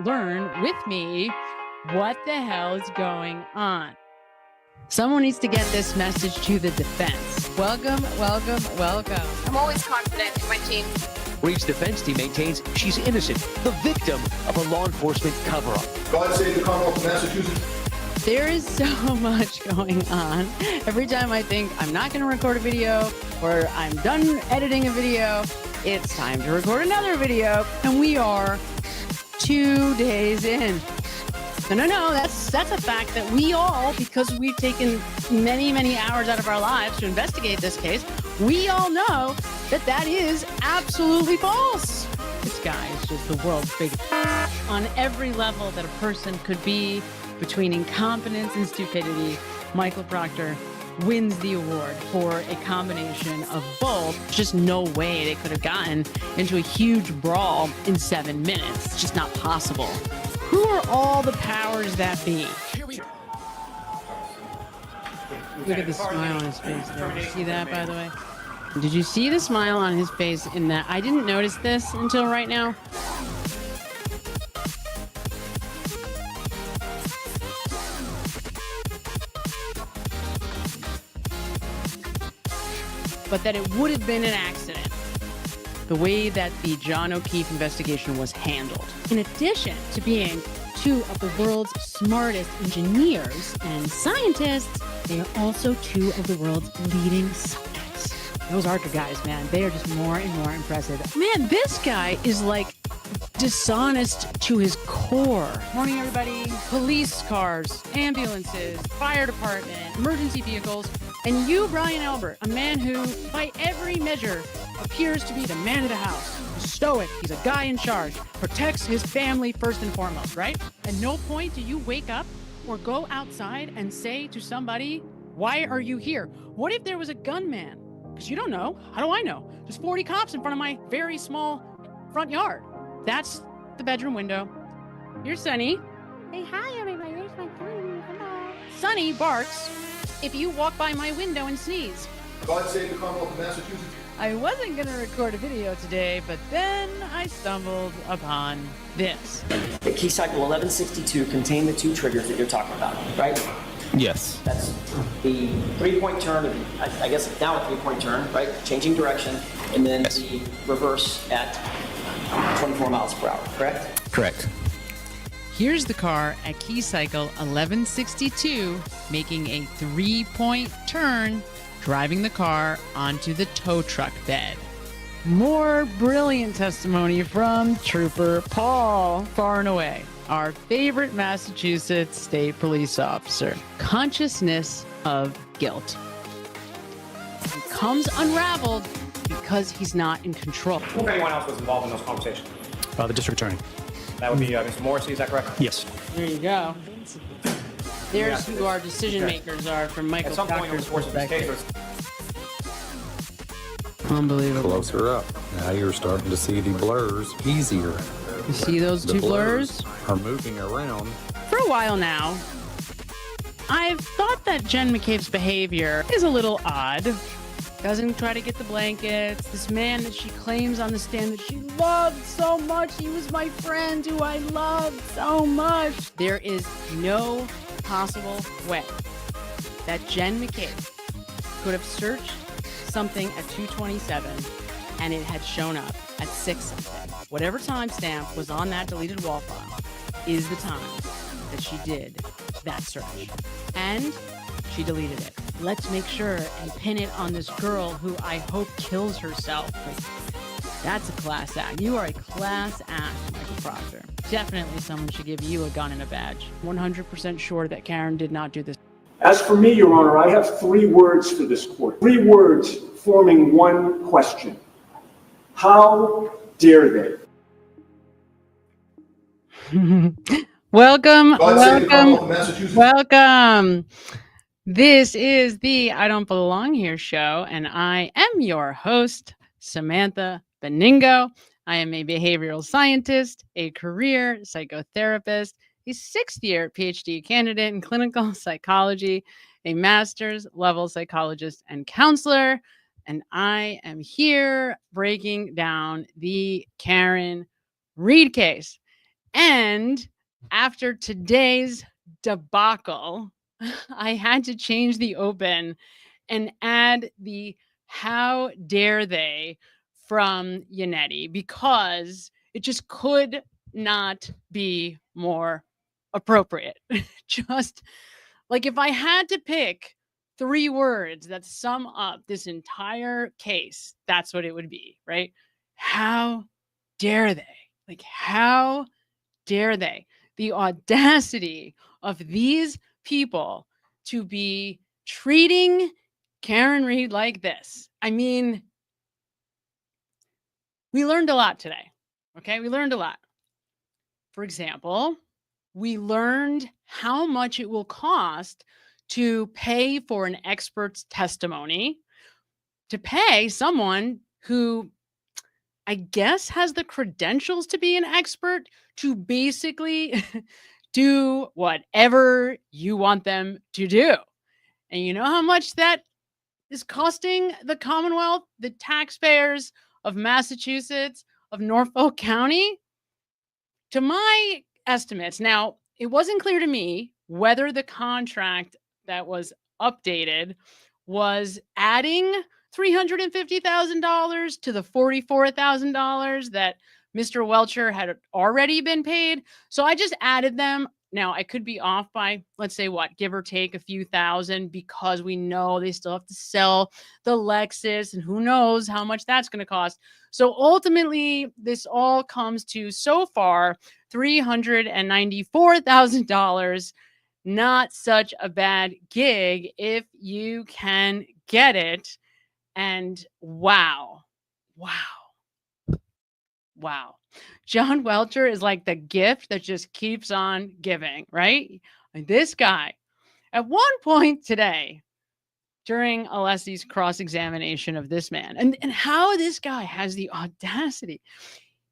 learn with me what the hell is going on. Someone needs to get this message to the defense. Welcome, welcome, welcome. I'm always confident in my team. Reed's defense team maintains she's innocent, the victim of a law enforcement cover-up. God save the Commonwealth of Massachusetts. There is so much going on. Every time I think I'm not going to record a video or I'm done editing a video, it's time to record another video. And we are 2 days in. No, that's a fact that we all, because we've taken many hours out of our lives to investigate this case, we all know that is absolutely false. This guy is just the world's biggest on every level that a person could be. Between incompetence and stupidity, Michael Proctor wins the award for a combination of both. There's just no way they could have gotten into a huge brawl in 7 minutes. It's just not possible. Who are all the powers that be? Look at the smile on his face there. Did you see that, by the way? Did you see the smile on his face in that? I didn't notice this until right now. But that it would have been an accident, the way that the John O'Keefe investigation was handled. In addition to being two of the world's smartest engineers and scientists, they are also two of the world's leading subjects. Those ARCA guys, man, they are just more and more impressive. Man, this guy is like dishonest to his core. Morning, everybody. Police cars, ambulances, fire department, emergency vehicles. And you, Brian Albert, a man who, by every measure, appears to be the man of the house. He's stoic, he's a guy in charge, protects his family first and foremost, right? At no point do you wake up or go outside and say to somebody, why are you here? What if there was a gunman? Because you don't know. How do I know? There's 40 cops in front of my very small front yard. That's the bedroom window. Here's Sonny. Hey, hi, everybody. Here's my phone. Hello. Sonny barks if you walk by my window and sneeze. God save the Commonwealth of Massachusetts. I wasn't going to record a video today, but then I stumbled upon this. The key cycle 1162 contained the two triggers that you're talking about, right? Yes. That's the 3-point turn, I guess now a 3-point turn, right? Changing direction, and then the reverse at 24 miles per hour, correct? Correct. Here's the car at key cycle 1162 making a 3-point turn, driving the car onto the tow truck bed. More brilliant testimony from Trooper Paul, far and away, our favorite Massachusetts state police officer. Consciousness of guilt. He comes unraveled because he's not in control. If anyone else was involved in those conversations? The district attorney. That would be Mr. Morrissey, is that correct? Yes. There you go. There's who our decision makers are from Michael At some point over Proctor's the course of this case, perspective. Unbelievable. Closer up. Now you're starting to see the blurs easier. You see those two blurs? Are moving around. For a while now, I've thought that Jen McCabe's behavior is a little odd. Doesn't try to get the blankets. This man that she claims on the stand that she loved so much. He was my friend who I loved so much. There is no possible way that Jen McCabe could have searched something at 2:27 and it had shown up at 6 something. Whatever timestamp was on that deleted wall file is the time that she did that search. And she deleted it. Let's make sure and pin it on this girl who I hope kills herself. That's a class act. You are a class act, Michael Proctor. Definitely someone should give you a gun and a badge. 100% sure that Karen did not do this. As for me, Your Honor, I have 3 words for this court. 3 words forming one question. How dare they? Welcome. Massachusetts. Welcome. This is the I Don't Belong Here show, and I am your host, Samantha Benigno. I am a behavioral scientist, a career psychotherapist, a 6th-year PhD candidate in clinical psychology, a master's level psychologist and counselor, and I am here breaking down the Karen Reed case. And after today's debacle, I had to change the open and add the how dare they from Yannetti because it just could not be more appropriate. Just like if I had to pick 3 words that sum up this entire case, that's what it would be, right? How dare they? Like, how dare they? The audacity of these people to be treating Karen Reed like this. I mean, we learned a lot today. Okay, we learned a lot. For example, we learned how much it will cost to pay for an expert's testimony, to pay someone who I guess has the credentials to be an expert to basically do whatever you want them to do. And you know how much that is costing the Commonwealth, the taxpayers of Massachusetts, of Norfolk County? To my estimates, now, it wasn't clear to me whether the contract that was updated was adding $350,000 to the $44,000 that Mr. Welchure had already been paid. So I just added them. Now, I could be off by, let's say, give or take a few thousand because we know they still have to sell the Lexus and who knows how much that's going to cost. So ultimately, this all comes to so far $394,000. Not such a bad gig if you can get it. And wow. John Welchure is like the gift that just keeps on giving, right? And this guy, at one point today, during Alessi's cross-examination of this man, and how this guy has the audacity,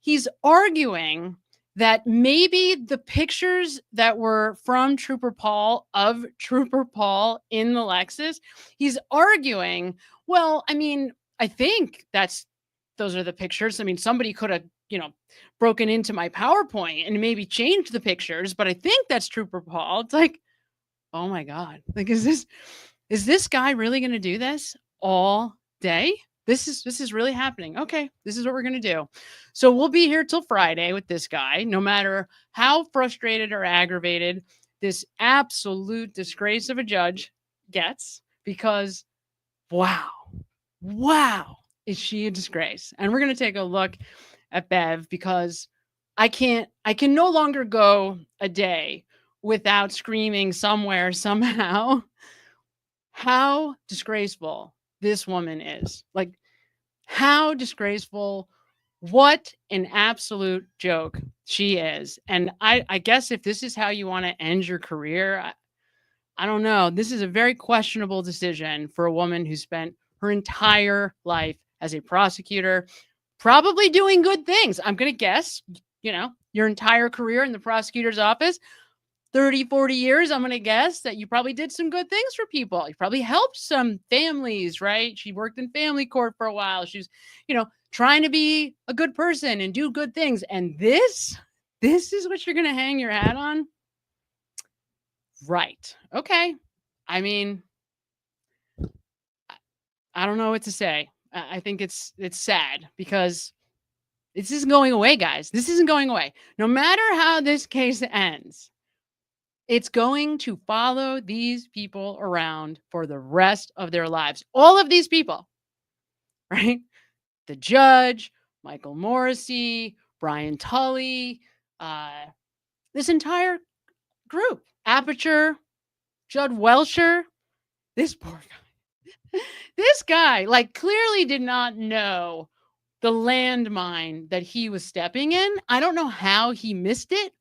he's arguing that maybe the pictures that were from Trooper Paul in the Lexus, he's arguing, well, I mean, I think those are the pictures. I mean, somebody could have, broken into my PowerPoint and maybe changed the pictures, but I think that's Trooper Paul. It's like, oh my God. Like, is this guy really going to do this all day? This is really happening. Okay, this is what we're going to do. So we'll be here till Friday with this guy, no matter how frustrated or aggravated this absolute disgrace of a judge gets, because wow, is she a disgrace? And we're going to take a look at Bev because I can no longer go a day without screaming somewhere, somehow, how disgraceful this woman is. Like, how disgraceful, what an absolute joke she is. And I guess if this is how you want to end your career, I don't know. This is a very questionable decision for a woman who spent her entire life as a prosecutor, probably doing good things. I'm going to guess, your entire career in the prosecutor's office, 30, 40 years, I'm going to guess that you probably did some good things for people. You probably helped some families, right? She worked in family court for a while. She was, trying to be a good person and do good things. And this is what you're going to hang your hat on? Right. Okay. I mean, I don't know what to say. I think it's sad because this isn't going away, guys. This isn't going away. No matter how this case ends, it's going to follow these people around for the rest of their lives. All of these people, right? The judge, Michael Morrissey, Brian Tully, this entire group, Aperture, Judd Welchure, this poor guy. This guy, clearly did not know the landmine that he was stepping in. I don't know how he missed it,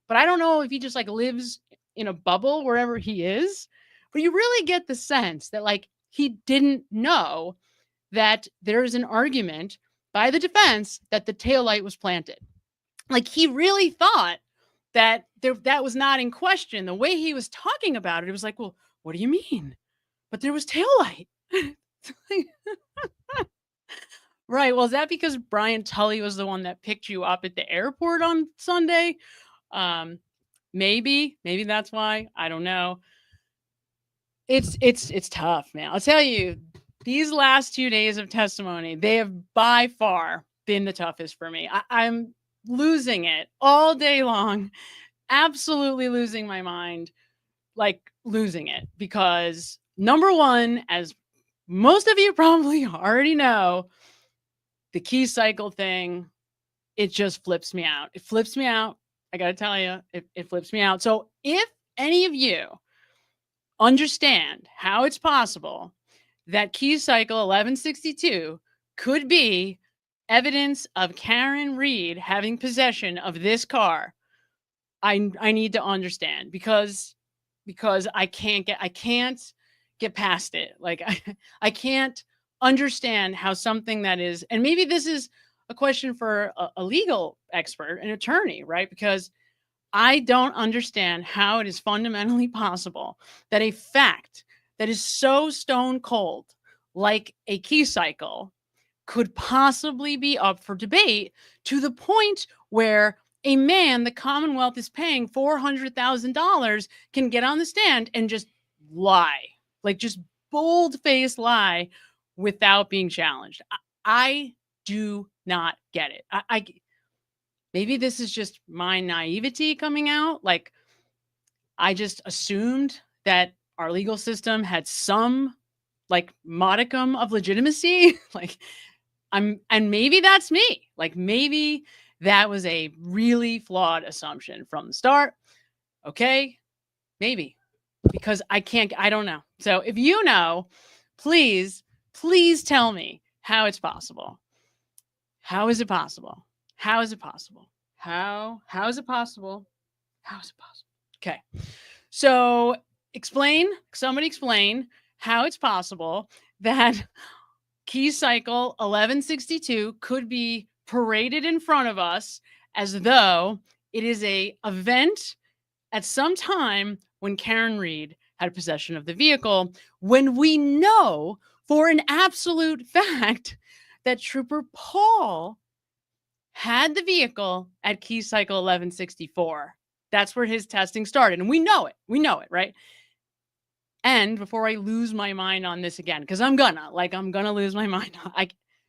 but I don't know if he just lives in a bubble wherever he is. But you really get the sense that he didn't know that there's an argument by the defense that the taillight was planted. He really thought that that was not in question. The way he was talking about it, it was like, well, what do you mean? But there was taillight. Right. Well, is that because Brian Tully was the one that picked you up at the airport on Sunday? Maybe that's why. I don't know. It's tough, man. I'll tell you, these last 2 days of testimony, they have by far been the toughest for me. I'm losing it all day long, absolutely losing my mind, like losing it, because number one, as most of you probably already know, the key cycle thing, it just flips me out. It flips me out. I got to tell you, it flips me out. So if any of you understand how it's possible that key cycle 1162 could be evidence of Karen Reed having possession of this car, I need to understand, because I can't get past it. Like I can't understand how something that is, and maybe this is a question for a legal expert, an attorney, right? Because I don't understand how it is fundamentally possible that a fact that is so stone cold, like a key cycle, could possibly be up for debate to the point where a man the Commonwealth is paying $400,000 can get on the stand and just lie, like just bold-faced lie without being challenged. I do not get it. I maybe this is just my naivety coming out. Like, I just assumed that our legal system had some like modicum of legitimacy. And maybe that's me. Like, maybe that was a really flawed assumption from the start. Okay, maybe, because I don't know. So if you know, please tell me how it's possible. How is it possible? How is it possible? How is it possible? How is it possible? Okay. So somebody explain how it's possible that key cycle 1162 could be paraded in front of us as though it is a event at some time when Karen Reed had possession of the vehicle, when we know for an absolute fact that Trooper Paul had the vehicle at key cycle 1164. That's where his testing started. And we know it, right? And before I lose my mind on this again, because I'm gonna lose my mind.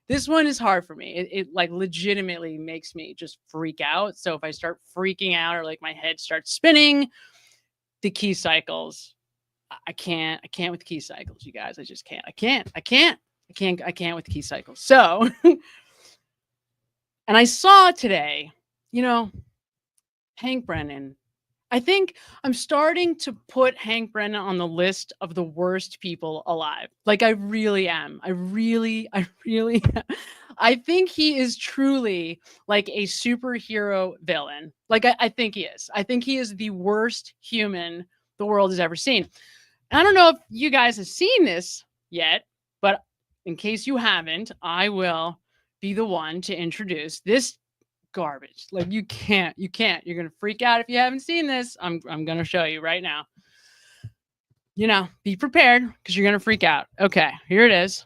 This one is hard for me. It like legitimately makes me just freak out. So if I start freaking out or like my head starts spinning, the key cycles, I can't with key cycles, you guys. I just can't. I can't with key cycles. So, and I saw today, Hank Brennan. I think I'm starting to put Hank Brennan on the list of the worst people alive. Like, I really am. I really am. I think he is truly like a superhero villain. Like, I think he is. I think he is the worst human the world has ever seen. And I don't know if you guys have seen this yet, but in case you haven't, I will be the one to introduce this garbage. Like, you can't. You're going to freak out if you haven't seen this. I'm going to show you right now. Be prepared, because you're going to freak out. Okay, here it is.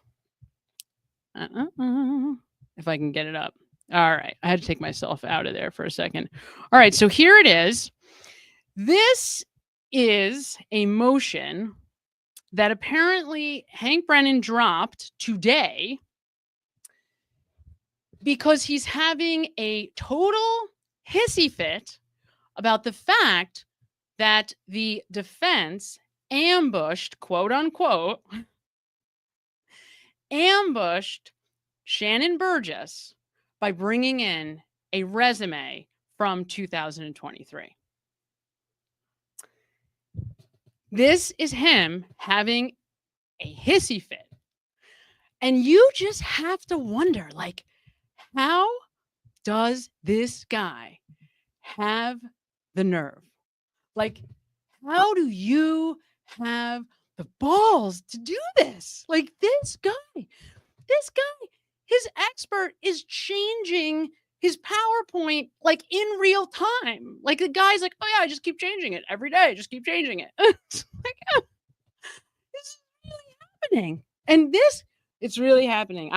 If I can get it up. All right. I had to take myself out of there for a second. All right. So here it is. This is a motion that apparently Hank Brennan dropped today because he's having a total hissy fit about the fact that the defense ambushed, quote unquote, Shannon Burgess by bringing in a resume from 2023. This is him having a hissy fit. And you just have to wonder, like, how does this guy have the nerve? Like, how do you have the balls to do this? Like, this guy, his expert is changing his PowerPoint like in real time. Like, the guy's like, oh yeah, I just keep changing it every day. Just keep changing it. It's like, this is really happening. And it's really happening.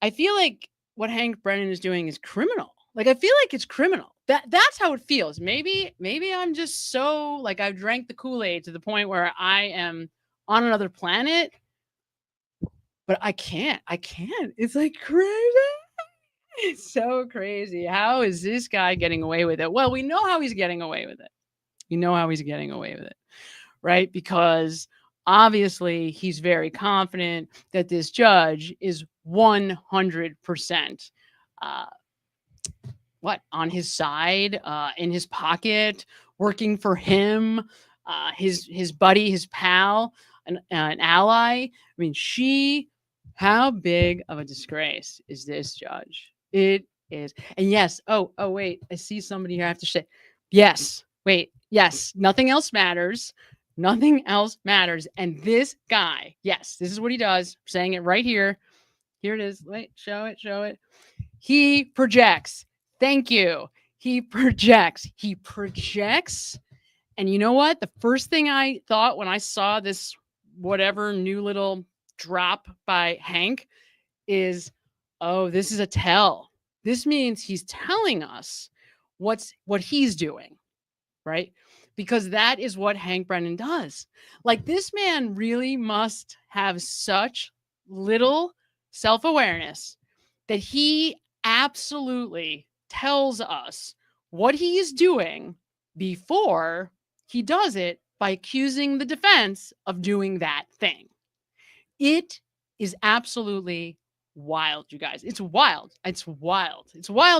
I feel like what Hank Brennan is doing is criminal. Like, I feel like it's criminal. That's how it feels. Maybe I'm just so like I've drank the Kool-Aid to the point where I am on another planet, but I can't. It's like crazy. It's so crazy. How is this guy getting away with it? Well, we know how he's getting away with it. You know how he's getting away with it, right? Because obviously he's very confident that this judge is 100% on his side, in his pocket, working for him, his buddy, his pal, an ally. I mean, how big of a disgrace is this judge? It is. And yes, oh wait, I see somebody here. I have to say, yes, wait, yes, nothing else matters. Nothing else matters. And this guy, yes, this is what he does. I'm saying it right here. Here it is. Wait, show it. He projects. Thank you. He projects. And you know what? The first thing I thought when I saw this whatever new little drop by Hank is, oh, this is a tell. This means he's telling us what he's doing, right? Because that is what Hank Brennan does. Like, this man really must have such little self-awareness that he absolutely tells us what he is doing before he does it by accusing the defense of doing that thing. It is absolutely wild, you guys. It's wild. It's wild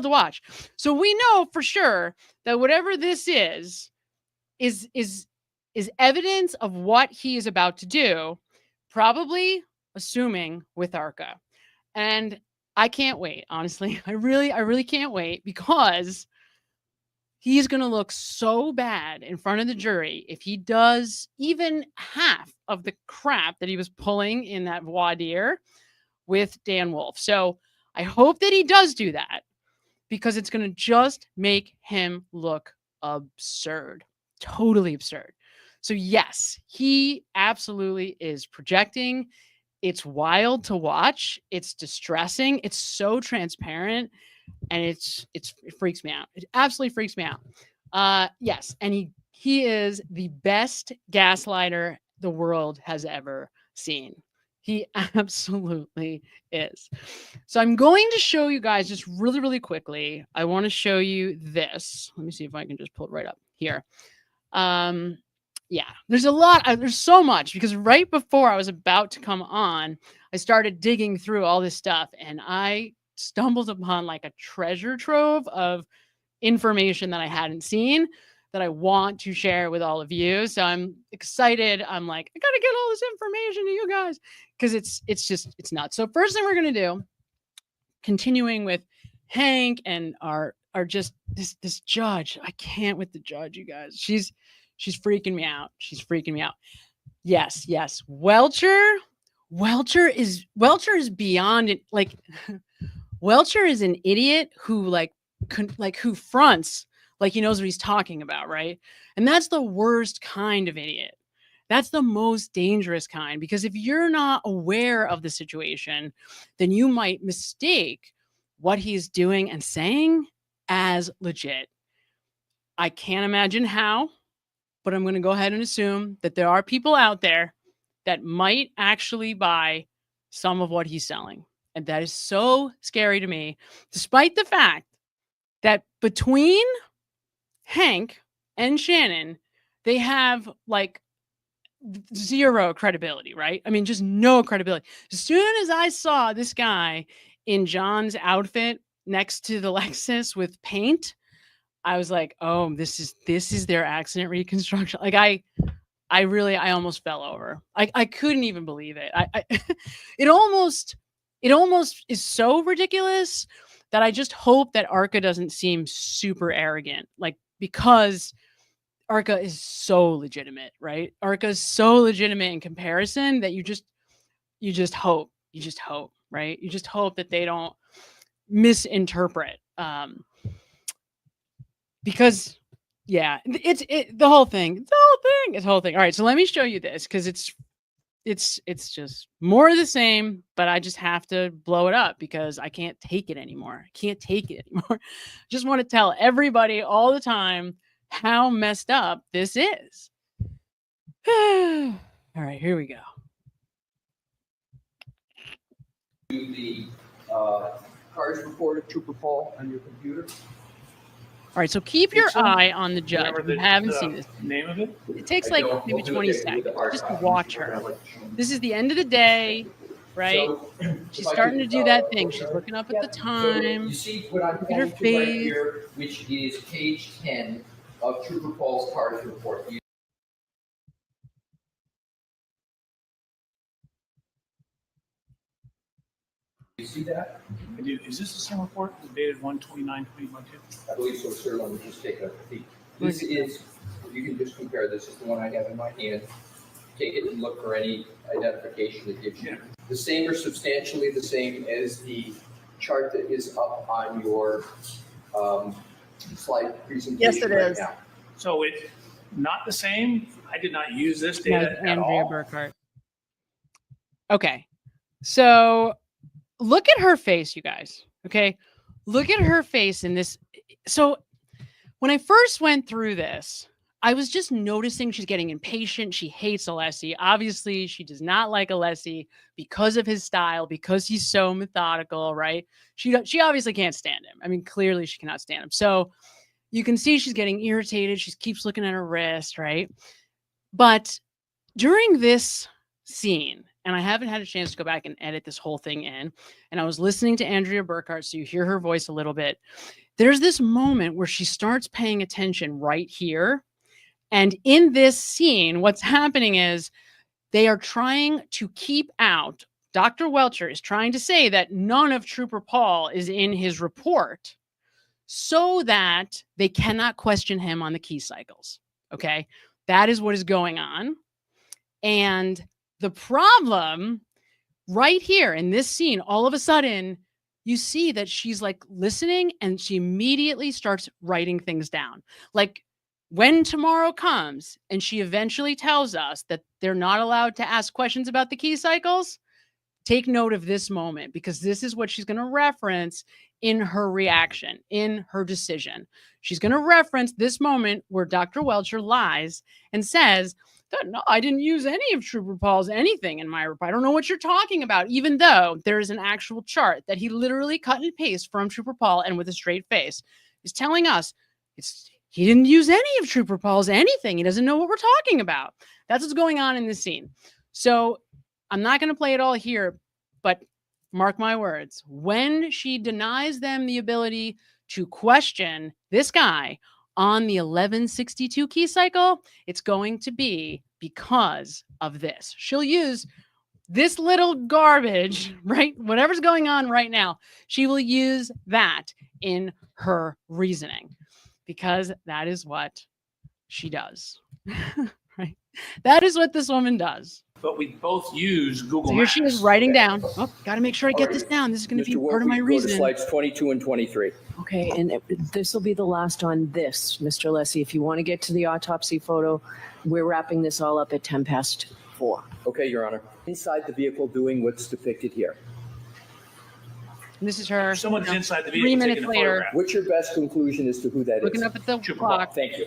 to watch. So we know for sure that whatever this is evidence of what he is about to do, probably assuming with ARCA. And I can't wait, honestly. I really can't wait, because he's going to look so bad in front of the jury if he does even half of the crap that he was pulling in that voir dire with Dan Wolf. So I hope that he does do that, because it's going to just make him look absurd. Totally absurd. So yes, he absolutely is projecting. It's wild to watch. It's distressing. It's so transparent, and it freaks me out. It absolutely freaks me out. Yes, and he is the best gaslighter the world has ever seen. He absolutely is. So I'm going to show you guys just really, really quickly. I want to show you this. Let me see if I can just pull it right up here. Yeah, there's a lot. There's so much, because right before I was about to come on, I started digging through all this stuff, and I stumbled upon like a treasure trove of information that I hadn't seen that I want to share with all of you. So I'm excited. I'm like, I gotta get all this information to you guys, because it's nuts. So first thing we're gonna do, continuing with Hank and our just this judge. I can't with the judge, you guys. She's freaking me out. Yes. Welchure is beyond it. Like, Welchure is an idiot who who fronts like he knows what he's talking about, right? And that's the worst kind of idiot. That's the most dangerous kind, because if you're not aware of the situation, then you might mistake what he's doing and saying as legit. I can't imagine how, but I'm going to go ahead and assume that there are people out there that might actually buy some of what he's selling. And that is so scary to me, despite the fact that between Hank and Shannon, they have like zero credibility, right? I mean, just no credibility. As soon as I saw this guy in John's outfit next to the Lexus with paint, I was like, oh, this is their accident reconstruction. Like, I almost fell over. I couldn't even believe it. It almost is so ridiculous that I just hope that ARCA doesn't seem super arrogant, like, because ARCA is so legitimate, right? ARCA is so legitimate in comparison that you just hope, right? You just hope that they don't misinterpret. Because yeah, it's the whole thing. All right, so let me show you this, because it's it's just more of the same, but I just have to blow it up because I can't take it anymore. I can't take it anymore. Just want to tell everybody all the time how messed up this is. All right, here we go. The cars reported Trooper Paul on your computer. All right, so keep your eye on the judge. Remember We haven't seen this. Name of it? It takes like maybe 20 seconds. Just watch her. This is the end of the day, right? She's starting to do that thing. She's looking up at the time. You see what I'm Look at pointing her to right face. here, which is page 10 of Trooper Paul's cars report. You see that? Is this the same report dated 1/29/2022? I believe so, sir. Let me just take a peek. This is, you can just compare, this is the one I have in my hand. Take it and look for any identification it gives you. The same or substantially the same as the chart that is up on your slide presentation. Yes, it right is. now. So it's not the same? I did not use this Yeah, data at Andrea all. Burkhart. Okay, so look at her face, you guys. Okay, look at her face in this. So when I first went through this, I was just noticing she's getting impatient. She hates Alessi. Obviously, she does not like Alessi because of his style, because he's so methodical, right? She obviously can't stand him. I mean, clearly she cannot stand him. So you can see she's getting irritated. She keeps looking at her wrist, right? But during this scene, and I haven't had a chance to go back and edit this whole thing in, and I was listening to Andrea Burkhart, so you hear her voice a little bit. There's this moment where she starts paying attention right here. And in this scene, what's happening is they are trying to keep out, Dr. Welchure is trying to say that none of Trooper Paul is in his report so that they cannot question him on the key cycles. Okay, that is what is going on. And the problem right here in this scene, all of a sudden, you see that she's like listening and she immediately starts writing things down. Like when tomorrow comes and she eventually tells us that they're not allowed to ask questions about the key cycles, take note of this moment because this is what she's going to reference in her reaction, in her decision. She's going to reference this moment where Dr. Welchure lies and says, no, I didn't use any of Trooper Paul's anything in my report. I don't know what you're talking about, even though there is an actual chart that he literally cut and paste from Trooper Paul and with a straight face. He's telling us he didn't use any of Trooper Paul's anything. He doesn't know what we're talking about. That's what's going on in this scene. So I'm not going to play it all here, but mark my words. When she denies them the ability to question this guy on the 1162 key cycle, it's going to be because of this. She'll use this little garbage, right? Whatever's going on right now, she will use that in her reasoning because that is what she does, right? That is what this woman does. But we both use Google So here she Maps. is writing down. Oh, got to make sure I get this down. This is going to be part of my reasoning. Slides 22 and 23. Okay, and this will be the last on this, Mr. Alessi. If you want to get to the autopsy photo, we're wrapping this all up at 4:10. Okay, Your Honor. Inside the vehicle doing what's depicted here. And this is her. Someone's inside the 3 vehicle minutes taking a later, photograph. What's your best conclusion as to who that is? looking up at the Trooper clock. Thank you.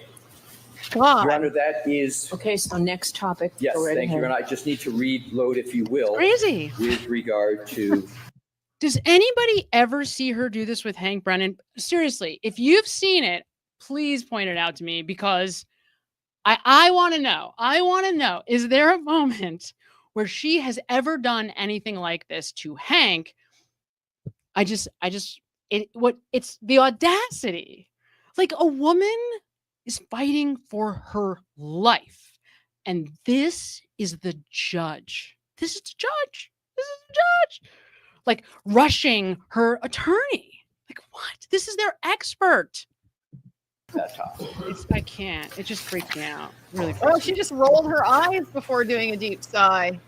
God, Your Honor, that is, Okay, so next topic. yes, Go right thank you, ahead. Your Honor. I just need to reload, if you will, crazy. with regard to, Does anybody ever see her do this with Hank Brennan? Seriously, if you've seen it, please point it out to me because I want to know. I want to know, is there a moment where she has ever done anything like this to Hank? It's the audacity. Like a woman is fighting for her life. And this is the judge. This is the judge. This is the judge. Like rushing her attorney. Like what? This is their expert. that top. I can't. It just freaks me out. Really freaks Oh, me she just rolled her eyes before doing a deep sigh.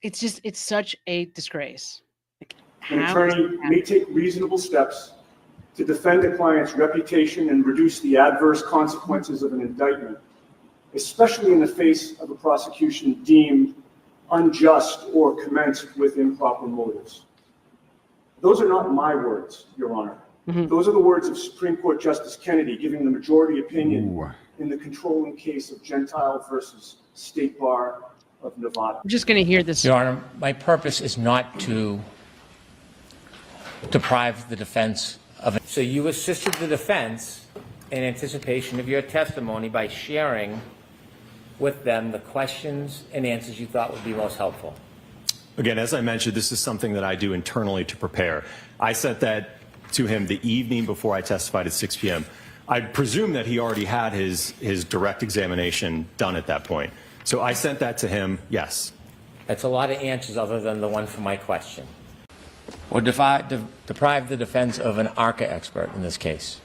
It's such a disgrace. Like, An how is attorney that may take reasonable steps to defend a client's reputation and reduce the adverse consequences of an indictment, especially in the face of a prosecution deemed unjust or commenced with improper motives. Those are not my words, Your Honor. Those are the words of Supreme Court Justice Kennedy giving the majority opinion in the controlling case of Gentile versus State Bar of Nevada. We're just going to hear this. Your Honor, my purpose is not to deprive the defense of it. So you assisted the defense in anticipation of your testimony by sharing with them the questions and answers you thought would be most helpful. Again, as I mentioned, this is something that I do internally to prepare. I sent that to him the evening before I testified at 6 p.m. I presume that he already had his direct examination done at that point. So I sent that to him, yes. That's a lot of answers other than the one for my question. Or deprive the defense of an ARCA expert in this case.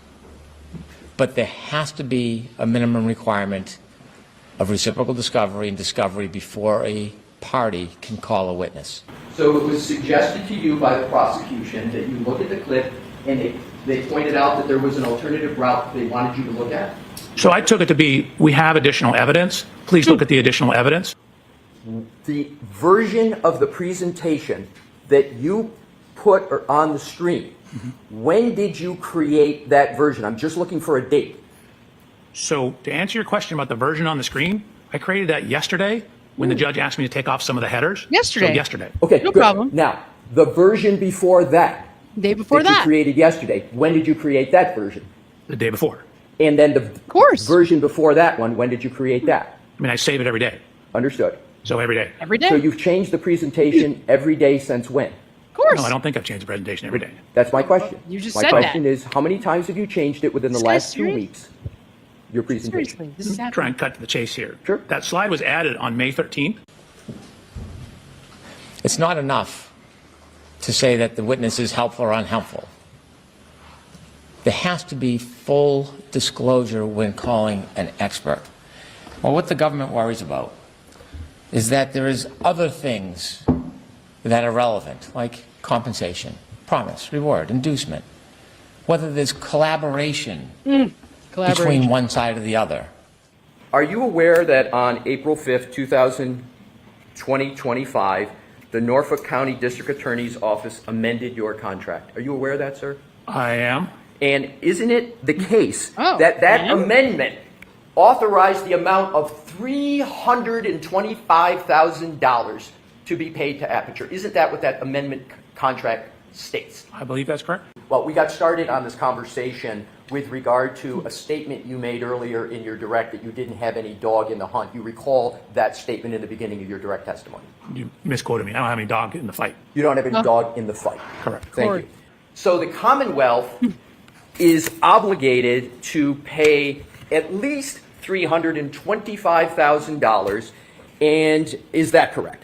But there has to be a minimum requirement of reciprocal discovery and discovery before a party can call a witness. So it was suggested to you by the prosecution that you look at the clip and they pointed out that there was an alternative route they wanted you to look at? So I took it to be, we have additional evidence. Please look at the additional evidence. The version of the presentation that you put on the screen, when did you create that version? I'm just looking for a date. So to answer your question about the version on the screen, I created that yesterday when the judge asked me to take off some of the headers. Yesterday? So yesterday. Okay, no good. problem. Now, the version before that, day before that you created yesterday, when did you create that version? The day before. And then the version before that one, when did you create that? I mean, I save it every day. Understood. So every day. Every day? So you've changed the presentation every day since when? Of course. No, I don't think I've changed the presentation every day. That's my question. You just my said question that. is, how many times have you changed it within the last 2 weeks? Your presentation. Seriously, this is Try happening. and cut to the chase here. Sure. That slide was added on May 13th. It's not enough to say that the witness is helpful or unhelpful. There has to be full disclosure when calling an expert. Well, what the government worries about is that there is other things that are relevant, like compensation, promise, reward, inducement, whether there's collaboration between one side or the other. Are you aware that on April 5th, 2025, the Norfolk County District Attorney's Office amended your contract? Are you aware of that, sir? I am. And isn't it the case Oh, that amendment authorized the amount of $325,000 to be paid to Aperture? Isn't that what that amendment contract states? I believe that's correct. Well, we got started on this conversation with regard to a statement you made earlier in your direct that you didn't have any dog in the hunt. You recall that statement in the beginning of your direct testimony. You misquoted me. I don't have any dog in the fight. You don't have any dog in the fight. Correct. Thank you. So the Commonwealth is obligated to pay at least $325,000, and is that correct?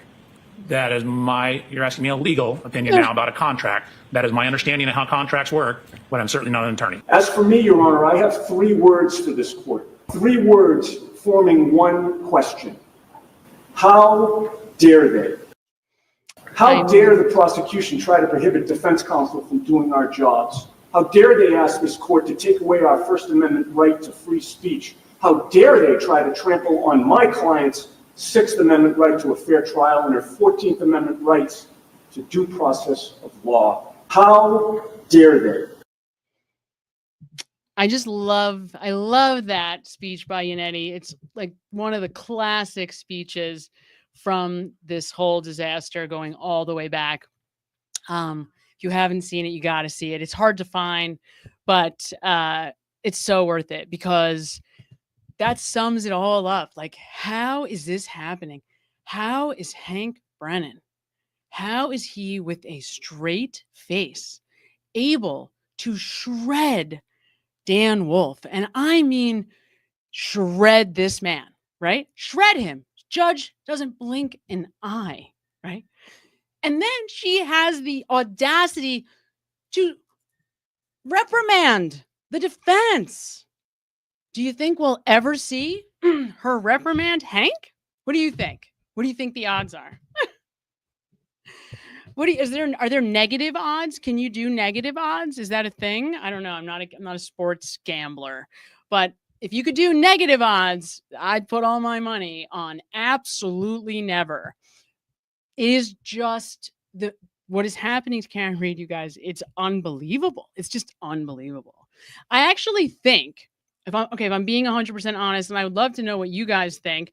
That is you're asking me a legal opinion now about a contract. That is my understanding of how contracts work, but I'm certainly not an attorney. As for me, Your Honor, I have 3 words for this court. 3 words forming one question. How dare they? How dare the prosecution try to prohibit defense counsel from doing our jobs? How dare they ask this court to take away our First Amendment right to free speech? How dare they try to trample on my client's Sixth Amendment right to a fair trial and their 14th Amendment rights to due process of law? How dare they? I love that speech by Yannetti. It's like one of the classic speeches from this whole disaster going all the way back. If you haven't seen it, you got to see it. It's hard to find, but it's so worth it because that sums it all up. Like, how is this happening? How is Hank Brennan, how is he with a straight face able to shred Dan Wolf? And I mean, shred this man, right? Shred him. Judge doesn't blink an eye, right? And then she has the audacity to reprimand the defense. Do you think we'll ever see her reprimand Hank? What do you think? What do you think the odds are? What do you, are there negative odds? Can you do negative odds? Is that a thing? I don't know. I'm not a sports gambler, but if you could do negative odds, I'd put all my money on absolutely never. It is just what is happening to Karen Reed, you guys. It's unbelievable. It's just unbelievable. I actually think if I'm being 100% honest, and I would love to know what you guys think.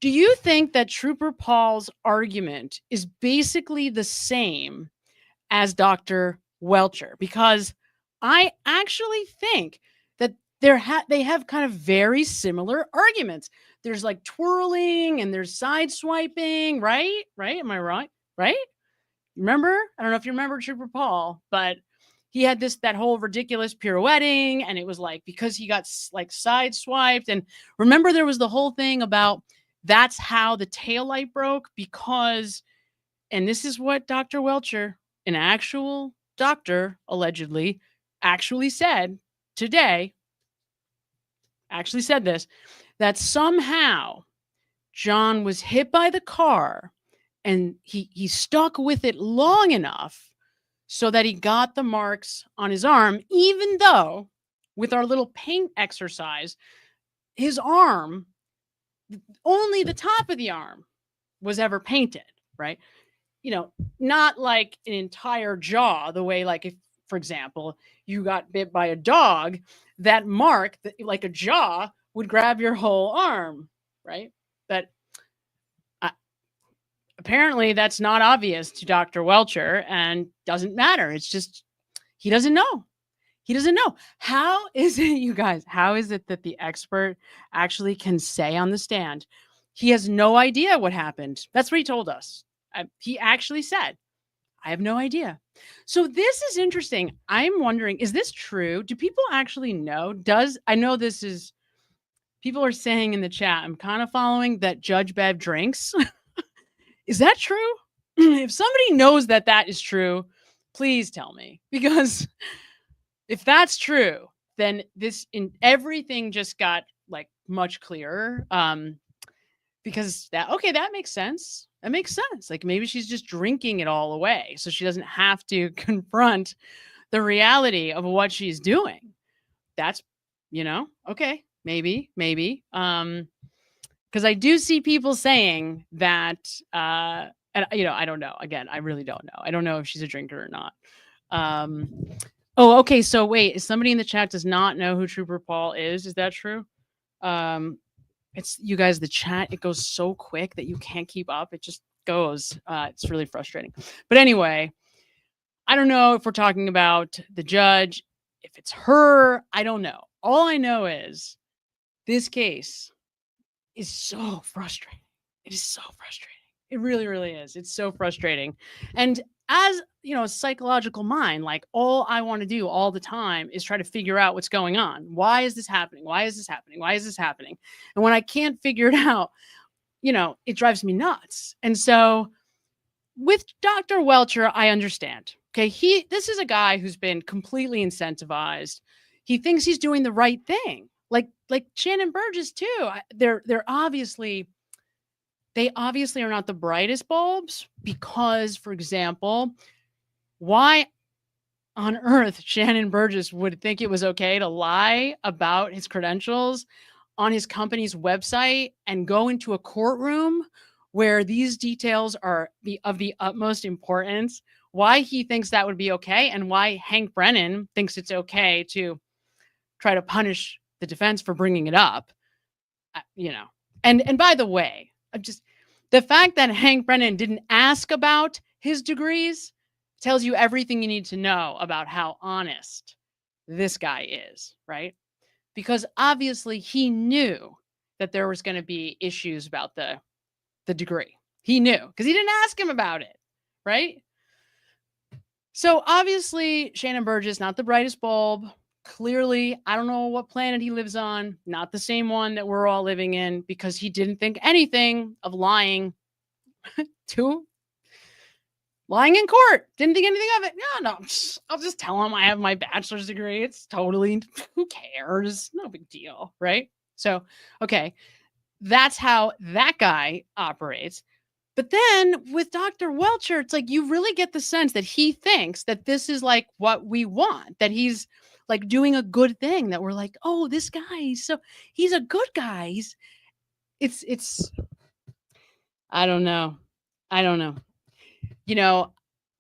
Do you think that Trooper Paul's argument is basically the same as Dr. Welchure? Because I actually think that they have kind of very similar arguments. There's like twirling and there's sideswiping, right? Right? Am I right? Right? Remember? I don't know if you remember Trooper Paul, but he had that whole ridiculous pirouetting, and it was like because he got like sideswiped. And remember, there was the whole thing about that's how the taillight broke because, and this is what Dr. Welchure, an actual doctor, allegedly, actually said today, actually said this, that somehow John was hit by the car and he stuck with it long enough so that he got the marks on his arm, even though with our little paint exercise, his arm, only the top of the arm was ever painted, right? You know, not like an entire jaw, the way, like if, for example, you got bit by a dog, that mark, like a jaw, would grab your whole arm, right? But apparently that's not obvious to Dr. Welchure and doesn't matter. It's just, he doesn't know. He doesn't know. How is it, you guys, how is it that the expert actually can say on the stand, he has no idea what happened? That's what he told us. He actually said, I have no idea. So this is interesting. I'm wondering, is this true? Do people actually know? I know this is, people are saying in the chat, I'm kind of following that Judge Bev drinks. Is that true? If somebody knows that that is true, please tell me, because if that's true, then everything just got like much clearer. Because that makes sense. That makes sense. Like maybe she's just drinking it all away, so she doesn't have to confront the reality of what she's doing. That's, okay, maybe. Because I do see people saying that, and I don't know. Again, I really don't know. I don't know if she's a drinker or not. Oh, okay. So wait, somebody in the chat does not know who Trooper Paul is. Is that true? It's you guys, the chat, it goes so quick that you can't keep up. It just goes. It's really frustrating. But anyway, I don't know if we're talking about the judge, if it's her, I don't know. All I know is this case is so frustrating. It is so frustrating. It really, really is. It's so frustrating. And as a psychological mind, like all I want to do all the time is try to figure out what's going on. Why is this happening? Why is this happening? Why is this happening? And when I can't figure it out, it drives me nuts. And so with Dr. Welchure, I understand. Okay. This is a guy who's been completely incentivized. He thinks he's doing the right thing. Like Shannon Burgess too. They obviously are not the brightest bulbs because, for example, why on earth Shannon Burgess would think it was okay to lie about his credentials on his company's website and go into a courtroom where these details are of the utmost importance, why he thinks that would be okay, and why Hank Brennan thinks it's okay to try to punish the defense for bringing it up, And by the way, the fact that Hank Brennan didn't ask about his degrees tells you everything you need to know about how honest this guy is, right? Because obviously he knew that there was going to be issues about the degree. He knew because he didn't ask him about it, right? So obviously Shannon Burgess, not the brightest bulb. Clearly, I don't know what planet he lives on, not the same one that we're all living in, because he didn't think anything of lying lying in court. Didn't think anything of it. No, I'll just tell him I have my bachelor's degree. It's totally, who cares? No big deal, right? So, okay, that's how that guy operates. But then with Dr. Welchure, it's like you really get the sense that he thinks that this is like what we want, that he's like doing a good thing, that we're like, oh, this guy, he's a good guy. It's I don't know. You know,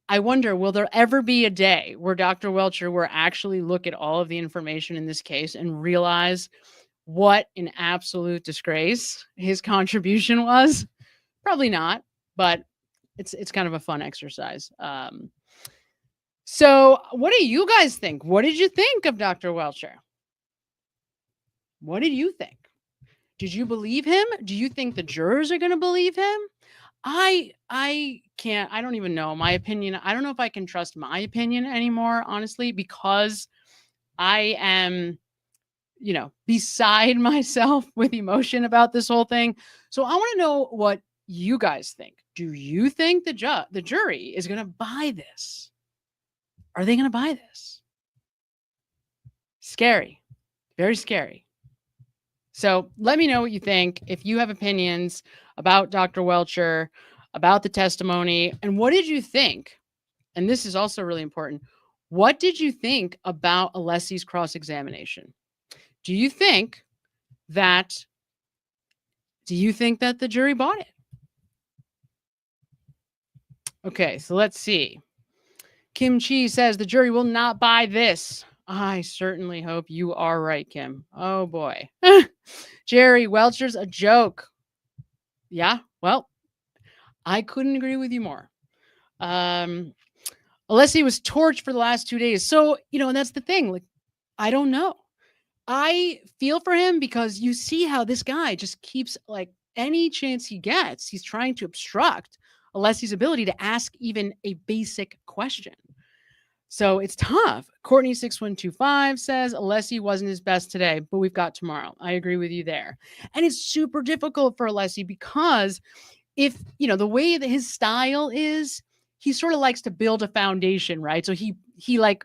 I wonder, will there ever be a day where Dr. Welchure will actually look at all of the information in this case and realize what an absolute disgrace his contribution was? Probably not, but it's kind of a fun exercise. So what do you guys think? What did you think of Dr. Welchure? What did you think? Did you believe him? Do you think the jurors are going to believe him? I can't, I don't even know my opinion. I don't know if I can trust my opinion anymore, honestly, because I am, beside myself with emotion about this whole thing. So I want to know what you guys think. Do you think the jury is going to buy this? Are they going to buy this? Scary. Very scary. So let me know what you think. If you have opinions about Dr. Welchure, about the testimony, and what did you think? And this is also really important. What did you think about Alessi's cross-examination? Do you think that the jury bought it? Okay, so let's see. Kim Chi says the jury will not buy this. I certainly hope you are right, Kim. Oh boy. Jerry, Welchure's a joke. Yeah, well, I couldn't agree with you more. Alessi was torched for the last 2 days. So, and that's the thing. Like, I don't know. I feel for him because you see how this guy just keeps, like, any chance he gets, he's trying to obstruct Alessi's ability to ask even a basic question. So it's tough. Courtney 6125 says Alessi wasn't his best today, but we've got tomorrow. I agree with you there. And it's super difficult for Alessi because if, the way that his style is, he sort of likes to build a foundation, right? So he like,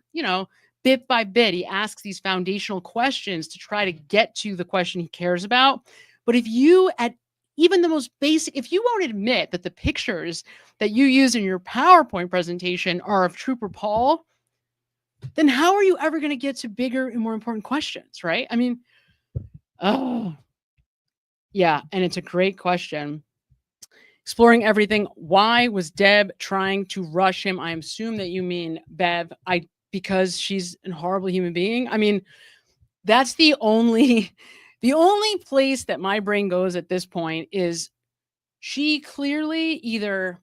bit by bit, he asks these foundational questions to try to get to the question he cares about. But if you, at even the most basic, if you won't admit that the pictures that you use in your PowerPoint presentation are of Trooper Paul, then how are you ever going to get to bigger and more important questions, right? I mean, oh, yeah, and it's a great question. Exploring everything. Why was Deb trying to rush him? I assume that you mean Bev. Because she's a horrible human being. I mean, that's the only place that my brain goes at this point is she clearly either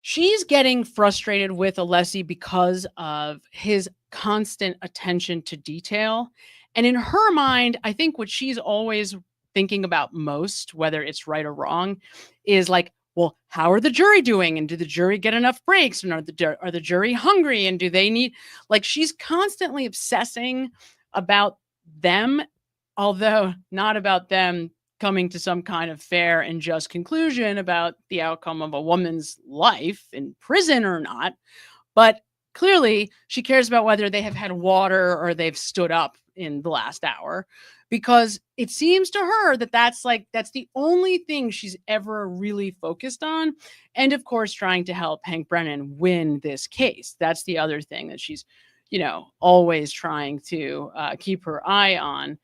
she's getting frustrated with Alessi because of his constant attention to detail. And in her mind, I think what she's always thinking about most, whether it's right or wrong, is like, well, how are the jury doing? And do the jury get enough breaks? And are the jury hungry? And do they need, like, she's constantly obsessing about them, although not about them coming to some kind of fair and just conclusion about the outcome of a woman's life in prison or not. But clearly she cares about whether they have had water or they've stood up in the last hour, because it seems to her that that's the only thing she's ever really focused on. And of course, trying to help Hank Brennan win this case. That's the other thing that she's, always trying to keep her eye on.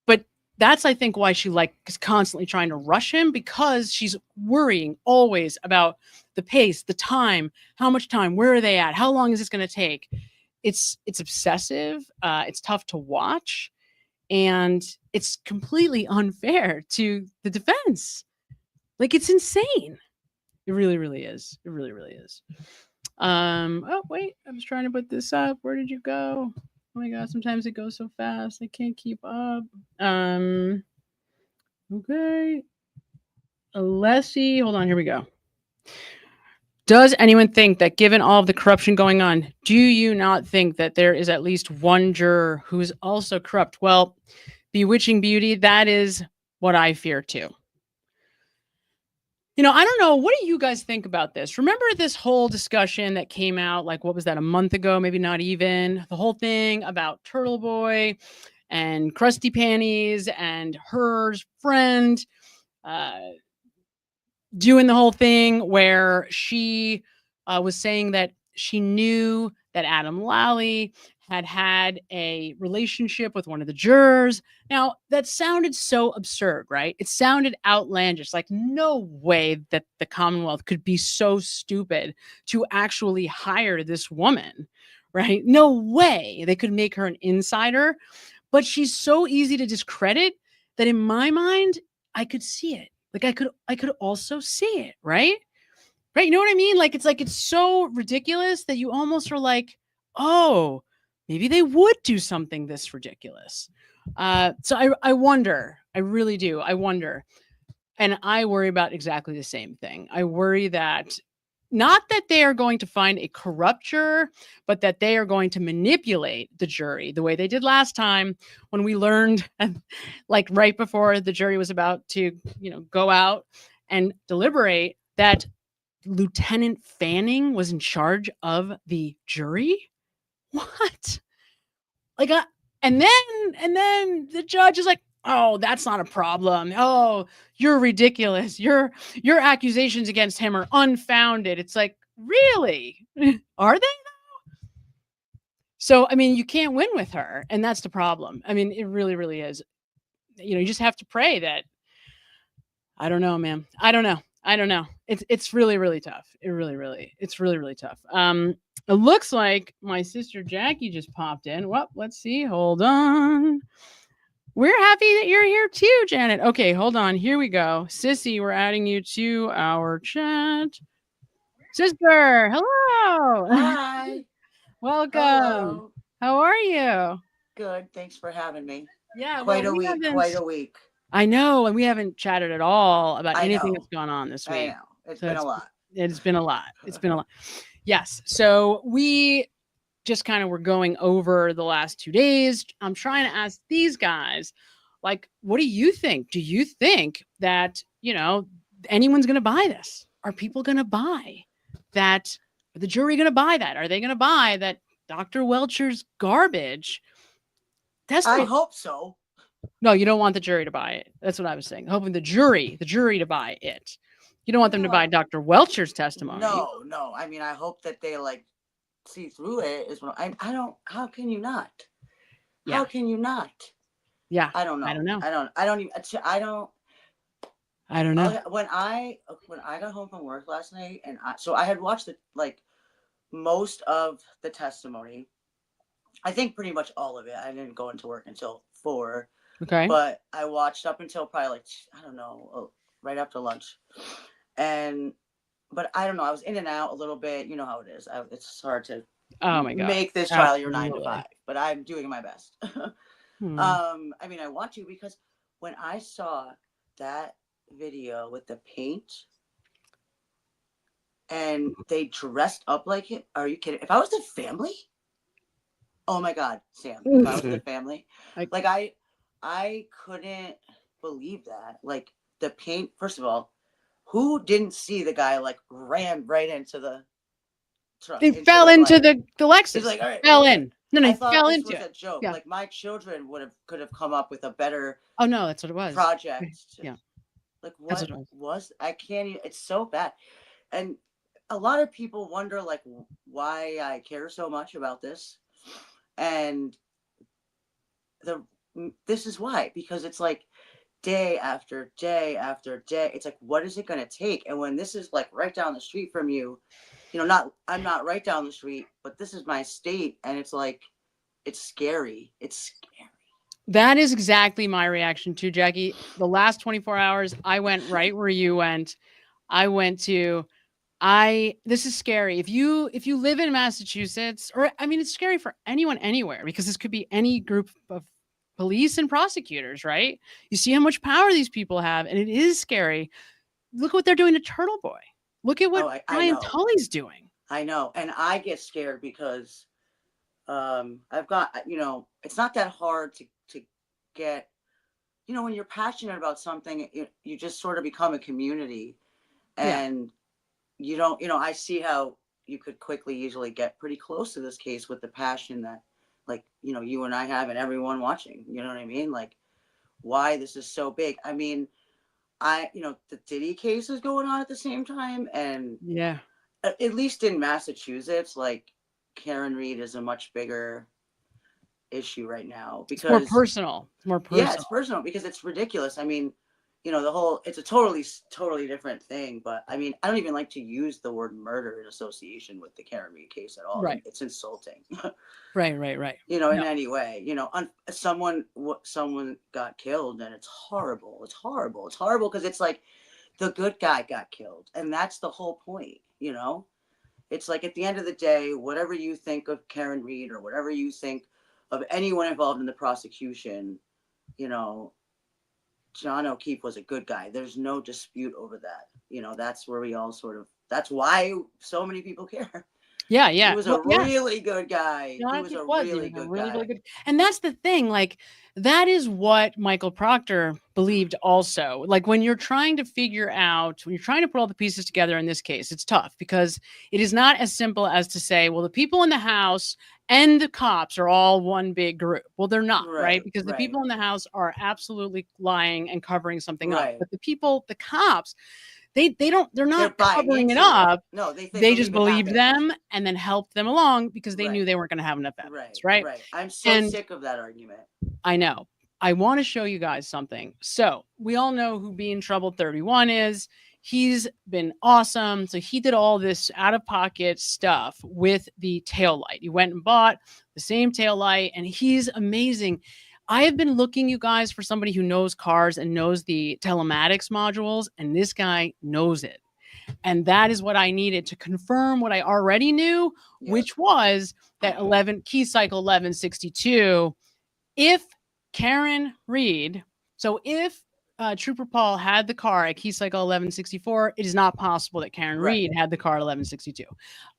But that's, I think, why she is constantly trying to rush him, because she's worrying always about the pace, the time, how much time, where are they at? How long is this going to take? It's obsessive. It's tough to watch, and it's completely unfair to the defense. Like, it's insane. It really, really is. It really, really is. Oh, wait, I was trying to put this up. Where did you go? Oh my God, sometimes it goes so fast. I can't keep up. Okay. Alessi, hold on, here we go. Does anyone think that given all of the corruption going on, do you not think that there is at least one juror who is also corrupt? Well, bewitching beauty, that is what I fear too. I don't know. What do you guys think about this? Remember this whole discussion that came out, like, what was that, a month ago? Maybe not even. The whole thing about Turtle Boy and Krusty Panties and her friend, doing the whole thing where she was saying that she knew that Adam Lally had a relationship with one of the jurors. Now, that sounded so absurd, right? It sounded outlandish. Like, no way that the Commonwealth could be so stupid to actually hire this woman, right? No way they could make her an insider. But she's so easy to discredit that in my mind, I could see it. Like I could also see it, right? Right? You know what I mean? Like it's so ridiculous that you almost are like, oh, maybe they would do something this ridiculous. So I wonder, I really do. I wonder. And I worry about exactly the same thing. I worry that not that they are going to find a corrupt juror, but that they are going to manipulate the jury the way they did last time when we learned, like right before the jury was about to, go out and deliberate, that Lieutenant Fanning was in charge of the jury. What? Like, and then the judge is like, oh, that's not a problem. Oh, you're ridiculous. Your accusations against him are unfounded. It's like, really? Are they though? So, I mean, you can't win with her. And that's the problem. I mean, it really, really is. You just have to pray that, I don't know, man. I don't know. It's really, really tough. It's really, really tough. It looks like my sister Jackie just popped in. Well, let's see. Hold on. We're happy that you're here too, Janet. Okay, hold on. Here we go. Sissy, we're adding you to our chat. Sister, hello. Hi. Welcome. Hello. How are you? Good. Thanks for having me. Yeah, quite a week. I know, and we haven't chatted at all about anything know. that's gone on this week. I know. It's been a lot. It's been a lot. It's been a lot. Yes. So we just kind of were going over the last 2 days. I'm trying to ask these guys, like, what do you think? Do you think that, anyone's going to buy this? Are people going to buy that? Are the jury going to buy that? Are they going to buy that Dr. Welchure's garbage testimony? I hope so. No, you don't want the jury to buy it. That's what I was saying. Hoping the jury to buy it. You don't want them to buy Dr. Welchure's testimony. No. I mean, I hope that they see through it. Is what I don't. How can you not? Yeah. How can you not? Yeah. I don't know. I don't know. I don't know. When I got home from work last night, and I had watched most of the testimony. I think pretty much all of it. I didn't go into work until 4. Okay. But I watched up until probably right after lunch. But I don't know. I was in and out a little bit. You know how it is. It's hard to make this trial your 9 to 5, but I'm doing my best. I mean, I want to, because when I saw that video with the paint and they dressed up like it, are you kidding? If I was the family, oh my God, Sam, if I was the family, I couldn't believe that. Like, the paint, first of all, who didn't see the guy ran right into the truck? He fell into the Lexus. He's like, all right, fell in. No, he thought fell this into was it. a joke. Yeah. Like, my children could have come up with a better. Oh no, that's what it was. Project. Yeah. Like, what was? I can't even. It's so bad, and a lot of people wonder why I care so much about this, and this is why, because it's day after day after day. It's what is it going to take? And when this is right down the street from you, I'm not right down the street, but this is my state, and it's it's scary. It's scary. That is exactly my reaction too, Jackie. The last 24 hours, I went right where you went. This is scary. If you live in Massachusetts, or I mean, it's scary for anyone anywhere, because this could be any group of police and prosecutors, right? You see how much power these people have, and it is scary. Look what they're doing to Turtle Boy. Look at what Brian Tully's doing. I know. And I get scared because I've got, it's not that hard to get, when you're passionate about something, you just sort of become a community. And you don't, I see how you could easily get pretty close to this case with the passion that, you and I have, and everyone watching, you know what I mean? Why this is so big. I mean, the Diddy case is going on at the same time, and yeah, at least in Massachusetts, like Karen Reed is a much bigger issue right now because it's more personal. It's more personal. Yeah, it's personal because it's ridiculous. I mean, it's a totally different thing. But I mean, I don't even like to use the word murder in association with the Karen Reed case at all. Right. It's insulting. Right. In any way, someone got killed, and it's horrible. It's horrible because it's like the good guy got killed, and that's the whole point. It's like at the end of the day, whatever you think of Karen Reed or whatever you think of anyone involved in the prosecution, John O'Keefe was a good guy. There's no dispute over that. That's where we all that's why so many people care. Yeah, yeah. He was a really good guy. He was a really good guy. And that's the thing. Like, that is what Michael Proctor believed also. Like, when you're trying to put all the pieces together in this case, it's tough because it is not as simple as to say, well, the people in the house and the cops are all one big group. Well, they're not, right? Because the people in the house are absolutely lying and covering something up. But the cops, they're not covering it up. No, they just believed them and then helped them along because they knew they weren't going to have enough evidence, right? I'm so sick of that argument. I know. I want to show you guys something. So we all know who Be in Trouble 31 is. He's been awesome. So he did all this out-of-pocket stuff with the taillight. He went and bought the same taillight, and he's amazing. I have been looking, you guys, for somebody who knows cars and knows the telematics modules, and this guy knows it. And that is what I needed to confirm what I already knew, which was that key cycle 1162. If Karen Reed, so if Trooper Paul had the car at key cycle 1164, it is not possible that Karen Reed had the car at 1162.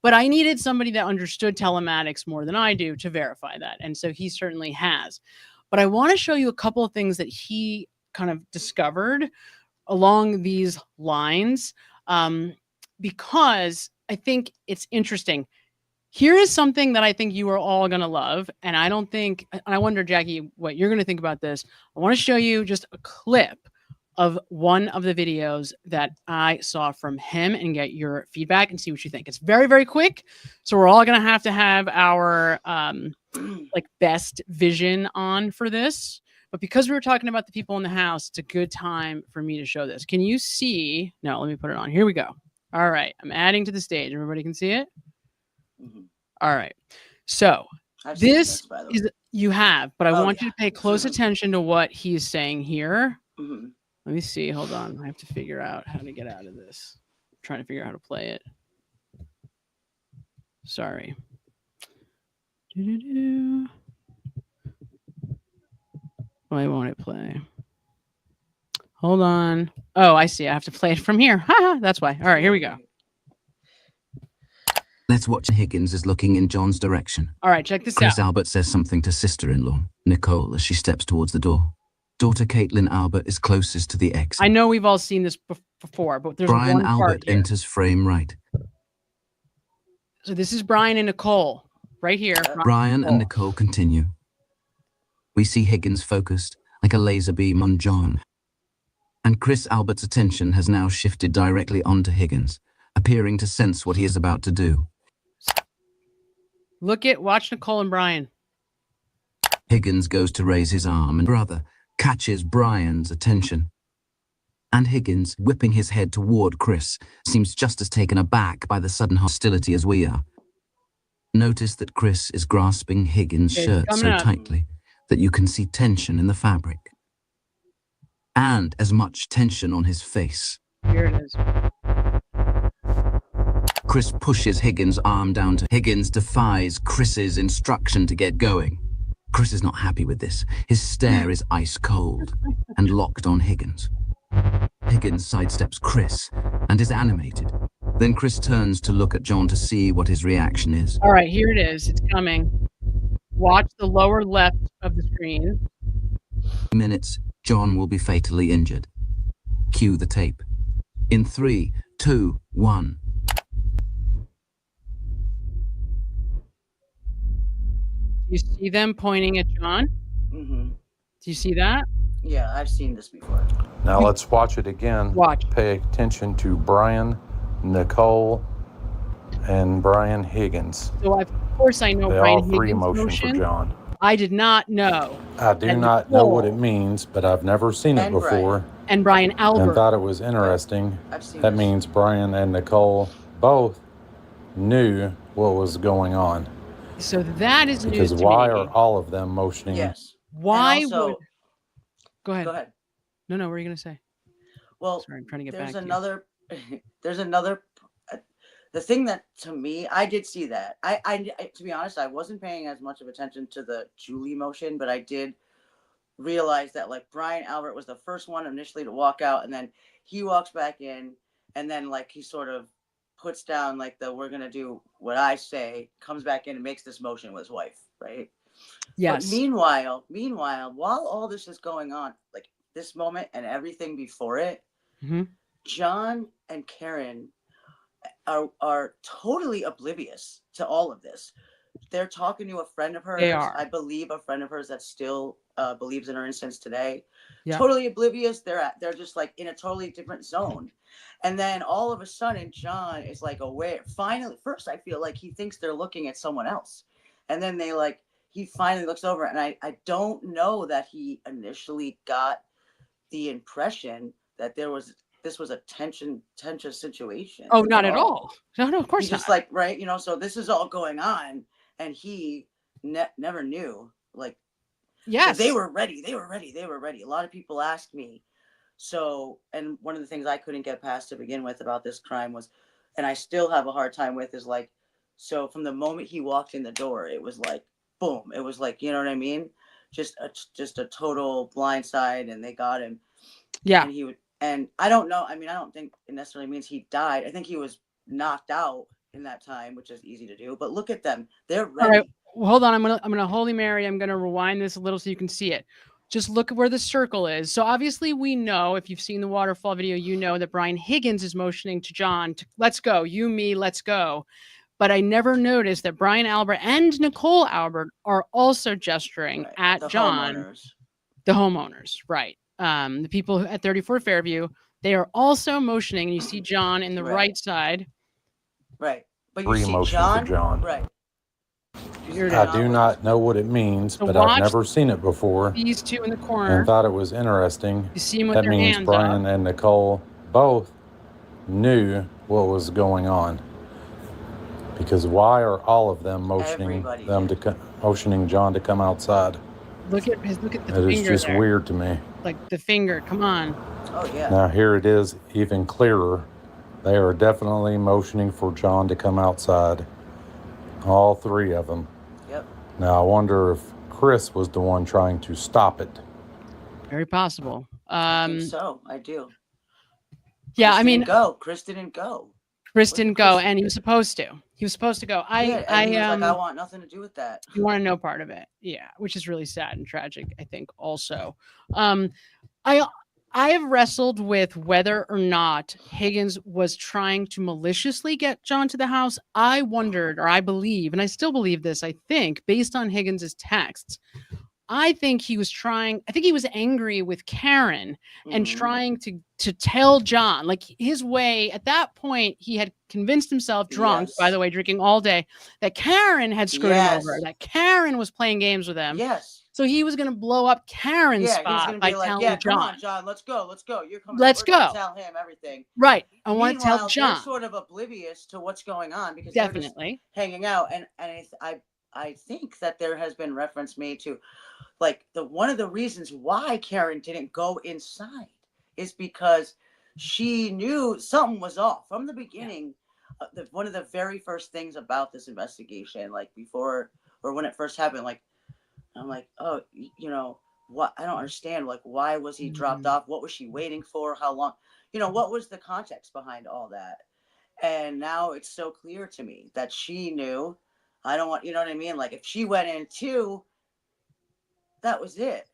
But I needed somebody that understood telematics more than I do to verify that. And so he certainly has. But I want to show you a couple of things that he kind of discovered along these lines, because I think it's interesting. Here is something that I think you are all going to love. And I wonder, Jackie, what you're going to think about this. I want to show you just a clip of one of the videos that I saw from him and get your feedback and see what you think. It's very, very quick. So we're all going to have our best vision on for this. But because we were talking about the people in the house, it's a good time for me to show this. Can you see? No, let me put it on. Here we go. All right. I'm adding to the stage. Everybody can see it? Mm-hmm. All right. So this is, you have, but I want you to pay close attention to what he's saying here. Mm-hmm. Let me see. Hold on. I have to figure out how to get out of this. I'm trying to figure out how to play it. Sorry. Why won't it play? Hold on. Oh, I see. I have to play it from here. That's why. All right, here we go. Let's watch. Higgins is looking in John's direction. All right, check this out. Chris Albert says something to sister-in-law, Nicole, as she steps towards the door. Daughter Caitlin Albert is closest to the exit. I know we've all seen this before, but there's Brian one part Albert here. enters frame right. So this is Brian and Nicole right here. Brian and Nicole continue. We see Higgins focused like a laser beam on John. And Chris Albert's attention has now shifted directly onto Higgins, appearing to sense what he is about to do. Watch Nicole and Brian. Higgins goes to raise his arm and brother catches Brian's attention. And Higgins, whipping his head toward Chris, seems just as taken aback by the sudden hostility as we are. Notice that Chris is grasping Higgins' shirt so tightly that you can see tension in the fabric. And as much tension on his face. Here it is. Chris pushes Higgins' arm down to Higgins defies Chris's instruction to get going. Chris is not happy with this. His stare is ice cold and locked on Higgins. Higgins sidesteps Chris and is animated. Then Chris turns to look at John to see what his reaction is. All right, here it is. It's coming. Watch the lower left of the screen. 2 minutes, John will be fatally injured. Cue the tape. In 3, 2, 1. Do you see them pointing at John? Mm-hmm. Do you see that? Yeah, I've seen this before. Now let's watch it again. Watch. Pay attention to Brian, Nicole, and Brian Higgins. So of course I know They Brian all three Higgins' motion for John. I did not know. I do that not know what Nicole it means, but I've never seen it before. And Brian And Albert. thought it was interesting. I've seen That this. means Brian and Nicole both knew what was going on. So that is news Because to why me. are all of them motioning? Yes. Why And also, would... Go ahead. go ahead. No, what were you going to say? Well, Sorry, I'm trying to get there's back to you. another, there's another, the thing that to me, I did see that. I, to be honest, I wasn't paying as much of attention to the Julie motion, but I did realize that like Brian Albert was the first one initially to walk out, and then he walks back in, and then like he sort of puts down like the we're gonna do what I say, comes back in and makes this motion with his wife, right? Yes. But meanwhile, while all this is going on, like this moment and everything before it, John and Karen are totally oblivious to all of this. They're talking to a friend of hers. They are. I believe a friend of hers that still believes in her innocence today. Yeah. Totally oblivious. They're just like in a totally different zone. And then all of a sudden, John is like aware. Finally, first I feel like he thinks they're looking at someone else, and then he finally looks over, and I don't know that he initially got the impression that this was a tense situation. Oh, not at all. No, of course He's not. just like, right, so this is all going on, and he never knew. Like, yes, they were ready. A lot of people asked me. So, and one of the things I couldn't get past to begin with about this crime was, and I still have a hard time with, is like, so from the moment he walked in the door, it was like, boom. It was like, you know what I mean? Just a total blindside, and they got him. Yeah. And I don't know. I mean, I don't think it necessarily means he died. I think he was knocked out in that time, which is easy to do. But look at them. They're ready. All right. Well, hold on. I'm gonna Holy Mary. I'm gonna rewind this a little so you can see it. Just look at where the circle is. So obviously we know, if you've seen the waterfall video, you know that Brian Higgins is motioning to John to let's go. You, me, let's go. But I never noticed that Brian Albert and Nicole Albert are also gesturing at The John. homeowners. The homeowners, right. The people at 34 Fairview, they are also motioning. You see John in the right side. Right. But you Three see motion John? for John. Right. I do not know what it means, So but watch I've never seen it before These two in the corner. and thought it was interesting. You see 'em with That their means hands Brian up. and Nicole both knew what was going on. Because why are all of them motioning motioning John to come outside? Look at the It is finger just there. weird to me. Like the finger. Come on. Oh yeah. Now here it is even clearer. They are definitely motioning for John to come outside. All three of them. Yep. Now I wonder if Chris was the one trying to stop it. Very possible. I think so. I do. Yeah, Chris I mean, didn't go. Chris didn't go. Chris didn't go, and he was supposed to. He was supposed to go. He was like, I want nothing to do with that. You want to know part of it, yeah, which is really sad and tragic, I think. Also, I have wrestled with whether or not Higgins was trying to maliciously get John to the house. I wondered, or I believe, and I still believe this, I think, based on Higgins's texts, I think he was angry with Karen and trying to tell John, like his way at that point, he had convinced himself drunk, by the way, drinking all day, that Karen had screwed him over, that Karen was playing games with him. Yes. So he was going to blow up Karen's He's spot gonna by be like, telling come John. on, John, let's go. You're coming. Let's We're gonna go. Tell him everything. Right. I want to tell Meanwhile, John. they're sort of oblivious to what's going on because Definitely they're just hanging out. And I think that there has been reference made to, like, one of the reasons why Karen didn't go inside is because she knew something was off from the beginning. One of the very first things about this investigation, like before or when it first happened, like I'm like, oh, what? I don't understand. Like, why was he dropped off? What was she waiting for? How long? What was the context behind all that? And now it's so clear to me that she knew. I don't want, you know what I mean? Like, if she went in too, that was it.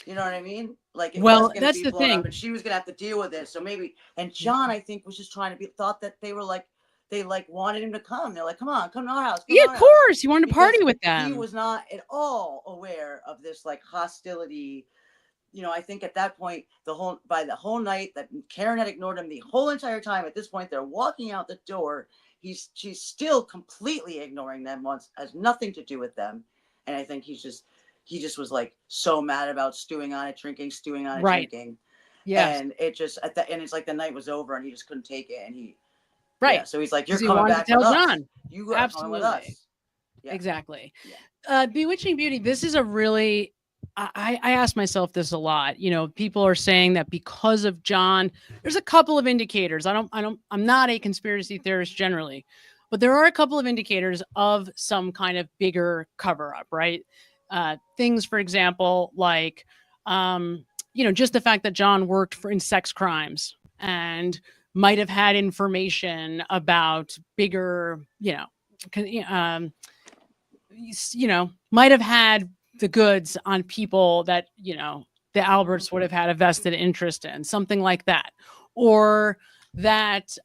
You know what I mean? Like, that's the thing. And she was gonna have to deal with it. So maybe, and John, I think, was just trying to thought that they were like, they wanted him to come. They're like, come to our house. Yeah, of course. He wanted to party with them. He was not at all aware of this like hostility I think at that point, by the whole night that Karen had ignored him the whole entire time, at this point, they're walking out the door. She's still completely ignoring them, has nothing to do with them. And I think he just was like so mad about stewing on it, drinking. Yes. And it just, and it's like the night was over and he just couldn't take it. And right. Yeah, so he's like, you're 'Cause he coming wanted back to tell with us. John. You are coming with us. Yeah. Exactly. Bewitching Beauty. This is a really, I ask myself this a lot. People are saying that because of John, there's a couple of indicators. I'm not a conspiracy theorist generally, but there are a couple of indicators of some kind of bigger cover up, right? Things, for example, like, just the fact that John worked in sex crimes and might have had information about bigger, might have had the goods on people that, the Alberts would have had a vested interest in, something like that. Or that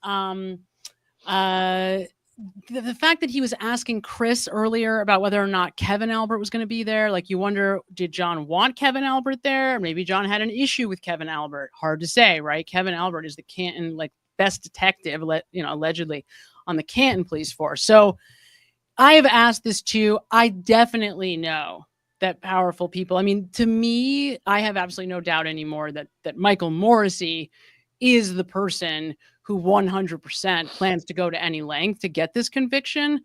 the fact that he was asking Chris earlier about whether or not Kevin Albert was going to be there, like you wonder, did John want Kevin Albert there? Maybe John had an issue with Kevin Albert. Hard to say, right? Kevin Albert is the Canton, best detective, allegedly on the Canton police force. So I have asked this too. I definitely know that powerful people, to me, I have absolutely no doubt anymore that Michael Morrissey is the person who 100% plans to go to any length to get this conviction.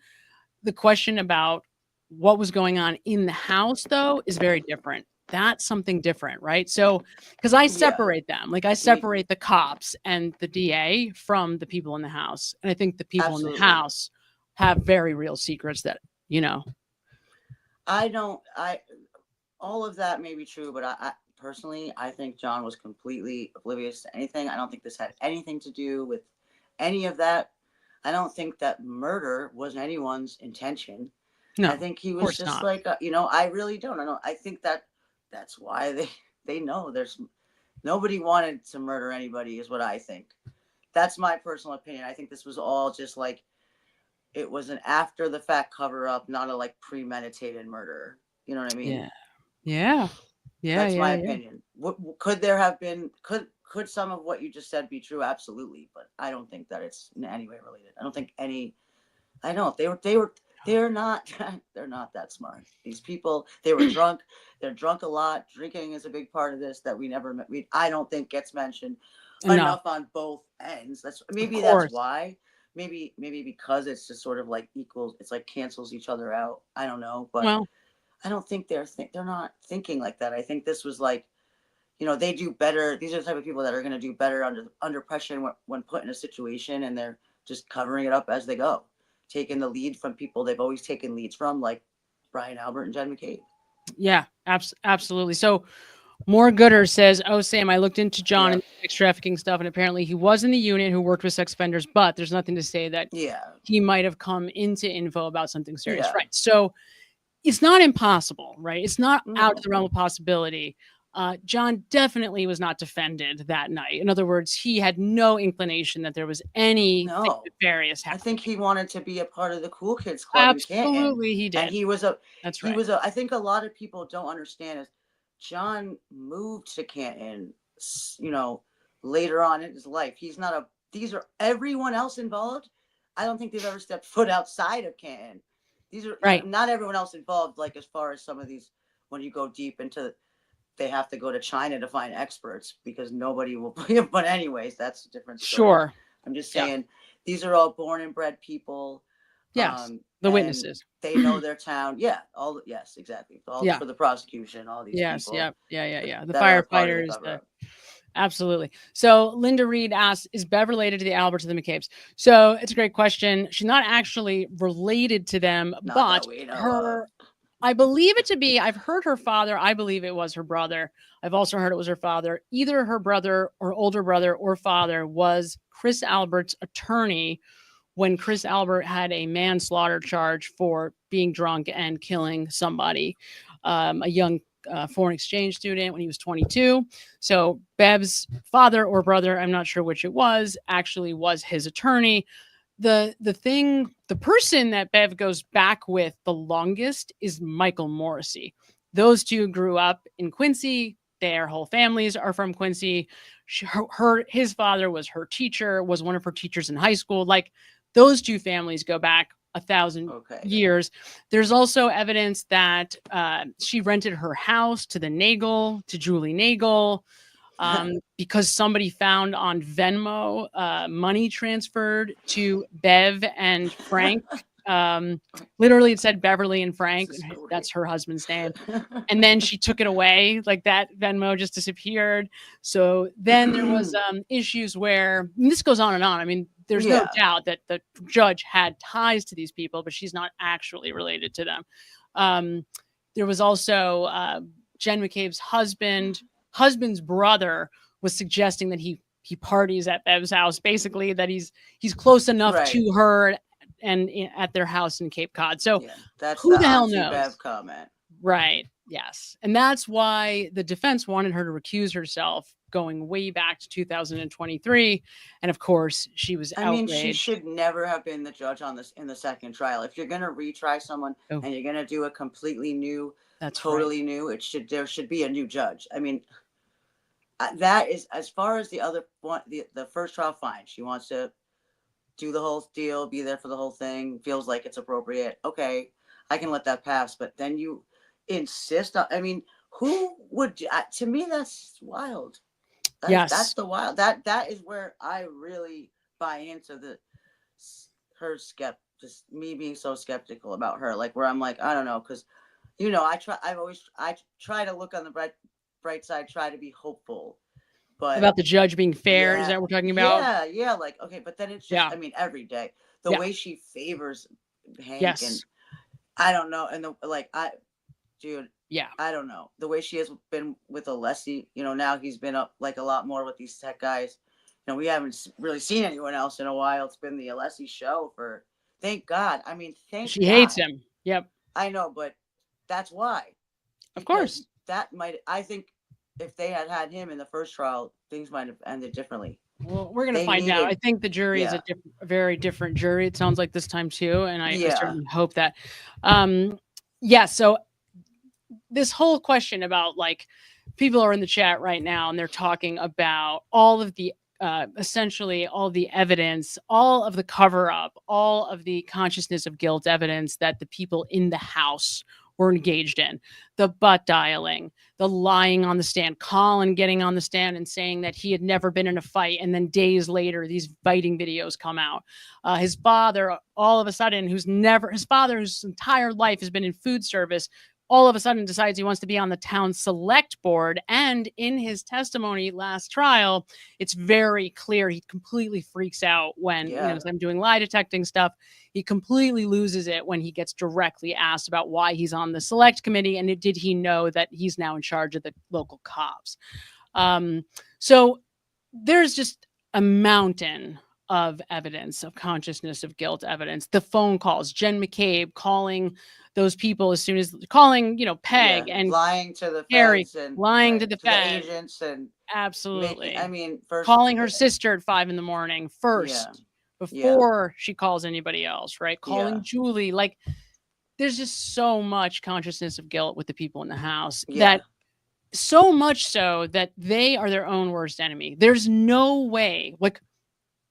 The question about what was going on in the house, though, is very different. That's something different, right? So, because I separate them, I separate the cops and the DA from the people in the house. And I think the people in the house have very real secrets that, all of that may be true, but I personally, I think John was completely oblivious to anything. I don't think this had anything to do with any of that. I don't think that murder was anyone's intention. No, I think he was just I really don't. I think that's why they know nobody wanted to murder anybody is what I think. That's my personal opinion. I think this was all just it was an after the fact cover up, not a premeditated murder. You know what I mean? Yeah. That's my opinion. Could there have been, could some of what you just said be true? Absolutely. But I don't think that it's in any way related. I don't think they're not that smart. These people, they were drunk. They're drunk a lot. Drinking is a big part of this that I don't think gets mentioned enough on both ends. That's why. Maybe because it's just sort of equals, it's cancels each other out. I don't know, but I don't think they're not thinking like that. I think this was they do better. These are the type of people that are going to do better under pressure when put in a situation, and they're just covering it up as they go, taking the lead from people they've always taken leads from, like Brian Albert and Jen McCabe. Yeah, absolutely. So More Gooder says, "Oh, Sam, I looked into John and sex trafficking stuff, and apparently he was in the unit who worked with sex offenders, but there's nothing to say that he might have come into info about something serious." Right. So it's not impossible, right? It's not out of the realm of possibility. John definitely was not defended that night. In other words, he had no inclination that there was any nefarious happening. I think he wanted to be a part of the cool kids club. Absolutely, he did. And he was That's right. I think a lot of people don't understand is John moved to Canton, later on in his life. These are everyone else involved. I don't think they've ever stepped foot outside of Canton. These are not everyone else involved. As far as some of these, when you go deep into, they have to go to China to find experts because nobody will. But anyways, that's a different story. Sure. I'm just saying these are all born and bred people. Yes. The witnesses. They know their town. Yeah. Yes, exactly. All for the prosecution, all these people. Yeah. The firefighters. Absolutely. So Linda Reed asks, is Bev related to the Alberts or the McCabe's? So it's a great question. She's not actually related to them, but I believe it to be, I've heard her father. I believe it was her brother. I've also heard it was her father. Either her brother or older brother or father was Chris Albert's attorney when Chris Albert had a manslaughter charge for being drunk and killing somebody, a young foreign exchange student when he was 22. So Bev's father or brother, I'm not sure which it was, actually was his attorney. The person that Bev goes back with the longest is Michael Morrissey. Those two grew up in Quincy. Their whole families are from Quincy. His father was her teacher, was one of her teachers in high school. Like, those two families go back 1,000 years. There's also evidence that she rented her house to the Nagel, to Julie Nagel, because somebody found on Venmo money transferred to Bev and Frank. Literally, it said Beverly and Frank. That's her husband's name. And then she took it away. Like, that Venmo just disappeared. So then there was issues where, and this goes on and on. I mean, there's no doubt that the judge had ties to these people, but she's not actually related to them. There was also Jen McCabe's husband's brother was suggesting that he parties at Bev's house, basically that he's close enough to her and at their house in Cape Cod. So that's who the hell Auntie knows? Bev comment. Right. Yes. And that's why the defense wanted her to recuse herself, going way back to 2023. And of course, she was outraged. I mean, she should never have been the judge on this in the second trial. If you're going to retry someone and you're going to do a completely new, totally new, there should be a new judge. I mean, that is, as far as the other one, the first trial, fine. She wants to do the whole deal, be there for the whole thing, feels like it's appropriate. Okay, I can let that pass. But then you insist on, I mean, who would, to me, that's wild. That's the wild. That is where I really buy into just me being so skeptical about her. Like, where I'm like, I don't know, because, you know, I try to look on the bright side, try to be hopeful. But about the judge being fair, is that what we're talking about? Yeah, like, okay, but then it's just, I mean, every day the way she favors Hank, and I don't know, and I don't know, the way she has been with Alessi, you know, now he's been up like a lot more with these tech guys. You know, we haven't really seen anyone else in a while. It's been the Alessi show for, thank God. I mean, she hates him. Yep, I know, but that's why. Of course, I think if they had him in the first trial, things might have ended differly. Well, we're going to find out. I think the jury is a very different jury. It sounds like this time too. And I certainly hope that. So this whole question about, like, people are in the chat right now and they're talking about all of the, essentially all the evidence, all of the cover up, all of the consciousness of guilt evidence that the people in the house were engaged in. The butt dialing, the lying on the stand, Colin getting on the stand and saying that he had never been in a fight. And then days later, these fighting videos come out. His father, all of a sudden, whose entire life has been in food service, all of a sudden decides he wants to be on the town select board. And in his testimony last trial, it's very clear he completely freaks out when, you know, I'm doing lie detecting stuff. He completely loses it when he gets directly asked about why he's on the select committee. And did he know that he's now in charge of the local cops? So there's just a mountain of evidence, of consciousness of guilt evidence. The phone calls, Jen McCabe calling those people as soon as calling, you know, Peg and lying to the Harry, feds and lying to the feds, agents, and absolutely. First calling her sister at 5 a.m. first before she calls anybody else, right? Calling Julie. Like, there's just so much consciousness of guilt with the people in the house that so much so that they are their own worst enemy. There's no way, like,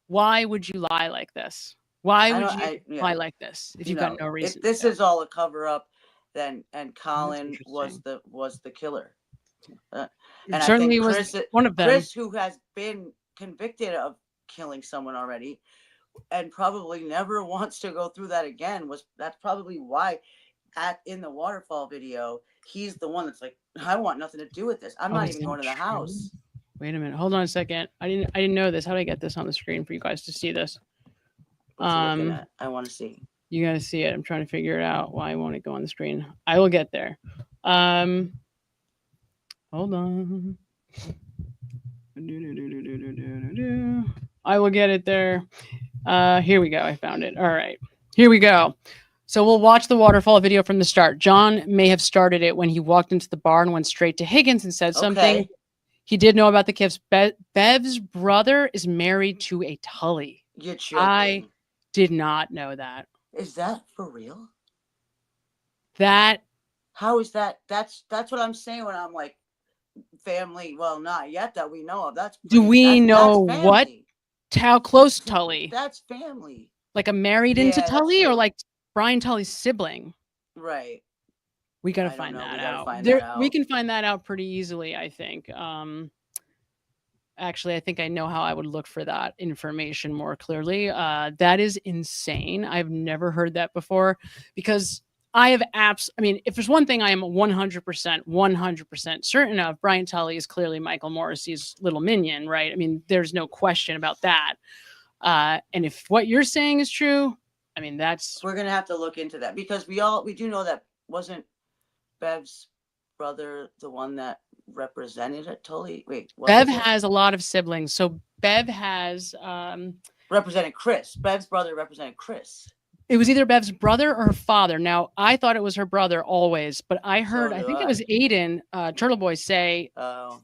why would you lie like this? Why would you lie like this if you've got no reason? If this is all a cover up, then Colin was the killer. And certainly I think was one of them. Chris, who has been convicted of killing someone already, and probably never wants to go through that again, that's probably why in the waterfall video, he's the one that's like, I want nothing to do with this. I'm not even going to the house. Wait a minute. Hold on a second. I didn't know this. How do I get this on the screen for you guys to see this? I want to see. You got to see it. I'm trying to figure it out. Why won't it go on the screen? I will get there. Hold on. I will get it there. Here we go. I found it. All right. Here we go. So we'll watch the waterfall video from the start. John may have started it when he walked into the bar and went straight to Higgins and said something. He did know about the Kiffs. Bev's brother is married to a Tully. You're joking. I did not know that. Is that for real? How is that? That's what I'm saying when I'm like, family. Well, not yet that we know of. Do we know that's what? family. How close Tully? That's family. Like a married into Yeah, Tully, or like- like Brian Tully's sibling? Right. We got to I don't find know. that We gotta out. find There, that we out. can find that out pretty easily, I think. Actually, I think I know how I would look for that information more clearly. That is insane. I've never heard that before, because I have apps. I mean, if there's one thing I am 100% certain of, Brian Tully is clearly Michael Morrissey's little minion, right? I mean, there's no question about that. And if what you're saying is true, I mean, We're gonna have to look into that, because we do know that wasn't Bev's brother the one that represented it. Tully. Wait, Bev has a lot of siblings. So Bev has represented Chris. Bev's brother represented Chris. it was either Bev's brother or her father. Now, I thought it was her brother always, but I heard, So I do think I. it was Aiden, Turtle Boy, say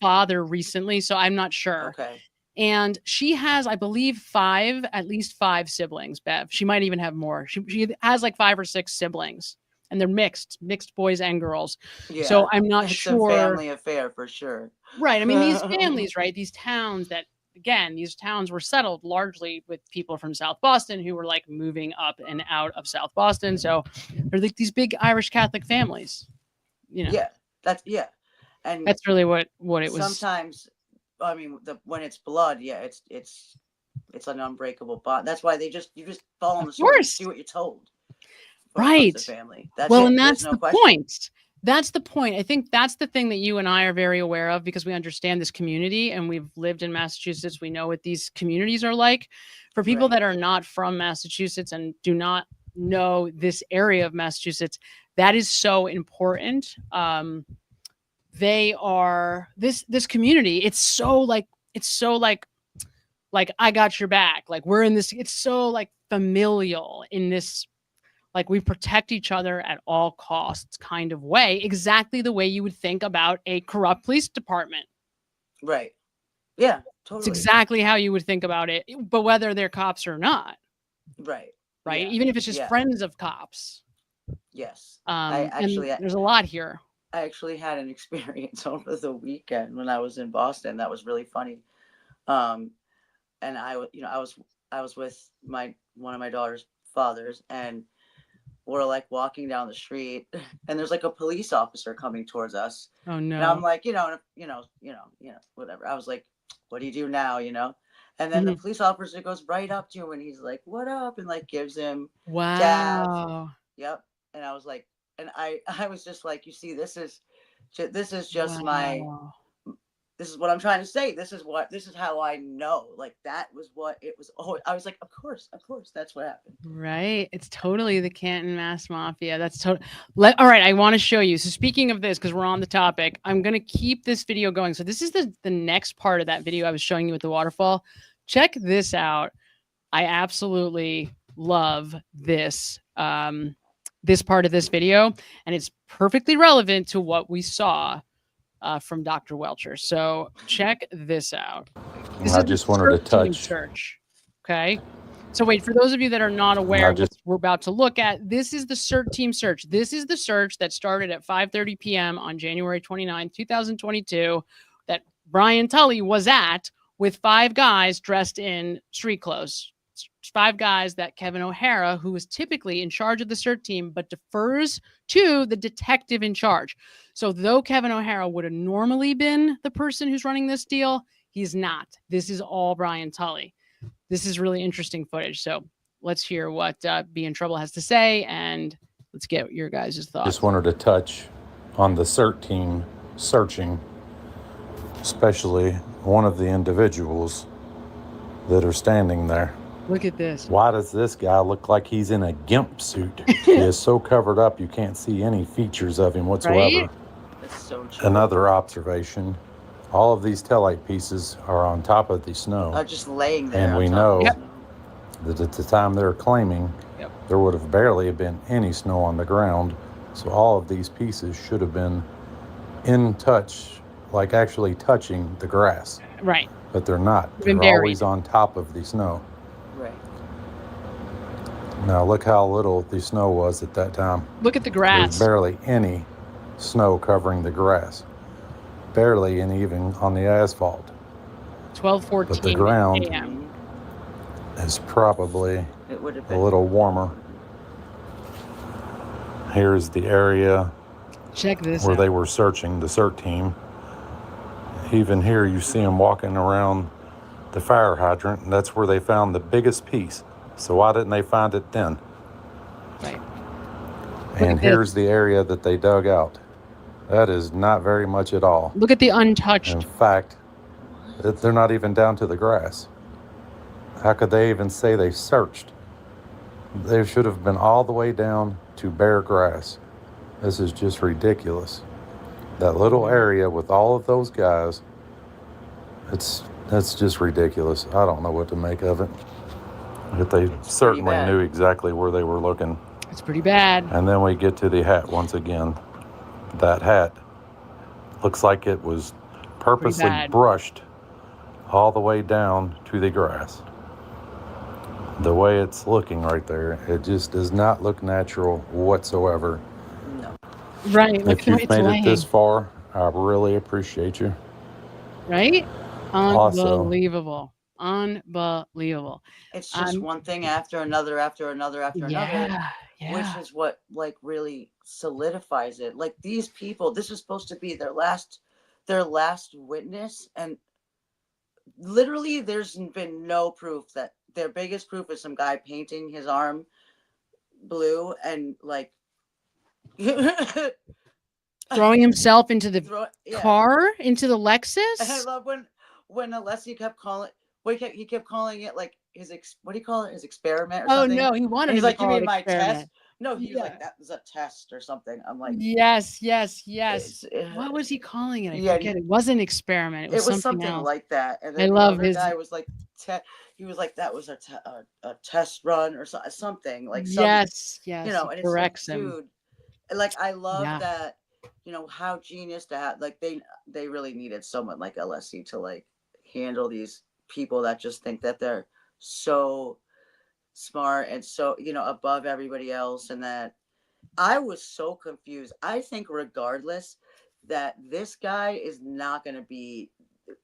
father recently, so I'm not sure. Okay. And she has, I believe, at least five siblings, Bev. She might even have more. She has like 5 or 6 siblings, and they're mixed boys and girls. Yeah. So I'm not it's sure. a family affair for sure. Right. I mean, these families, right? These towns that, again, these towns were settled largely with people from South Boston who were like moving up and out of South Boston. So they're like these big Irish Catholic families, you know? Yeah. And that's really what it was. Sometimes, I mean, when it's blood, yeah, it's an unbreakable bond. That's why you just follow the story, do what you're told. Right. The family. That's well, it. and There's that's no the question. point. That's the point. I think that's the thing that you and I are very aware of, because we understand this community and we've lived in Massachusetts. We know what these communities are like. For people that are not from Massachusetts and do not know this area of Massachusetts, that is so important. They are this community. It's so like I got your back. Like we're in this. It's so like familial in this. Like we protect each other at all costs kind of way, exactly the way you would think about a corrupt police department. Right. Yeah, totally. It's exactly how you would think about it, but whether they're cops or not. Right. Right. Yeah. Even if it's just friends of cops. Yes. There's a lot here. I actually had an experience over the weekend when I was in Boston. That was really funny. And I was with one of my daughter's fathers, and we're like walking down the street, and there's like a police officer coming towards us. Oh no. And I'm like, whatever. I was like, what do you do now? And then the police officer goes right up to him, and he's like, what up? And like gives him wow. Yep. And I was like, and I was just like, you see, this is just this is what I'm trying to say. This is how I know. Like that was what it was. Oh, I was like, of course, that's what happened. Right. It's totally the Canton Mass Mafia. That's all right. I want to show you. So speaking of this, because we're on the topic, I'm going to keep this video going. So this is the next part of that video I was showing you with the waterfall. Check this out. I absolutely love this, this part of this video, and it's perfectly relevant to what we saw from Dr. Welchure. So check this out. I just wanted to touch. Search. Okay. So wait, for those of you that are not aware of what we're about to look at, this is the CERT team search. This is the search that started at 5:30 p.m. on January 29, 2022, that Brian Tully was at with 5 guys dressed in street clothes. 5 guys that Kevin O'Hara, who is typically in charge of the CERT team, but defers to the detective in charge. So though Kevin O'Hara would have normally been the person who's running this deal, he's not. This is all Brian Tully. This is really interesting footage. So let's hear what Be in Trouble has to say, and let's get your guys' thoughts. Just wanted to touch on the CERT team searching, especially one of the individuals that are standing there. Look at this. Why does this guy look like he's in a gimp suit? He is so covered up you can't see any features of him whatsoever. Right? That's so true. Another observation, all of these taillight pieces are on top of the snow. Just laying there. And we know that at the time they're claiming, there would have barely been any snow on the ground. So all of these pieces should have been in touch, like actually touching the grass. Right. But they're not. They're They're always on top of the snow. Right. Now look how little the snow was at that time. Look at the grass. There's barely any snow covering the grass. barely any even on the asphalt. 12:14 But the ground a.m. is probably It would have a been. little warmer. Here's the area Check this where out. they were searching, the CERT team. Even here you see them walking around the fire hydrant, and that's where they found the biggest piece. So why didn't they find it then? Right. And here's the area that they dug out. That is not very much at all. Look at the untouched. In fact, they're not even down to the grass. How could they even say they searched? They should have been all the way down to bare grass. This is just ridiculous. That little area with all of those guys, that's just ridiculous. I don't know what to make of it. But they certainly knew exactly where they were looking. It's pretty bad. And then we get to the hat once again. That hat looks like it was purposely brushed all the way down to the grass. The way it's looking right there, it just does not look natural whatsoever. No. Right. If you've made it this far, I really appreciate you. Right? Also- Unbelievable. Unbelievable. It's just one thing after another, after another, after another, yeah. which is what like really solidifies it. Like these people, this is supposed to be their last witness, and literally there's been no proof. That their biggest proof is some guy painting his arm blue and like throwing himself into the car, into the Lexus. And I love when Alessi kept calling. He kept calling it like his what do you call it? His experiment or something? Oh no, he wanted. And he's to like, you call mean it my experiment. test? No, he was like, that was a test or something. I'm like, yes. What was he calling it? I forget. It wasn't experiment. It was something else. like that. And I then love the his. guy was like, he was like, that was a test run or something like. Yes. You know, and corrects it's like, him. dude, like I love that. You know how genius to have. Like they really needed someone like LSE to like handle these people that just think that they're so smart and so, you know, above everybody else. And that I was so confused. I think regardless that this guy is not going to be,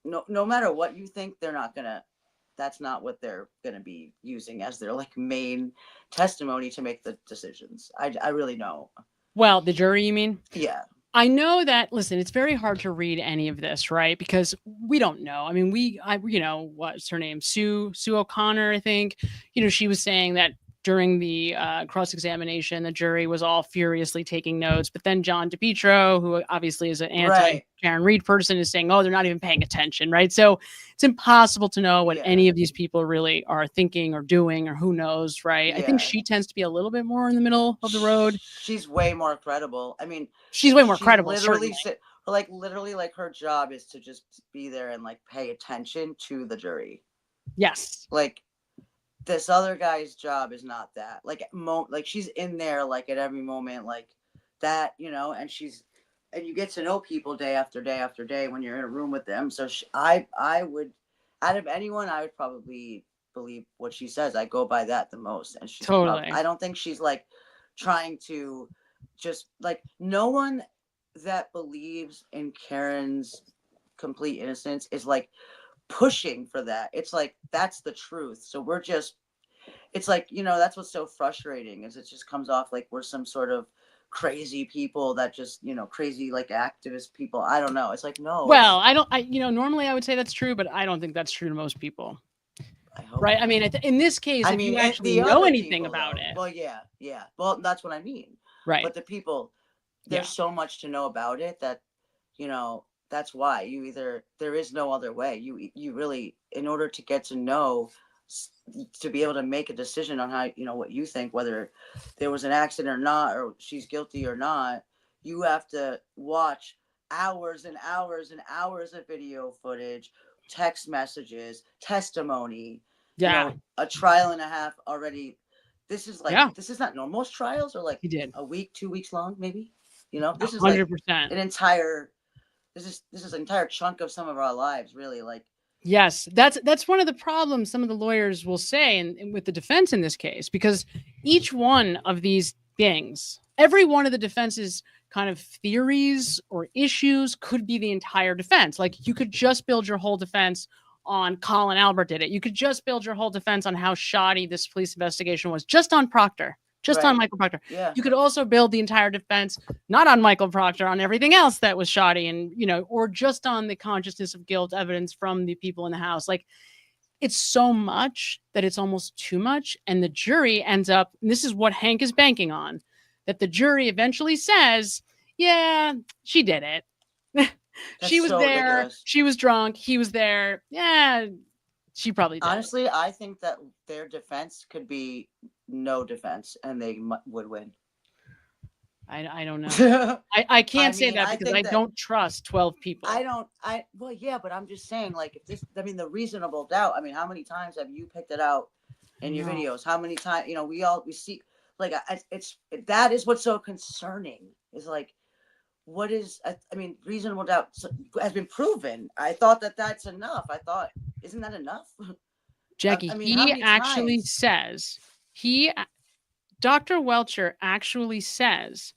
no matter what you think, that's not what they're going to be using as their like main testimony to make the decisions. I really know. Well, the jury, you mean? Yeah. I know that, listen, it's very hard to read any of this, right? Because we don't know. I mean, you know, what's her name? Sue O'Connor, I think. You know, she was saying that during the cross-examination, the jury was all furiously taking notes. But then John DePietro, who obviously is an anti-Karen Reed person, is saying, oh, they're not even paying attention, right? So it's impossible to know what any of these people really are thinking or doing or who knows, right? I think she tends to be a little bit more in the middle of the road. She's way more credible. I mean, she's way more credible, literally certainly. Literally, like her job is to just be there and like pay attention to the jury. Yes. Like this other guy's job is not that. Like she's in there like at every moment like that, you know, and you get to know people day after day after day when you're in a room with them. So I would, out of anyone, I would probably believe what she says. I go by that the most. And she's totally. I don't think she's like trying to just like, no one that believes in Karen's complete innocence is like pushing for that. It's like, that's the truth. So it's like, you know, that's what's so frustrating is it just comes off like we're some sort of crazy people that just, you know, crazy like activist people. I don't know. It's like, no. Well, you know, normally I would say that's true, but I don't think that's true to most people. I hope. Right. I mean, in this case, if you actually know anything about it. Well, yeah. Well, that's what I mean. Right. But the people, there's so much to know about it that, you know, that's why there is no other way. You really, in order to get to know, to be able to make a decision on how, you know, what you think, whether there was an accident or not, or she's guilty or not, you have to watch hours and hours and hours of video footage, text messages, testimony, you know, a trial and a half already. This is like, this is not normal. Most trials are like a week, 2 weeks long, maybe, you know, this is 100%. Like an entire, this is an entire chunk of some of our lives, really. Like, yes, that's one of the problems some of the lawyers will say and with the defense in this case, because each one of these things every one of the defense's kind of theories or issues could be the entire defense. Like you could just build your whole defense on Colin Albert did it. You could just build your whole defense on how shoddy this police investigation was, just on Proctor, just on Michael Proctor. Yeah. You could also build the entire defense, not on Michael Proctor, on everything else that was shoddy and, or just on the consciousness of guilt evidence from the people in the house. Like it's so much that it's almost too much. And the jury ends up, and this is what Hank is banking on, that the jury eventually says, yeah, she did it. She was there. Ridiculous. She was drunk. He was there. Yeah, she probably did. Honestly, I think that their defense could be no defense and they would win. I don't know. I can't say that because I don't trust 12 people. Well, yeah, but I'm just saying, like, if this, the reasonable doubt, how many times have you picked it out in your videos? How many times, we see, like, that is what's so concerning is like, what is, reasonable doubt has been proven. I thought that's enough. Isn't that enough? Jackie, he actually says, Dr. Welchure actually says,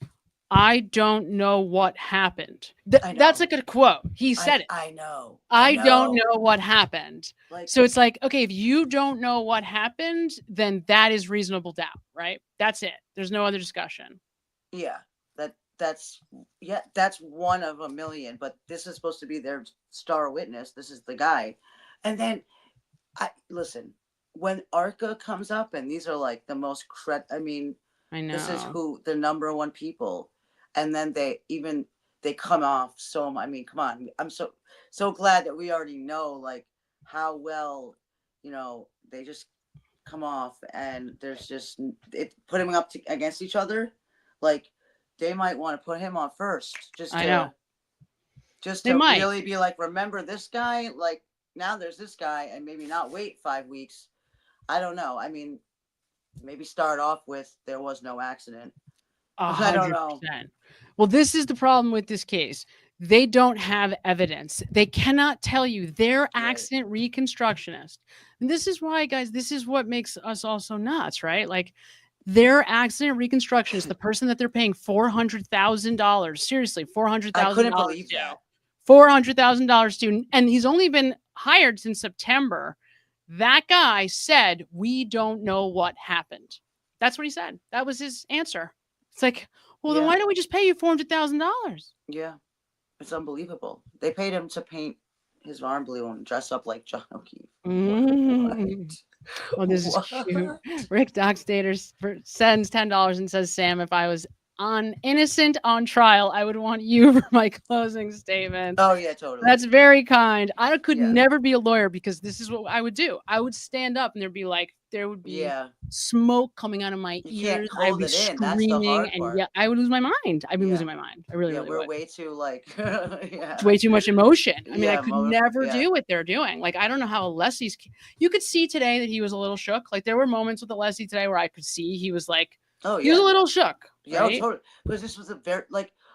I don't know what happened. That's like a quote. He said it. I know. I don't know what happened. So it's like, okay, if you don't know what happened, then that is reasonable doubt, right? That's it. There's no other discussion. Yeah. That's one of a million, but this is supposed to be their star witness. This is the guy. And then listen, when ARCA comes up and these are like the most I know this is who the number one people. And then they come off so, come on. I'm so glad that we already know like how well, they just come off and there's just put him up against each other. Like, they might want to put him on first, just to really be like, remember this guy? Like now there's this guy, and maybe not wait 5 weeks. I don't know. Maybe start off with there was no accident. 100%. I don't know. Well, this is the problem with this case. They don't have evidence. They cannot tell you. They're accident reconstructionists. And this is why, guys, this is what makes us all so nuts, right? Like, their accident reconstructionist, the person that they're paying $400,000, seriously, $400,000. I couldn't believe that. $400,000 to, and he's only been hired since September. That guy said, we don't know what happened. That's what he said. That was his answer. It's like, well, then why don't we just pay you $400,000? Yeah, it's unbelievable. They paid him to paint his arm blue and dress up like John O'Keefe. Oh, this is cute. Rick Dockstader sends $10 and says, Sam, if I was innocent on trial, I would want you for my closing statement. Oh, yeah, totally. That's very kind. I could never be a lawyer because this is what I would do. I would stand up and there would be smoke coming out of my ears. I'd be screaming and I would lose my mind. I'd be losing my mind. I really we're would. way too It's way too much emotion. I could never do what they're doing. Like, I don't know how Leslie's, you could see today that he was a little shook. Like, there were moments with Leslie today where I could see he was like, he was a little shook. Yeah, right? totally. Because this was a very,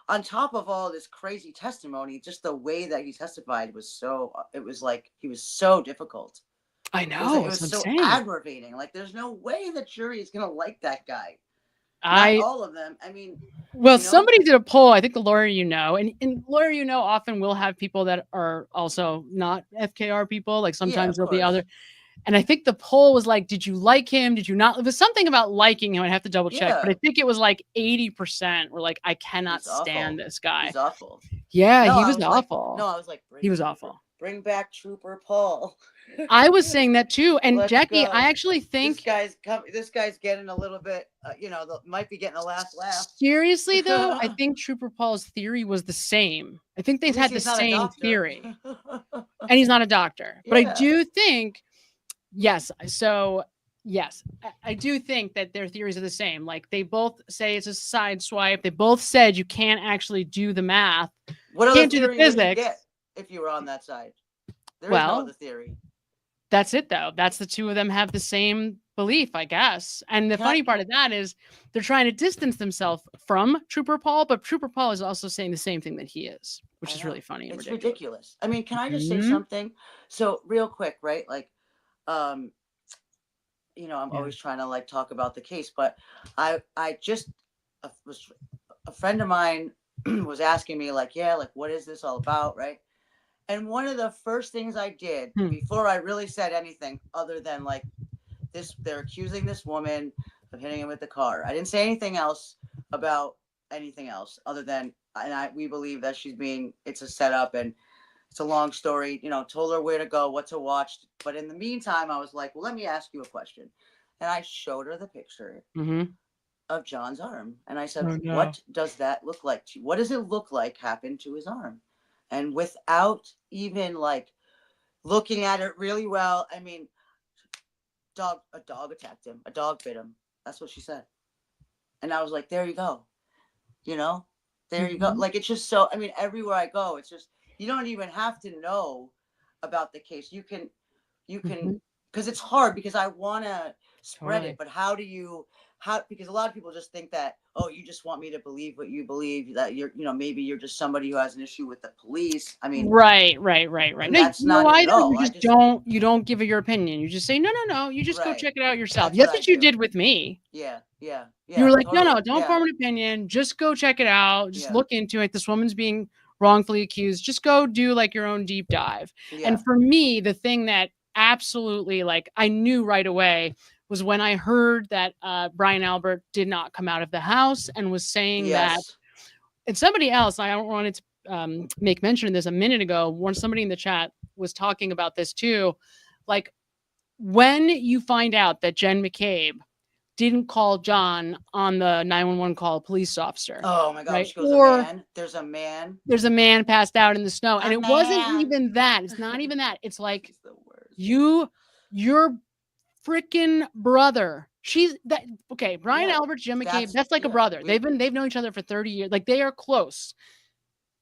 on top of all this crazy testimony, just the way that he testified was it was like, he was so difficult. I know. It was so aggravating. Like, there's no way the jury is going to like that guy. Not all of them. Well, somebody did a poll. I think the lawyer and lawyer often will have people that are also not FKR people. Like sometimes there'll be other. And I think the poll was like, did you like him? Did you not? It was something about liking him. I'd have to double check. But I think it was like 80% were like, I cannot stand this guy. He's awful. Yeah, he was awful. I was like, he was awful. Bring back Trooper Paul. I was saying that too. And Jackie, I actually think this guy's getting a little bit, might be getting a last laugh. Seriously, though, I think Trooper Paul's theory was the same. I think they've had the same theory. And he's not a doctor. But I do think, I do think that their theories are the same. Like, they both say it's a sideswipe. They both said you can't actually do the math. What other can't do the theory would you physics. get if you were on that side? There is no other theory. That's it, though. That's the two of them have the same belief, I guess. And the funny part of that is they're trying to distance themselves from Trooper Paul, but Trooper Paul is also saying the same thing that he is, which is really funny. And it's ridiculous. Can I just say something? So real quick, right? Like, I'm always trying to talk about the case, but I just a friend of mine was asking me like, yeah, like, what is this all about? Right. And one of the first things I did before I really said anything other than like this, they're accusing this woman of hitting him with the car. I didn't say anything else about anything else other than, we believe that it's a setup and it's a long story, told her where to go, what to watch. But in the meantime, I was like, well, let me ask you a question. And I showed her the picture of John's arm. And I said, what does that look like to you? What does it look like happened to his arm? And without even like looking at it really well, I mean, a dog attacked him. A dog bit him. That's what she said. And I was like, there you go. There you go. Like, it's just so, I mean, everywhere I go, it's just, you don't even have to know about the case. You can, because it's hard because I want to spread it, but because a lot of people just think that, oh, you just want me to believe what you believe, that maybe you're just somebody who has an issue with the police. I mean, right. No, that's not it at all. You don't give it your opinion. You just say, no. You just go check it out yourself. That's That's what you did with me. Yeah. You were like, totally. no, don't form an opinion. Just go check it out. Just look into it. This woman's being wrongfully accused. Just go do like your own deep dive. Yeah. And for me, the thing that absolutely like I knew right away was when I heard that Brian Albert did not come out of the house and was saying that, and somebody else, I don't want to make mention of this a minute ago, when somebody in the chat was talking about this too, like when you find out that Jen McCabe didn't call John on the 911 call, a police officer. Oh my God. Right? She goes, Or there's a man. There's a man passed out in the snow. And it wasn't even that. It's not even that. It's like your freaking brother. She's that. Okay. Brian Albert, Jim McCabe, that's like a brother. They've known each other for 30 years. Like they are close.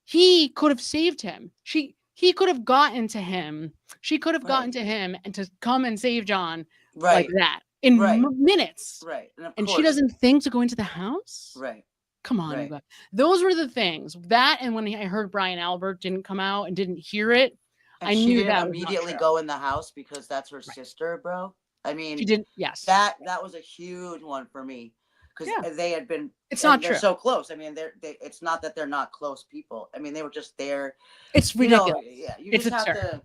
He could have saved him. He could have gotten to him. She could have gotten to him and to come and save John like that in minutes. Right. And she doesn't think to go into the house. Right. Come on. You guys. Those were the things that, and when I heard Brian Albert didn't come out and didn't hear it, And I she knew didn't that immediately go in the house because that's her sister, bro. I mean, she didn't. Yes. That was a huge one for me because they had been. It's not true. They're so close. I mean, it's not that they're not close people. I mean, they were just there. It's ridiculous. You just have to.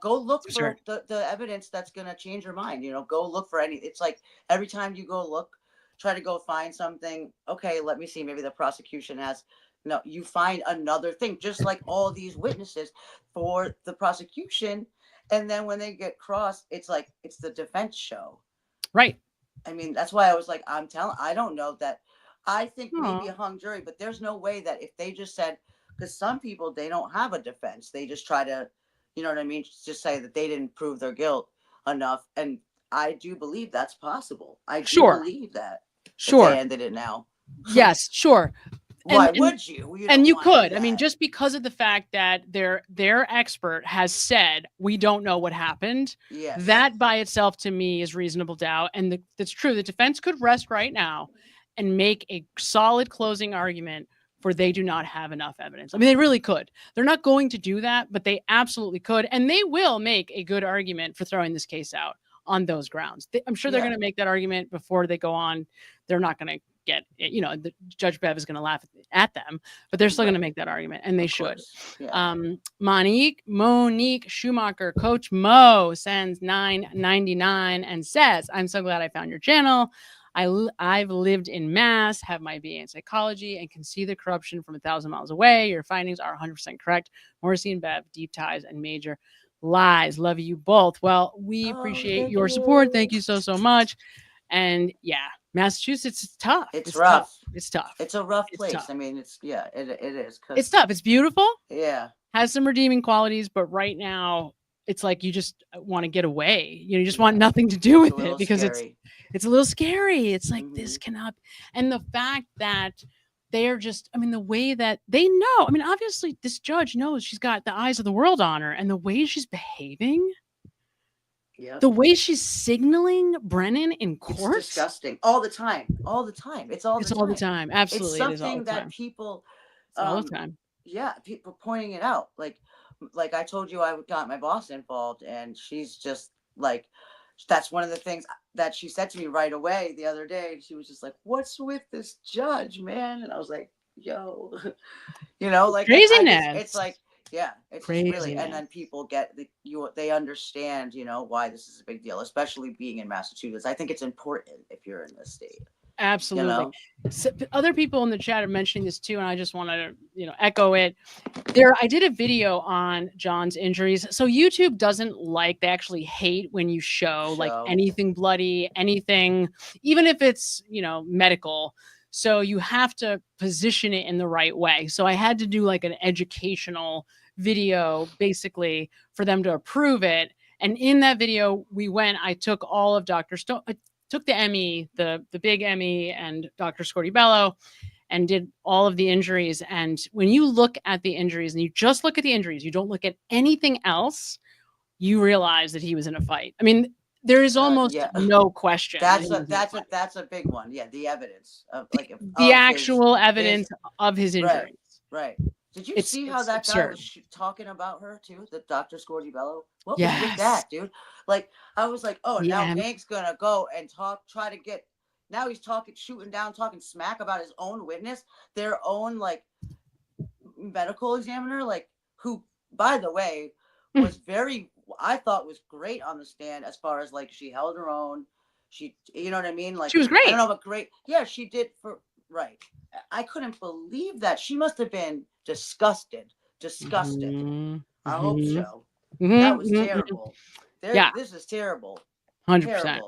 Go look for the evidence that's gonna change your mind. Go look for any. It's like every time you go look, try to go find something. Okay, let me see. Maybe the prosecution has. No, you find another thing, just like all these witnesses for the prosecution. And then when they get crossed, it's like, it's the defense show. Right. I mean, that's why I was like, I don't know that. I think maybe a hung jury, but there's no way that if they just said, because some people, they don't have a defense. They just try to, you know what I mean? Just say that they didn't prove their guilt enough. And I do believe that's possible. I do believe that. Sure. They ended it now. Yes, sure. Why would you? And you could. I mean, just because of the fact that their expert has said we don't know what happened, that by itself to me is reasonable doubt. And that's true. The defense could rest right now and make a solid closing argument for they do not have enough evidence. I mean, they really could. They're not going to do that, but they absolutely could. And they will make a good argument for throwing this case out on those grounds. I'm sure they're going to make that argument before they go on. They're not going to get it, the Judge Bev is going to laugh at them, but they're still going to make that argument, and they should. Monique Schumacher, Coach Mo sends $9.99 and says, "I'm so glad I found your channel. I've lived in Mass, have my BA in psychology, and can see the corruption from 1,000 miles away. Your findings are 100% correct. Morrissey and Bev, deep ties and major lies. Love you both." Well, we appreciate your support. Thank you so much. And Massachusetts is tough. It's rough. Tough. It's tough. It's a rough place. Tough. I mean, it is. It's tough. It's beautiful. Yeah. Has some redeeming qualities, but right now it's like you just want to get away. You just want nothing to do with it because it's a little scary. It's like this cannot. And the fact that they are just, I mean, the way that they know, I mean, obviously this judge knows she's got the eyes of the world on her, and the way she's behaving. Yeah. The way she's signaling Brennan in court. It's disgusting. All the time. All the time. It's all the time. Absolutely. It's something that people all the time. Yeah, people pointing it out. Like I told you, I got my boss involved, and she's just like, that's one of the things. that she said to me right away the other day. She was just like, "What's with this judge, man?" And I was like, "Yo," you know, like Craziness. it's like, yeah, it's just really. And then people get they understand, you know, why this is a big deal, especially being in Massachusetts. I think it's important if you're in this state. Absolutely. You know? So, other people in the chat are mentioning this too, and I just want to, echo it. I did a video on John's injuries. So YouTube doesn't like, they actually hate when you show like anything bloody, anything, even if it's, medical. So you have to position it in the right way. So I had to do like an educational video basically for them to approve it. And in that video, I took all of Dr. Stone. Took the ME, the big ME and Dr. Scortibello and did all of the injuries. And when you look at the injuries and you just look at the injuries, you don't look at anything else, you realize that he was in a fight. I mean, there is almost no question. That's a big one. Yeah, the evidence of the actual evidence of his injuries. Right. Did you see how that guy was talking about her too? The Dr. Scortibello? What was with that, dude? Like, I was like, oh, now Hank's gonna go and try to get. Now he's shooting down, talking smack about his own witness, their own like medical examiner, like who, by the way, was I thought was great on the stand as far as like she held her own. She, you know what I mean? Like she was great. I don't know, but great. Yeah, she did right. I couldn't believe that. She must have been disgusted. Mm-hmm. I hope so. Mm-hmm. That was terrible. This is terrible. 100%.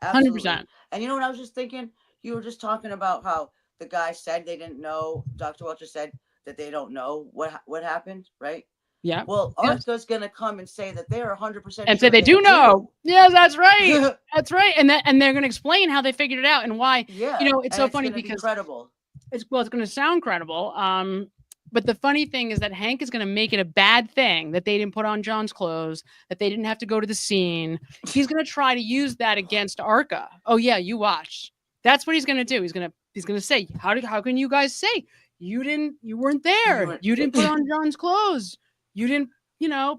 100%. And you know what I was just thinking? You were just talking about how the guy said they didn't know. Dr. Welchure said that they don't know what happened, right? Yeah. Well, Arca's gonna come and say that they're 100% and say they do know. Yes, that's right. That's right. And they're gonna explain how they figured it out and why. Yeah. It's so funny because credible. It's going to sound credible. But the funny thing is that Hank is going to make it a bad thing that they didn't put on John's clothes, that they didn't have to go to the scene. He's going to try to use that against Arca. Oh yeah, you watch. That's what he's going to do. He's going to say, how can you guys say you weren't there? You didn't put on John's clothes. You didn't,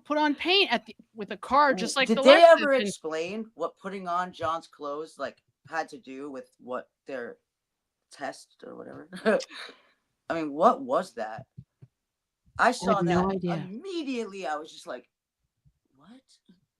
put on paint with a car just like Did they ever explain what putting on John's clothes like had to do with what their test or whatever? I mean, what was that? I saw that no idea. Immediately. I was just like, what?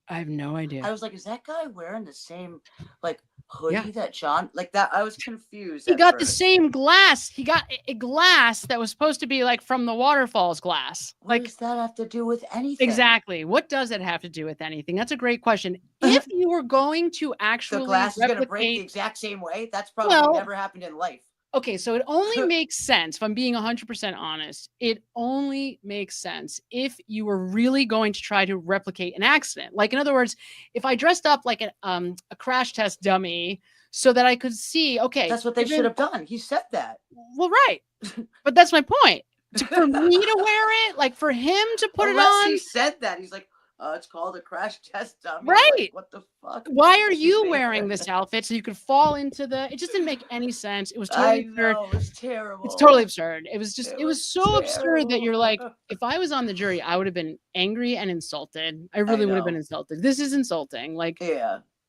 I have no idea. I was like, is that guy wearing the same like hoodie that John like that? I was confused. He got the same glass. He got a glass that was supposed to be like from the waterfalls glass. What does that have to do with anything? Exactly. What does it have to do with anything? That's a great question. If you were going to actually the glass is going to break the exact same way, that's probably never happened in life. Okay, so it only makes sense, if I'm being 100% honest, it only makes sense if you were really going to try to replicate an accident. Like, in other words, if I dressed up like a crash test dummy so that I could see, okay. That's what they should have done. He said that. Well, right. But that's my point. For me to wear it, like for him to put it on. He said that. He's like, it's called a crash test dummy. Right. Like, what the fuck? Why are you wearing this outfit so you could fall into it just didn't make any sense. It was totally absurd. It was terrible. It's totally absurd. It was so absurd that you're like, if I was on the jury, I would have been angry and insulted. I really would have been insulted. This is insulting. Like,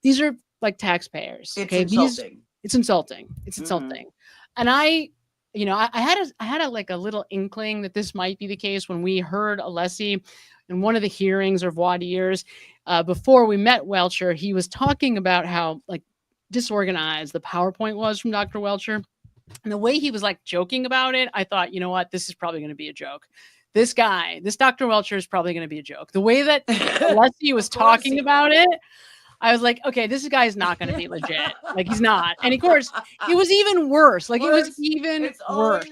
these are like taxpayers. It's insulting. It's insulting. It's insulting. And I had a little inkling that this might be the case when we heard Alessi in one of the hearings or voir dires before we met Welchure. He was talking about how like disorganized the PowerPoint was from Dr. Welchure. And the way he was like joking about it, I thought, you know what, this is probably going to be a joke. This Dr. Welchure is probably going to be a joke. The way that Alessi was talking about it, I was like, okay, this guy is not going to be legit. Like, he's not. And of course, it was even worse. Like, it was even worse.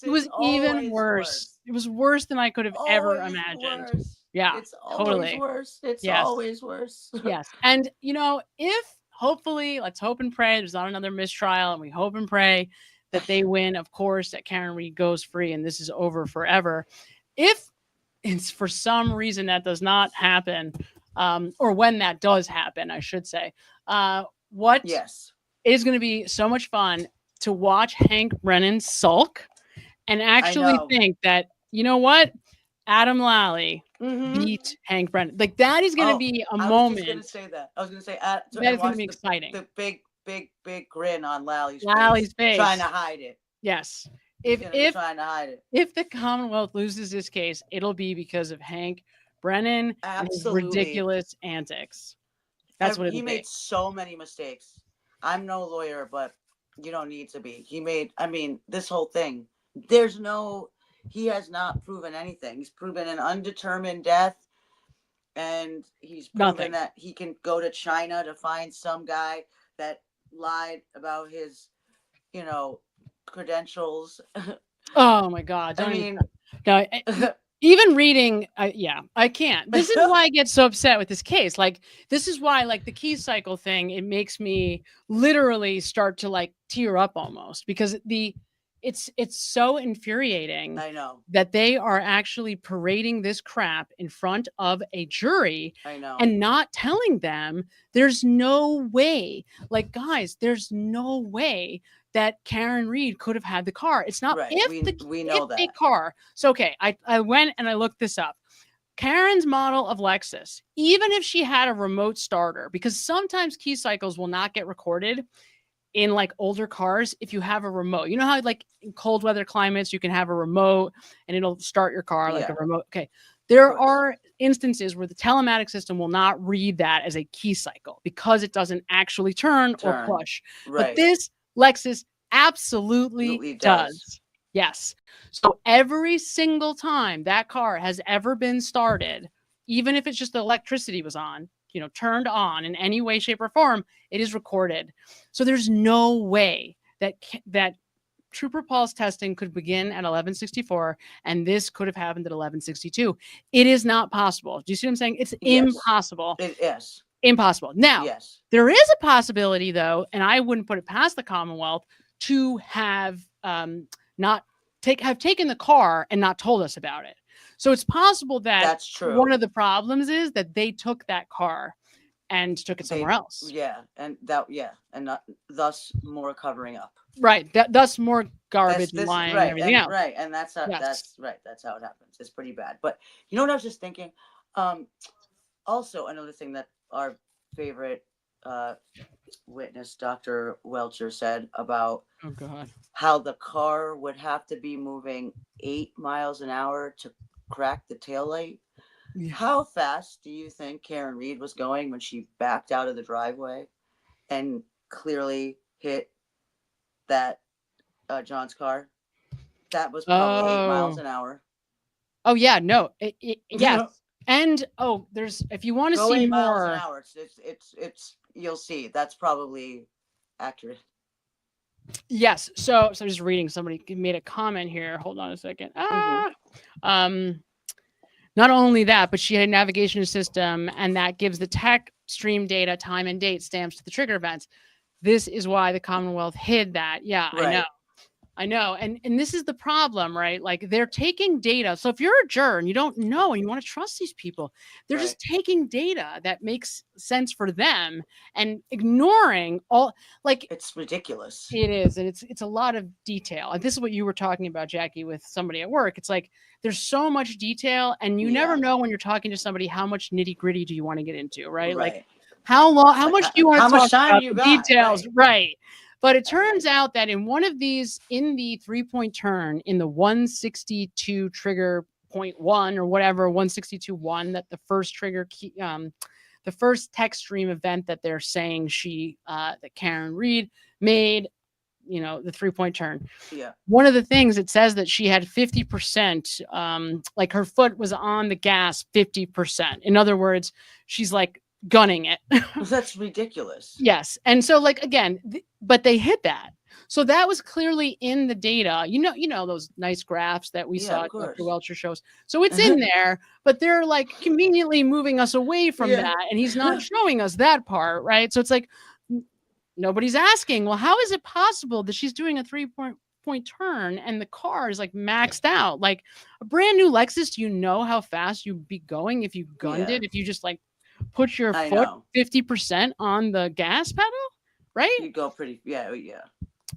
It was even worse. It was worse than I could have ever imagined. Worse. Yeah, it's always worse. It's always worse. Yes. And, if hopefully, let's hope and pray there's not another mistrial, and we hope and pray that they win, of course, that Karen Reed goes free and this is over forever. If it's for some reason that does not happen, or when that does happen, I should say, is going to be so much fun to watch Hank Brennan sulk and actually think that, you know what, Adam Lally beat Hank Brennan. Like that is going to be a moment. I was just going to say that. I was going to say that is going to be exciting. The big grin on Lally's face, trying to hide it. Yes. If trying to hide it. If the Commonwealth loses this case, it'll be because of Hank Brennan and his ridiculous antics. That's what he made so many mistakes. I'm no lawyer, but you don't need to be. This whole thing, he has not proven anything. He's proven an undetermined death, and he's proven that he can go to China to find some guy that lied about his, credentials. Oh my God. Even reading, I can't. This is why I get so upset with this case. Like, this is why, like, the key cycle thing, it makes me literally start to like tear up almost, because it's so infuriating. I know that they are actually parading this crap in front of a jury. I know. And not telling them there's no way, like, guys, there's no way that Karen Reed could have had the car. It's not right. we know that a car. So, okay, I went and I looked this up. Karen's model of Lexus, even if she had a remote starter, because sometimes key cycles will not get recorded in like older cars if you have a remote. You know how like in cold weather climates you can have a remote and it'll start your car like a remote. Okay. There are instances where the telematic system will not read that as a key cycle because it doesn't actually turn. Or push. Right. But this Lexus absolutely does. Yes. So every single time that car has ever been started, even if it's just the electricity was on, turned on in any way, shape, or form, it is recorded. So there's no way that Trooper Paul's testing could begin at 1164 and this could have happened at 1162. It is not possible. Do you see what I'm saying? It's impossible. Yes. Impossible. Now, there is a possibility, though, and I wouldn't put it past the Commonwealth to have taken the car and not told us about it. So it's possible that that's true. One of the problems is that they took that car and took it somewhere else. Yeah, and thus more covering up. Right. Thus more garbage and lying and everything else. Right, and that's how that's how it happens. It's pretty bad. But you know what I was just thinking? Also, another thing that our favorite witness, Dr. Welchure, said about how the car would have to be moving 8 miles an hour to crack the taillight. Yeah. How fast do you think Karen Reed was going when she backed out of the driveway and clearly hit that John's car? That was probably 8 miles an hour. Oh yeah, no, yes. And there's, if you want to see more, an hour, it's you'll see that's probably accurate. Yes. So I'm just reading. Somebody made a comment here. Hold on a second. Not only that, but she had a navigation system, and that gives the tech stream data, time and date stamps to the trigger events. This is why the Commonwealth hid that. Yeah, right. I know. And this is the problem, right? Like, they're taking data. So if you're a juror and you don't know and you want to trust these people, they're just taking data that makes sense for them and ignoring all, like, it's ridiculous. It is. And it's a lot of detail. And this is what you were talking about, Jackie, with somebody at work. It's like, there's so much detail and you never know when you're talking to somebody, how much nitty gritty do you want to get into, right? Like, how much do you want to talk about the details? Right. But it turns out that in one of these, in the 3-point turn, in the 162 trigger 0.1 or whatever, 162.1, that the first trigger key, the first text stream event that they're saying that Karen Reed made, the 3-point turn. Yeah. One of the things, it says that she had 50%, like her foot was on the gas 50%. In other words, she's like gunning it. That's ridiculous. Yes. And so, like, again, but they hid that. So that was clearly in the data. You know those nice graphs that we saw Dr. Welchure shows. So it's in there, but they're like conveniently moving us away from that. And he's not showing us that part, right? So it's like, nobody's asking, well, how is it possible that she's doing a 3-point turn and the car is like maxed out? Like, a brand new Lexus, do you know how fast you'd be going if you gunned it? If you just like put your foot 50% on the gas pedal, right? You go pretty, yeah.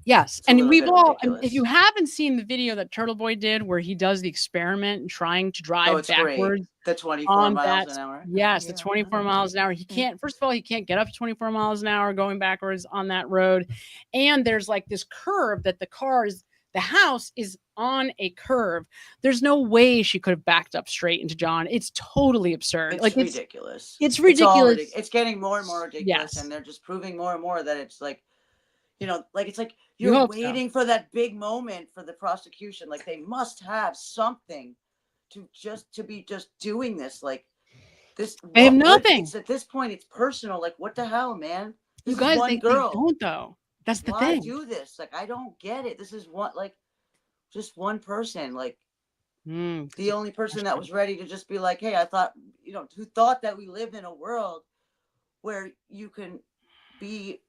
Yes, It's a and little we've bit all. ridiculous. If you haven't seen the video that Turtle Boy did, where he does the experiment and trying to drive it's great. backwards The 24 on miles that, an hour. yes, Yeah, the 24 miles an hour. He can't. First of all, he can't get up to 24 miles an hour going backwards on that road, and there's like this curve that the house is on a curve. There's no way she could have backed up straight into John. It's totally absurd. It's ridiculous. It's ridiculous. It's getting more and more ridiculous, Yes. and they're just proving more and more that it's like, it's like You you're hope so. waiting for that big moment for the prosecution. Like they must have something to be doing this. Like this, They have nothing. It's, at this point, it's personal. Like what the hell, man? This You guys, is one they girl. don't though. That's the Why thing. do this? Like I don't get it. This is just one person. Like the only person that was ready to just be like, hey, I thought, who thought that we lived in a world where you can be,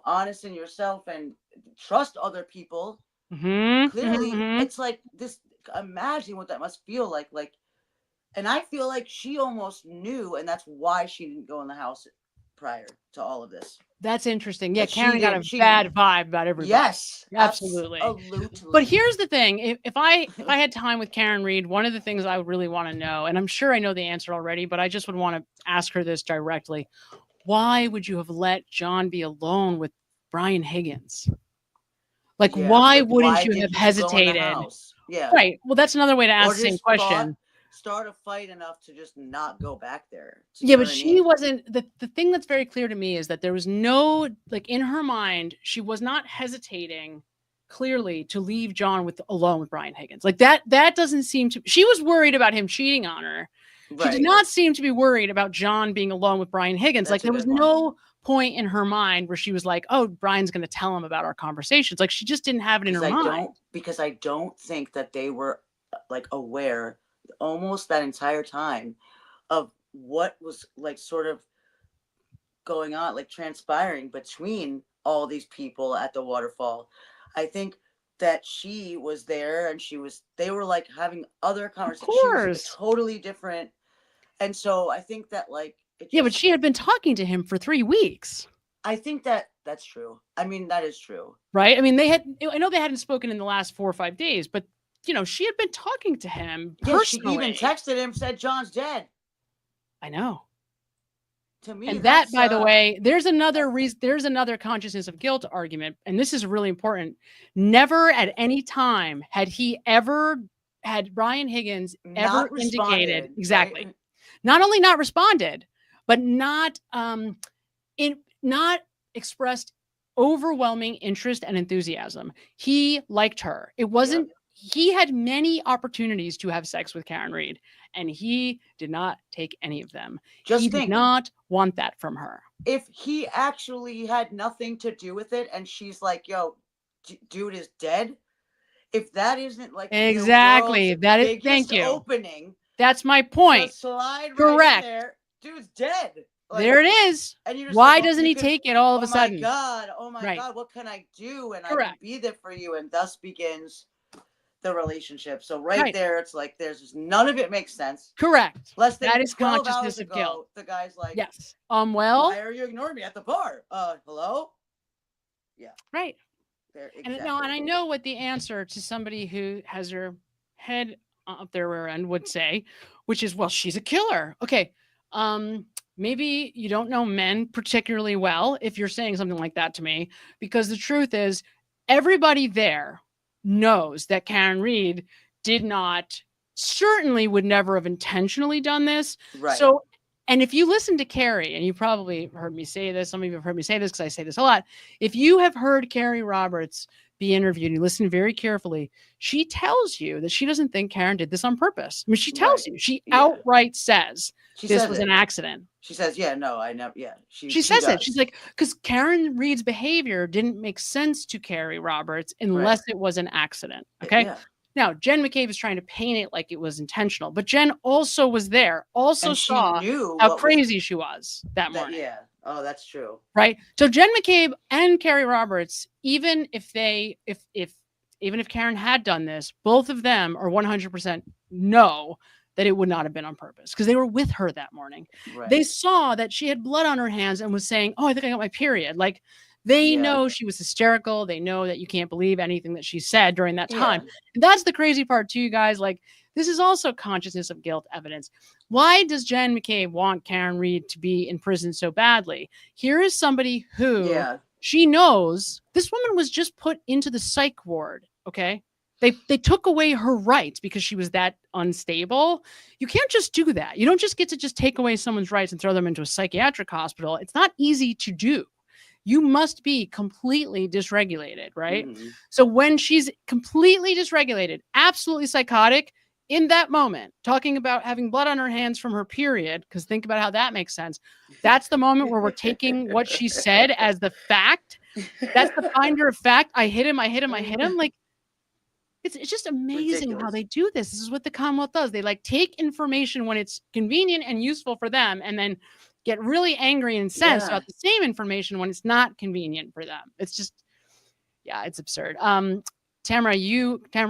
honest in yourself and trust other people. Clearly, it's like this. Imagine what that must feel like. And I feel like she almost knew, and that's why she didn't go in the house prior to all of this. That's interesting. Yeah, But Karen got a she bad vibe about everybody. Yes, absolutely. But here's the thing: if I had time with Karen Reed, one of the things I would really want to know, and I'm sure I know the answer already, but I just would want to ask her this directly: why would you have let John be alone with Brian Higgins? Like, why wouldn't you have hesitated? Yeah, right. Well, that's another way to ask the same question. Start a fight enough to just not go back there. Yeah, but she wasn't. The thing that's very clear to me is that there was no, like, in her mind, she was not hesitating clearly to leave John alone with Brian Higgins. Like that doesn't seem to. She was worried about him cheating on her. She did not seem to be worried about John being alone with Brian Higgins. Like there was no point in her mind where she was like, oh, Brian's going to tell him about our conversations. Like she just didn't have it in her mind. Because I don't think that they were like aware almost that entire time of what was like sort of going on, like transpiring between all these people at the waterfall. I think that she was there and they were like having other conversations. She was totally different. And so I think that like, but she had been talking to him for 3 weeks. I think that's true. I mean, that is true. Right. I mean, I know they hadn't spoken in the last 4 or 5 days, but she had been talking to him personally. She even texted him, said John's dead. I know. To me, and that, by the way, there's another consciousness of guilt argument, and this is really important. Never at any time had Brian Higgins ever indicated exactly. Right? Not only not responded, but not expressed overwhelming interest and enthusiasm. He liked her. It wasn't. Yep. He had many opportunities to have sex with Karen Reed, and he did not take any of them. He did not want that from her. If he actually had nothing to do with it, and she's like, yo, dude is dead. If that isn't like exactly that is thank you opening. That's my point. Slide correct. Right in there. Dude's dead. Like, there it is. And why doesn't he take it all of a sudden? Oh my God, what can I do? And I can be there for you. And thus begins the relationship. So right there, it's like none of it makes sense. Correct. That is consciousness of guilt. The guy's like, yes. Well, why are you ignoring me at the bar? Hello? Yeah. Right. There, exactly. And I know what the answer to somebody who has her head up their rear end would say, which is, well, she's a killer. Okay. Maybe you don't know men particularly well if you're saying something like that to me, because the truth is everybody there knows that Karen Reed certainly would never have intentionally done this. Right. So, and if you listen to Carrie, and you probably heard me say this, some of you have heard me say this because I say this a lot. If you have heard Carrie Roberts be interviewed and you listen very carefully, she tells you that she doesn't think Karen did this on purpose. I mean, she tells you, she outright says this was an accident. She says, yeah, no, I never, yeah. She says it. She's like, because Karen Reed's behavior didn't make sense to Carrie Roberts unless it was an accident. Okay. Yeah. Now, Jen McCabe is trying to paint it like it was intentional, but Jen also was there, also saw how crazy she was that morning. Yeah. Oh, that's true. Right. So Jen McCabe and Carrie Roberts, even if Karen had done this, both of them are 100% know that it would not have been on purpose because they were with her that morning. Right. They saw that she had blood on her hands and was saying, oh, I think I got my period. Like They Yeah. know she was hysterical. They know that you can't believe anything that she said during that time. Yeah. And that's the crazy part too, you guys. Like, this is also consciousness of guilt evidence. Why does Jen McCabe want Karen Reed to be in prison so badly? Here is somebody who Yeah. she knows this woman was just put into the psych ward. Okay. They took away her rights because she was that unstable. You can't just do that. You don't just get to just take away someone's rights and throw them into a psychiatric hospital. It's not easy to do. You must be completely dysregulated, right? Mhm. So when she's completely dysregulated, absolutely psychotic, in that moment, talking about having blood on her hands from her period, because think about how that makes sense. That's the moment where we're taking what she said as the fact. That's the finder of fact. I hit him. Like, it's just amazing how Ridiculous. they do this. This is what the Commonwealth does. They like take information when it's convenient and useful for them, and then get really angry and incensed Yeah. about the same information when it's not convenient for them. It's just, yeah, it's absurd. Tamara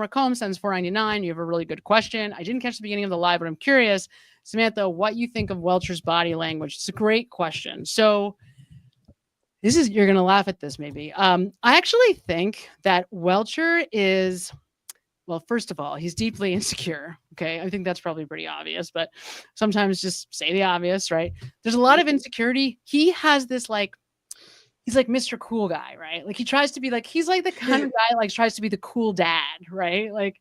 Combs sends $4.99. You have a really good question. I didn't catch the beginning of the live, but I'm curious, Samantha, what you think of Welchure's body language. It's a great question. So you're going to laugh at this maybe. I actually think that Welchure is, well, first of all, he's deeply insecure. Okay. I think that's probably pretty obvious, but sometimes just say the obvious, right? There's a lot of insecurity. He has this he's like Mr. Cool guy, right? Like he tries to be like, he's like the kind of guy like tries to be the cool dad, right? Like,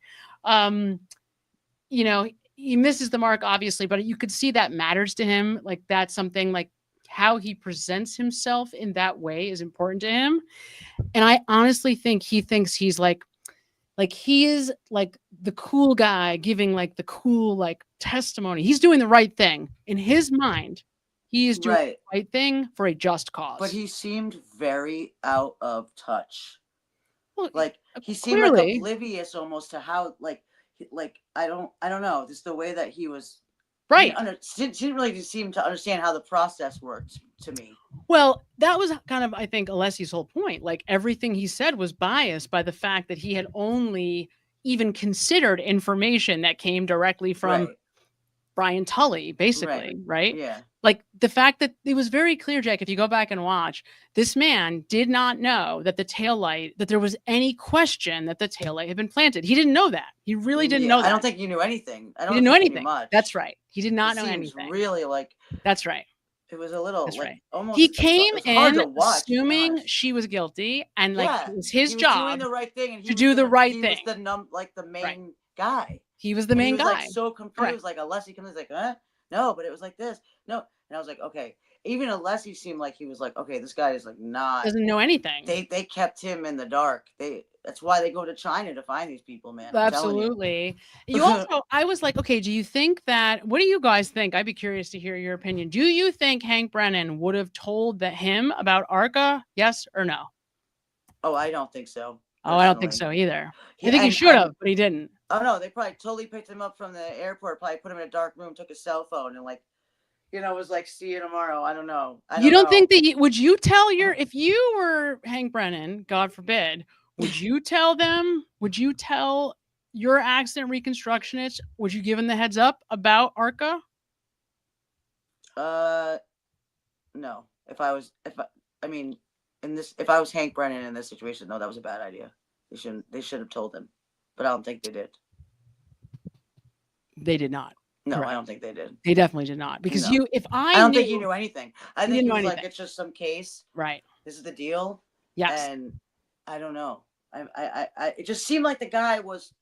he misses the mark obviously, but you could see that matters to him. Like that's something like how he presents himself in that way is important to him. And I honestly think he thinks he's like he is like the cool guy giving like the cool like testimony. He's doing the right thing in his mind. He is doing the right thing for a just cause. But he seemed very out of touch. Well, like he seemed clearly like oblivious almost to how like I don't know, just the way that he was right. Didn't really seem to understand how the process worked to me. Well, that was kind of, I think, Alessi's whole point. Like everything he said was biased by the fact that he had only even considered information that came directly from Brian Tully, basically, right? Yeah. Like the fact that it was very clear, Jack, if you go back and watch, this man did not know that that there was any question that the taillight had been planted. He didn't know that. He really didn't know that. I don't think he knew anything. He didn't know anything. That's right. He did not know anything. Really like. That's right. It was a little almost. He came in watch, assuming she was guilty, and like it was his he was job doing the right thing, and to do the right thing. He was the main guy. He was the main guy. Like so confused. Like Alessi comes in, like, huh? No, but it was like this. No, and I was like, okay. Even Alessi seemed like he was like, okay, this guy is like doesn't know anything. They kept him in the dark. That's why they go to China to find these people, man. Absolutely. You also, I was like, okay, do you think what do you guys think? I'd be curious to hear your opinion. Do you think Hank Brennan would have told him about ARCA? Yes or no? Oh, I don't think so. Oh, I don't think so either. I think he should have, but he didn't. Oh no, they probably totally picked him up from the airport, probably put him in a dark room, took his cell phone, and was like, see you tomorrow. I don't know. You don't think that would you tell if you were Hank Brennan, God forbid, would you tell your accident reconstructionist, would you give him the heads up about ARCA? No. If I was Hank Brennan in this situation, no, that was a bad idea. They should have told him, but I don't think they did. They did not. No, Correct. I don't think they did. They definitely did not. Because no. I don't think you knew anything. I think you was like, it's just some case. Right. This is the deal. Yes. And I don't know. It just seemed like the guy was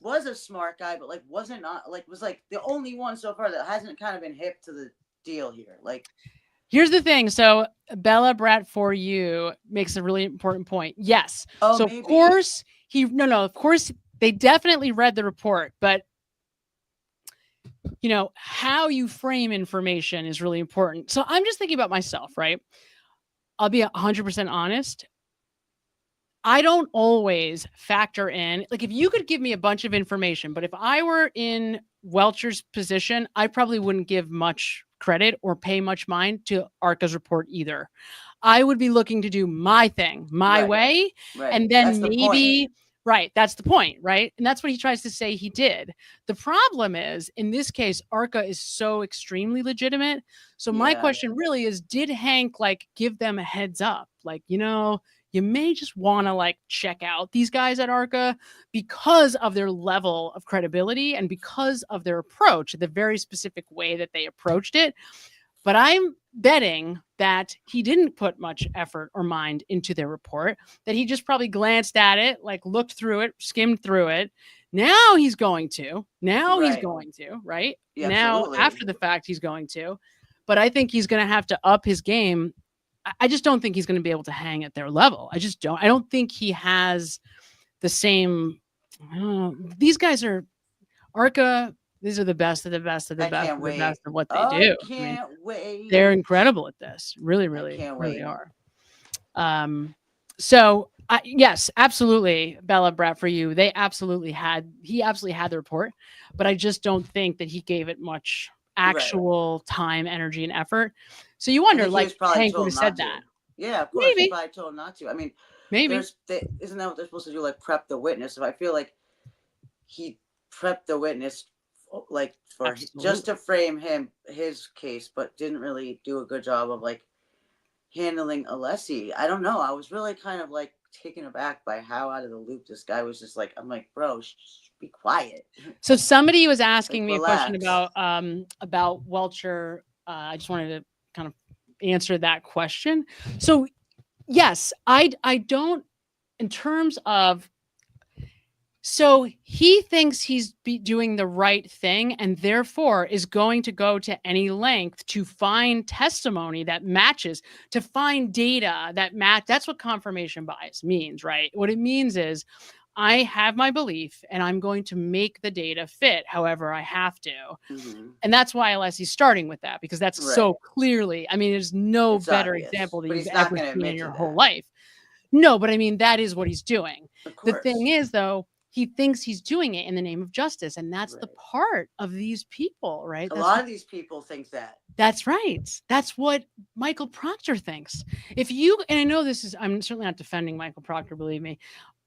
a smart guy, but was the only one so far that hasn't kind of been hip to the deal here. Here's the thing. So Bella Brat for you makes a really important point. Yes. So maybe. Of course of course they definitely read the report, but how you frame information is really important. So I'm just thinking about myself, right? I'll be 100% honest. I don't always factor in, if you could give me a bunch of information, but if I were in Welchure's position, I probably wouldn't give much credit or pay much mind to ARCA's report either. I would be looking to do my thing, my way. Right. And then maybe, Right. That's the point, right? And that's what he tries to say he did. The problem is, in this case, ARCA is so extremely legitimate. So my question really is, did Hank like give them a heads up? Like, you may just want to like check out these guys at ARCA because of their level of credibility and because of their approach, the very specific way that they approached it. But I'm betting that he didn't put much effort or mind into their report, that he just probably glanced at it, like looked through it, skimmed through it. Now he's going to. Right? Yeah, now, absolutely. after the fact, he's going to. But I think he's going to have to up his game. I just don't think he's going to be able to hang at their level. I just don't. I don't think he has the same. These guys are ARCA. These are the best of the best of the best of the best of what they do. I can't wait. They're incredible at this. Really, really, really are. So yes, absolutely, Bella, Brett, for you. He absolutely had the report, but I just don't think that he gave it much actual time, energy, and effort. So you wonder, like, Hank would have said that. Yeah, of course. Maybe. He probably told him not to. I mean, maybe. Isn't that what they're supposed to do? Like prep the witness. So I feel like he prepped the witness like for just to frame his case, but didn't really do a good job of like handling Alessi. I don't know. I was really kind of like taken aback by how out of the loop this guy was. Just like, I'm like, bro, be quiet. So somebody was asking me relax. a question about Welchure. I just wanted to kind of answer that question. So yes, I don't, in terms of, so he thinks he's doing the right thing and therefore is going to go to any length to find testimony that matches, to find data that match. That's what confirmation bias means, right? What it means is I have my belief and I'm going to make the data fit however I have to. Mm-hmm. And that's why Alessi's starting with that, because that's so clearly, I mean, there's no better example that you've ever seen in your whole life. No, but I mean, that is what he's doing. The thing is, though, he thinks he's doing it in the name of justice. And that's the part of these people, right? A lot of these people think that. That's right. That's what Michael Proctor thinks. If you, and I know this is, I'm certainly not defending Michael Proctor, believe me.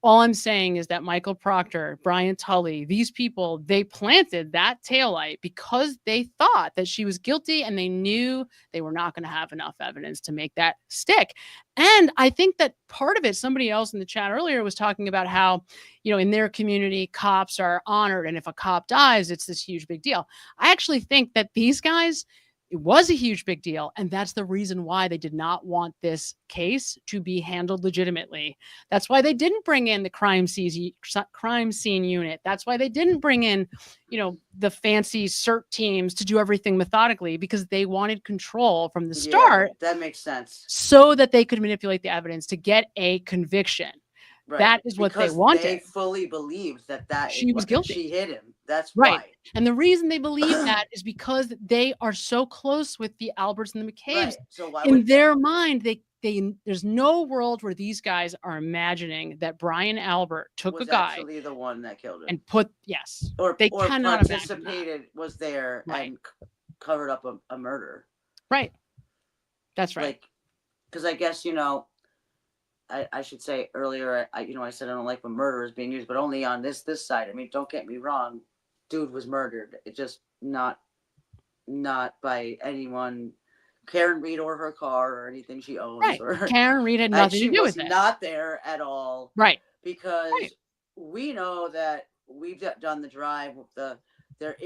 All I'm saying is that Michael Proctor, Brian Tully, these people, they planted that taillight because they thought that she was guilty and they knew they were not going to have enough evidence to make that stick. And I think that part of it, somebody else in the chat earlier was talking about how, in their community, cops are honored. And if a cop dies, it's this huge big deal. I actually think that these guys, it was a huge big deal. And that's the reason why they did not want this case to be handled legitimately. That's why they didn't bring in the crime scene unit. That's why they didn't bring in, the fancy CERT teams to do everything methodically, because they wanted control from the start. That makes sense. So that they could manipulate the evidence to get a conviction. Right. That is what they wanted. They fully believed that she was guilty. She hit him. That's right. Why. And the reason they believe that is because they are so close with the Alberts and the McCabe's. Right. So why in their mind, there's no world where these guys are imagining that Brian Albert took a guy actually the one that killed him and or they cannot participated, was there and covered up a murder. Right. That's right. Because I guess I should say earlier, I said I don't like when murder is being used, but only on this side. I mean, don't get me wrong, dude was murdered. It just not by anyone, Karen Reed or her car or anything she owns. Right. Or Karen Reed had nothing to do with it. She was not there at all. Right. Because we know that we've done the drive with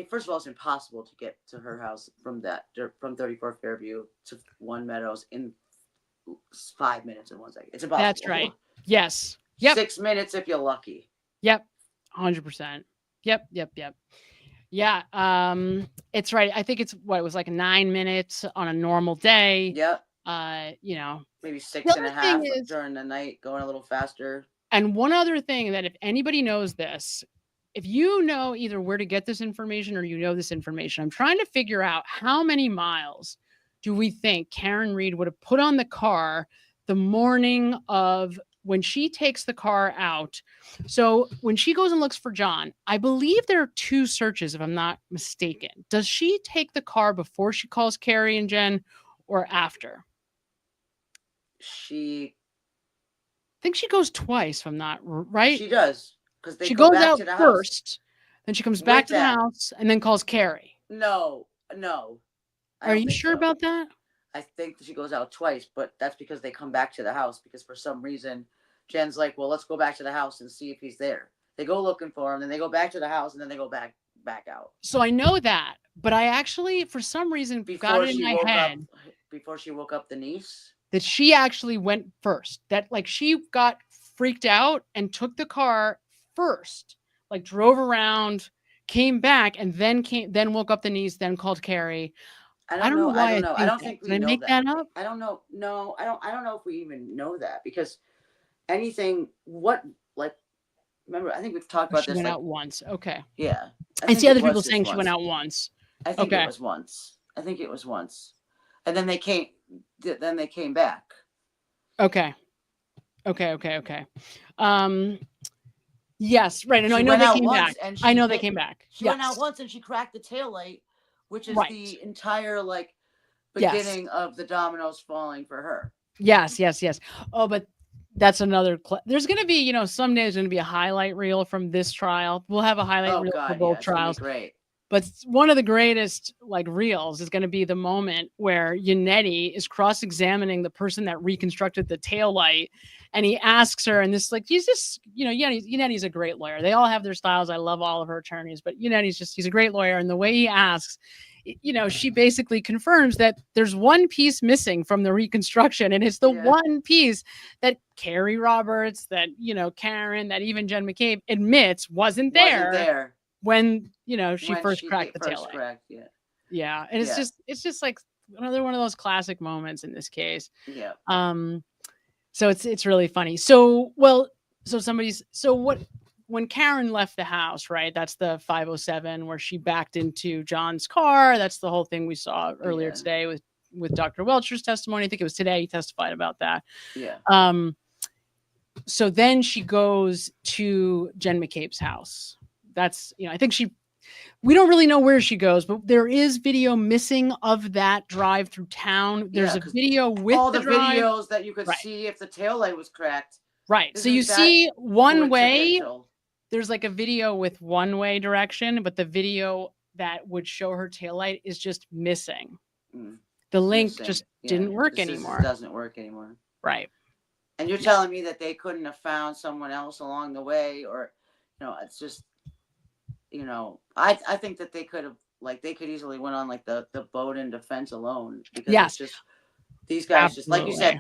first of all, it's impossible to get to her house from 34 Fairview to One Meadows in 5 minutes in 1 second. It's impossible. That's right. Yes. Yep. 6 minutes if you're lucky. Yep. 100%. Yep. Yeah. It's right. I think it was like 9 minutes on a normal day. Yep. Maybe 6.5 during the night, going a little faster. And one other thing that if anybody knows this, if you know either where to get this information or this information, I'm trying to figure out how many miles do we think Karen Reed would have put on the car the morning of when she takes the car out? So when she goes and looks for John, I believe there are 2 searches, if I'm not mistaken. Does she take the car before she calls Carrie and Jen or after? I think she goes twice, if I'm not right. She does. because they She go goes back out to the house. first, then she comes back With to the them. house and then calls Carrie. No. I Are don't you think sure so. about that? I think she goes out twice, but that's because they come back to the house because for some reason Jen's like, well, let's go back to the house and see if he's there. They go looking for him, then they go back to the house, and then they go back out. So I know that, but I actually, for some reason, got it in my head Before she woke up the niece? that she actually went first. That like she got freaked out and took the car first, like drove around, came back, and then woke up the niece, then called Carrie. I don't know why I I don't think we Did I know make that up? I don't know. No, I don't know if we even know that because remember, I think we've talked about She this. went out once. Okay. Yeah. I see other people saying she went out once. I think it was once. And then they came back. Okay. Yes, right. No, I know they came back. I know they came back. She went out once and she cracked the taillight, which is the entire beginning of the dominoes falling for her. Yes. Oh, but that's another. There's going to be, someday there's going to be a highlight reel from this trial. We'll have a highlight reel for both trials. Great. But one of the greatest reels is going to be the moment where Yannetti is cross-examining the person that reconstructed the taillight, and he asks her, and this he's just Yannetti's a great lawyer. They all have their styles. I love all of her attorneys, but he's a great lawyer, and the way he asks, she basically confirms that there's one piece missing from the reconstruction, and it's the one piece that Carrie Roberts, that Karen, that even Jen McCabe admits wasn't there when she first cracked the taillight. Yeah, and it's just like another one of those classic moments in this case. Yeah. So it's really funny. When Karen left the house, right? That's the 507 where she backed into John's car. That's the whole thing we saw earlier today with Dr. Welchure's testimony. I think it was today he testified about that. Yeah. So then she goes to Jen McCabe's house. That's, I think we don't really know where she goes, but there is video missing of that drive through town. There's a video with all the videos that you could see if the taillight was cracked. Right. So you see one way. There's a video with one-way direction, but the video that would show her taillight is just missing. The link just didn't work anymore. It doesn't work anymore. Right. And you're telling me that they couldn't have found someone else along the way, or, it's just, I think that they could have, they could easily went on the boat and defense alone, because it's just these guys just like you said,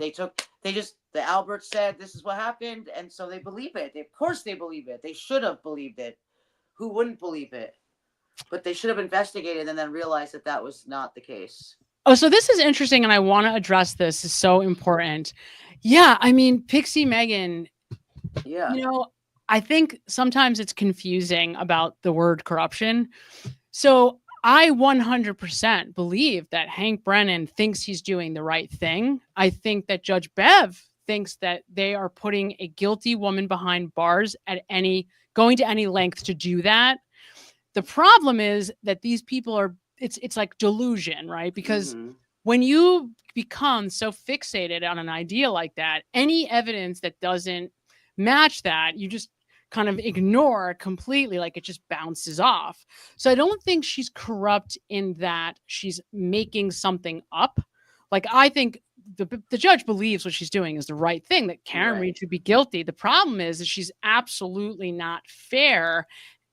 the Albert said this is what happened, and so they believe it. Of course they believe it. They should have believed it. Who wouldn't believe it? But they should have investigated and then realized that was not the case. Oh, so this is interesting, and I want to address this. It's so important. Yeah, I mean, Pixie Megan. Yeah. I think sometimes it's confusing about the word corruption. So I 100% believe that Hank Brennan thinks he's doing the right thing. I think that Judge Bev thinks that they are putting a guilty woman behind bars going to any length to do that. The problem is that these people are, it's like delusion, right? Because when you become so fixated on an idea like that, any evidence that doesn't match that, you just kind of ignore completely, it just bounces off. So I don't think she's corrupt in that she's making something up. I think the judge believes what she's doing is the right thing, that Karen Reed should be guilty. The problem is that she's absolutely not fair,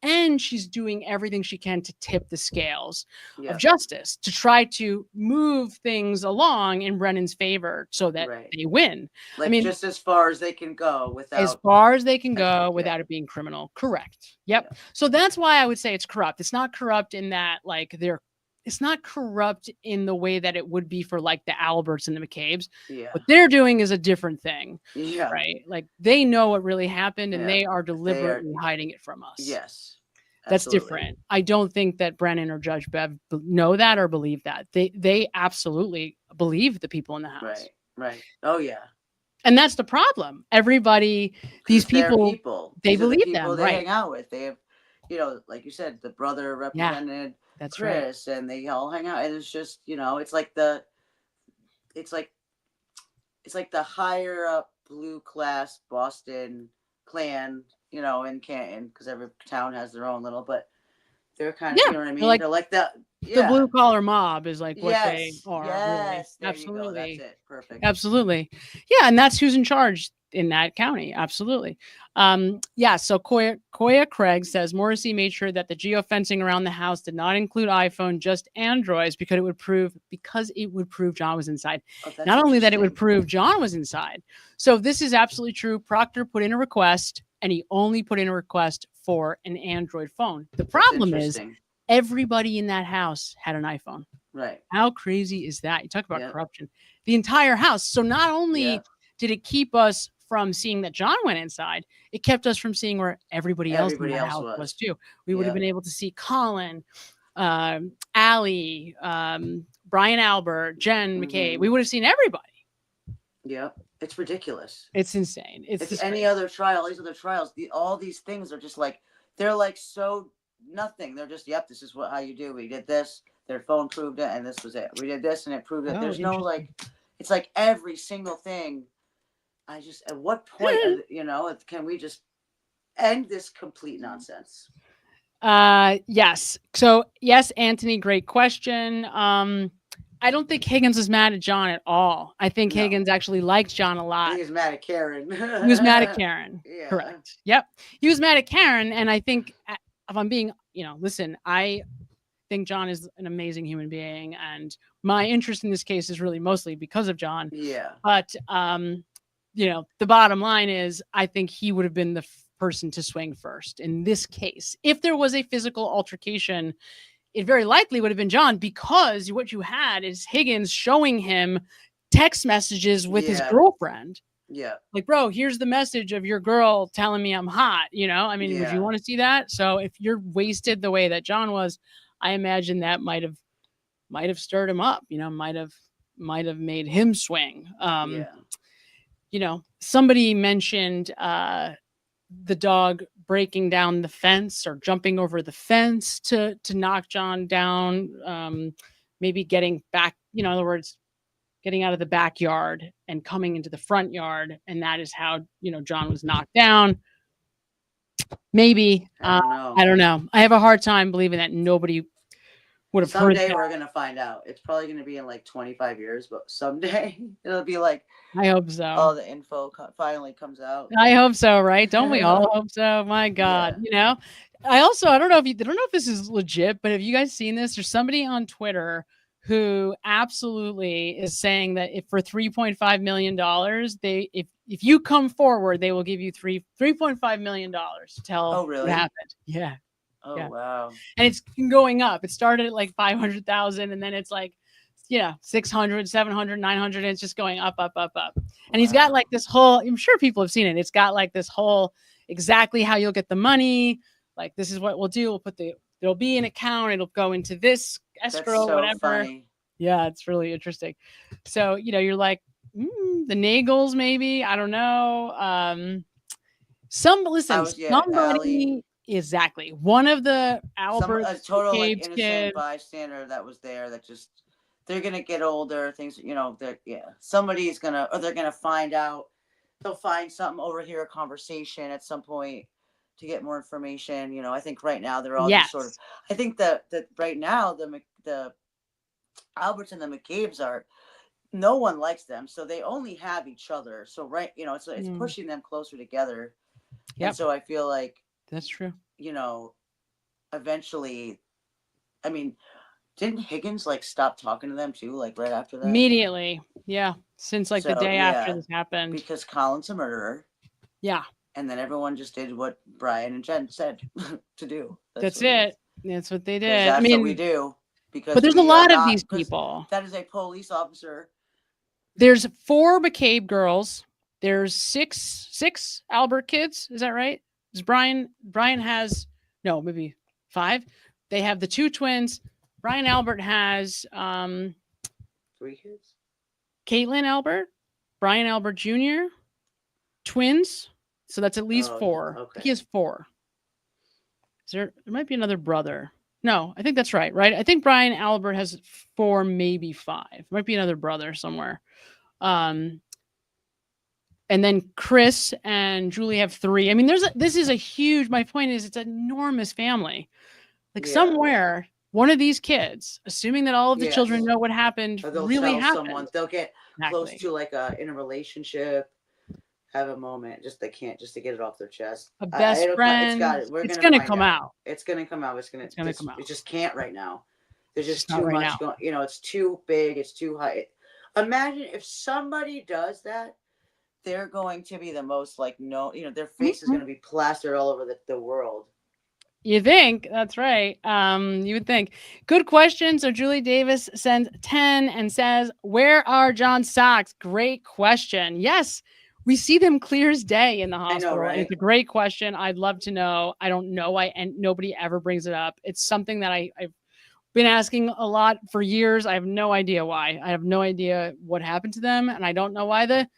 and she's doing everything she can to tip the scales of justice, to try to move things along in Brennan's favor so that they win. Just as far as they can go without it being criminal. Correct. Yep. Yeah. So that's why I would say it's corrupt. It's not corrupt in that it's not corrupt in the way that it would be for the Alberts and the McCabes. Yeah. What they're doing is a different thing. Yeah. Right. They know what really happened, and they are deliberately hiding it from us. Yes. That's different. I don't think that Brennan or Judge Bev know that or believe that. They absolutely believe the people in the house. Right. Oh yeah. And that's the problem. Everybody, these people, they believe them. They hang out with. They have, like you said, the brother represented Chris, and they all hang out. And it's just, it's like the higher up blue class Boston clan in Canton, because every town has their own little, but they're kind of, Yeah, you know what I mean? they're like They're like that. the Yeah. blue collar mob is like what they Yes. are. Yes. Really. There Absolutely. you go. That's it. Perfect. Absolutely. Yeah. And that's who's in charge in that county. Absolutely. Yeah. So Koya Craig says Morrissey made sure that the geofencing around the house did not include iPhone, just Androids, because it would prove John was inside. Oh, that's Not only that it would interesting. prove John was inside. So this is absolutely true. Proctor put in a request, and he only put in a request for an Android phone. The problem is interesting. everybody in that house had an iPhone. Right. How crazy is that? You talk about corruption. The entire house. So not only did it keep us from seeing that John went inside, it kept us from seeing where everybody else in that house was too. We would have been able to see Colin, Allie, Brian Albert, Jen McCabe. We would have seen everybody. Yeah. It's ridiculous. It's insane. It's any other trial, these other trials, all these things are just like, they're like so nothing. They're just, yep, this is how you do. We did this, their phone proved it, and this was it. We did this and it proved it. There's no like, it's like every single thing. At what point, can we just end this complete nonsense? Yes. So yes, Anthony, great question. I don't think Higgins was mad at John at all. I think Higgins actually liked John a lot. He was mad at Karen. He was mad at Karen. Yeah. Correct. Yep. He was mad at Karen. And I think if I'm being, listen, I think John is an amazing human being. And my interest in this case is really mostly because of John. Yeah. But, the bottom line is I think he would have been the person to swing first in this case. If there was a physical altercation, it very likely would have been John, because what you had is Higgins showing him text messages with his girlfriend. Yeah. Like, bro, here's the message of your girl telling me I'm hot. Would you want to see that? So if you're wasted the way that John was, I imagine that might have stirred him up, might have made him swing. Somebody mentioned the dog breaking down the fence or jumping over the fence to knock John down, maybe getting back, in other words, getting out of the backyard and coming into the front yard. And that is how, John was knocked down. Maybe. I don't know. I have a hard time believing that nobody would have heard that. Someday we're going to find out. It's probably going to be in like 25 years, but someday it'll be like, I hope so. All the info finally comes out. I hope so, right? Don't we all hope so? My God, I don't know if this is legit, but have you guys seen this? There's somebody on Twitter who absolutely is saying that if for $3.5 million, if you come forward, they will give you $3.5 million to tell what happened. Yeah. Oh, wow. And it's going up. It started at like 500,000 and then it's like, 600, 700, 900. And it's just going up, up, up, up. And he's got like this whole, I'm sure people have seen it. It's got like this whole exactly how you'll get the money. Like, this is what we'll do. There'll be an account. It'll go into this escrow, whatever. Funny. Yeah. It's really interesting. So, you're like, the Nagels, maybe, I don't know. Somebody, exactly. One of the Albert a total like, innocent kids, bystander that was there that just, they're going to get older, things, somebody's going to, or they're going to find out, they'll find something, overhear a conversation at some point to get more information. I think right now they're all just sort of, I think that right now the Alberts and the McCabe's no one likes them. So they only have each other. So, it's pushing them closer together. Yeah. And so I feel like that's true. Eventually, didn't Higgins like stop talking to them too, like right after that? Immediately. Yeah. Since like the day after this happened. Because Colin's a murderer. Yeah. And then everyone just did what Brian and Jen said to do. That's it. That's what they did. That's what we do. But there's a lot of these people. That is a police officer. There's 4 McCabe girls. There's six Albert kids. Is that right? Is Brian has, no, maybe 5. They have the 2 twins. Brian Albert has 3 kids. Caitlin Albert, Brian Albert Jr., twins. So that's at least 4. Okay. He has 4. There might be another brother. No, I think that's right? I think Brian Albert has 4, maybe 5. Might be another brother somewhere. And And then Chris and Julie have 3. I mean, this is a huge, my point is it's an enormous family. Like somewhere, one of these kids, assuming that all of the children know what happened, Or they'll really tell happened. someone, they'll get close to like in a relationship, have a moment, just they can't, just to get it off their chest. A best friend. It's gonna come out. It's gonna come out. It's gonna come out. It just can't right now. There's just not too right much now. going. You know, it's too big. It's too high. Imagine if somebody does that, they're going to be the most like their face is going to be plastered all over the world. You think? That's right. You would think. Good question. So Julie Davis sends 10 and says, "Where are John's socks?" Great question. Yes, we see them clear as day in the hospital. right? It's a great question. I'd love to know. I don't know why, and nobody ever brings it up. It's something that I've been asking a lot for years. I have no idea why. I have no idea what happened to them, and I don't know why the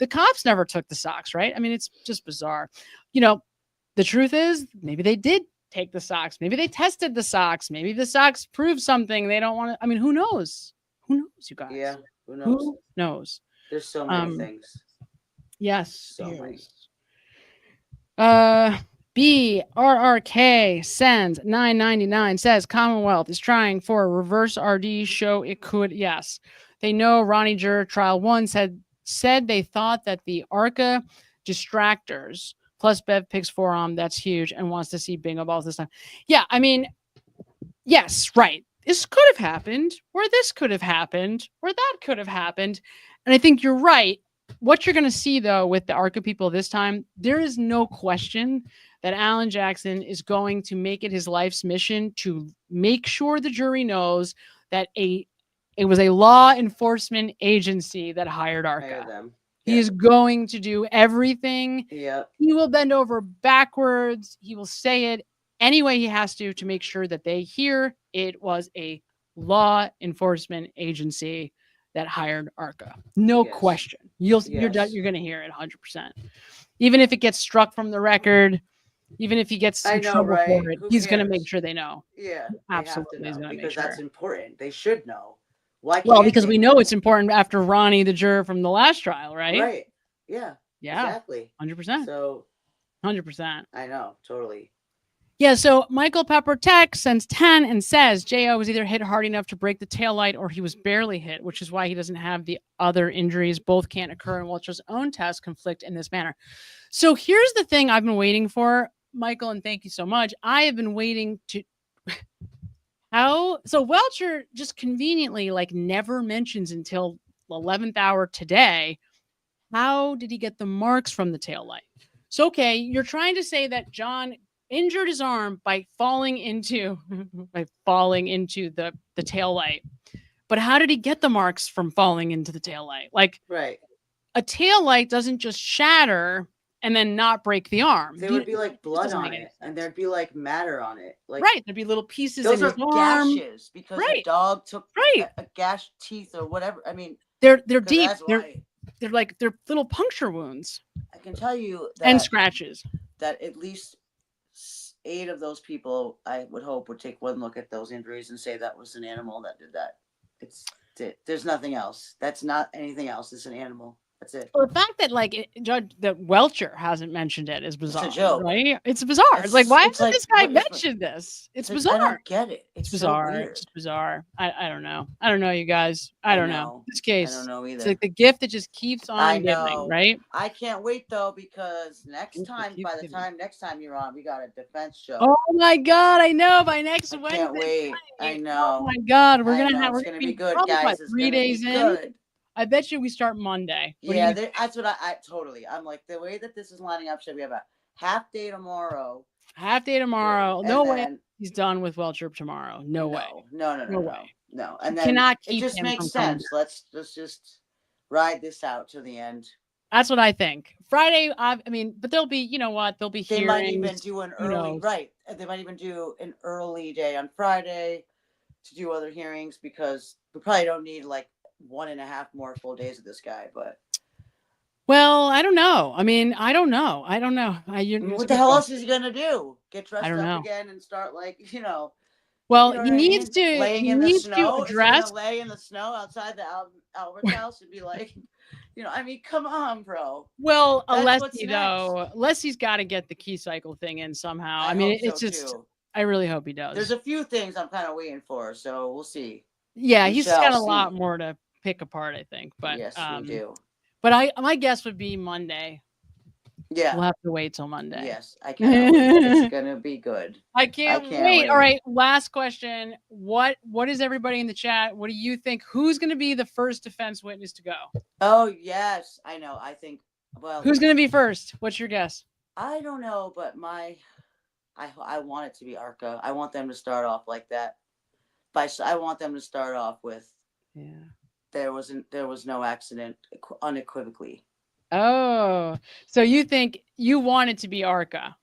cops never took the socks. Right? I mean, it's just bizarre. The truth is, maybe they did take the socks. Maybe they tested the socks. Maybe the socks proved something they don't want to. I mean, who knows? Who knows, you guys? Yeah, who knows? Who knows? There's so many things. Yes. So many. BRRK sends 9.99 says Commonwealth is trying for a reverse RD show it could. Yes. They know Ronnie Jurr trial 1 said they thought that the ARCA distractors plus Bev picks forearm, that's huge, and wants to see bingo balls this time. Yeah, I mean, yes, right. This could have happened, or this could have happened, or that could have happened. And I think you're right. What you're going to see, though, with the ARCA people this time, there is no question that Alan Jackson is going to make it his life's mission to make sure the jury knows that it was a law enforcement agency that hired ARCA. He is going to do everything. Yeah. He will bend over backwards. He will say it any way he has to make sure that they hear it was a law enforcement agency that hired ARCA. No question. You're going to hear it 100%. Even if it gets struck from the record, even if he gets in trouble for it, he's going to make sure they know. Yeah. Absolutely. He's going to make sure. That's important. They should know. Why? Well, because we know it's important after Ronnie, the juror from the last trial, right? Right. Yeah. Yeah. Exactly. 100%. So. 100%. I know. Totally. Yeah. So Michael Pepper Tech sends 10 and says J.O. was either hit hard enough to break the taillight or he was barely hit, which is why he doesn't have the other injuries. Both can't occur, and Welchure's own tests conflict in this manner. So here's the thing I've been waiting for, Michael, and thank you so much. I have been waiting to. So Welchure just conveniently never mentions until the 11th hour today. How did he get the marks from the taillight? So, okay, you're trying to say that John injured his arm by falling into the taillight. But how did he get the marks from falling into the taillight? Right. A taillight doesn't just shatter and then not break the arm. There would be blood on it, and there'd be matter on it. Right, there'd be little pieces those in his are arm. Gashes because the dog took a gashed teeth or whatever. I mean, they're deep. They're little puncture wounds. I can tell you that, and scratches. That at least 8 of those people, I would hope, would take one look at those injuries and say that was an animal that did that. There's nothing else. That's not anything else. It's an animal. That's it. Well, the fact that that Welchure hasn't mentioned it is bizarre. It's a joke, right? It's bizarre. It's why hasn't this guy mentioned this? It's bizarre. I don't get it. It's bizarre. So weird. It's bizarre. I don't know. I don't know, you guys. I don't know. This case. I don't know either. It's the gift that just keeps on giving, right? I can't wait though, because next time you're on, we got a defense show. Oh my God! I know. By next Wednesday. Can't wait. I know. Oh my God! We're gonna be good, guys. It's 3 days in. Good. I bet you we start Monday. That's what I totally. I'm like, the way that this is lining up, should we have a half day tomorrow? No way he's done with Welchure tomorrow. No way. No way. No. And then cannot keep it just him makes from sense. Let's just ride this out to the end. That's what I think. Friday, but there'll be, there'll be hearings. They might even do an early, They might even do an early day on Friday to do other hearings, because we probably don't need 1.5 more full days of this guy, but. Well, I don't know. I don't know. What the hell else is he gonna do? Get dressed up again and start Well, he needs to. Laying in the snow. Address. Lay in the snow outside the Albert's house and be like, You know, I mean, come on, bro. Well, That's what's Alessi, next. though, Alessi's got to get the key cycle thing in somehow. I I mean, hope it's so, just, too. I really hope he does. There's a few things I'm kind of waiting for, so we'll see. Yeah, We he's shall got a see. lot more to pick apart, I think. But Yes, we do. But my guess would be Monday. Yeah. We'll have to wait till Monday. Yes, I cannot wait. It's gonna be good. I can't wait. All right, last question. What is everybody in the chat? What do you think? Who's going to be the first defense witness to go? Oh, yes. I know. I think, well. Who's going to be first? What's your guess? I don't know, but I want it to be Arca. I want them to start off like that. I want them to start off with, there was no accident, unequivocally. Oh, so you think you want it to be Arca?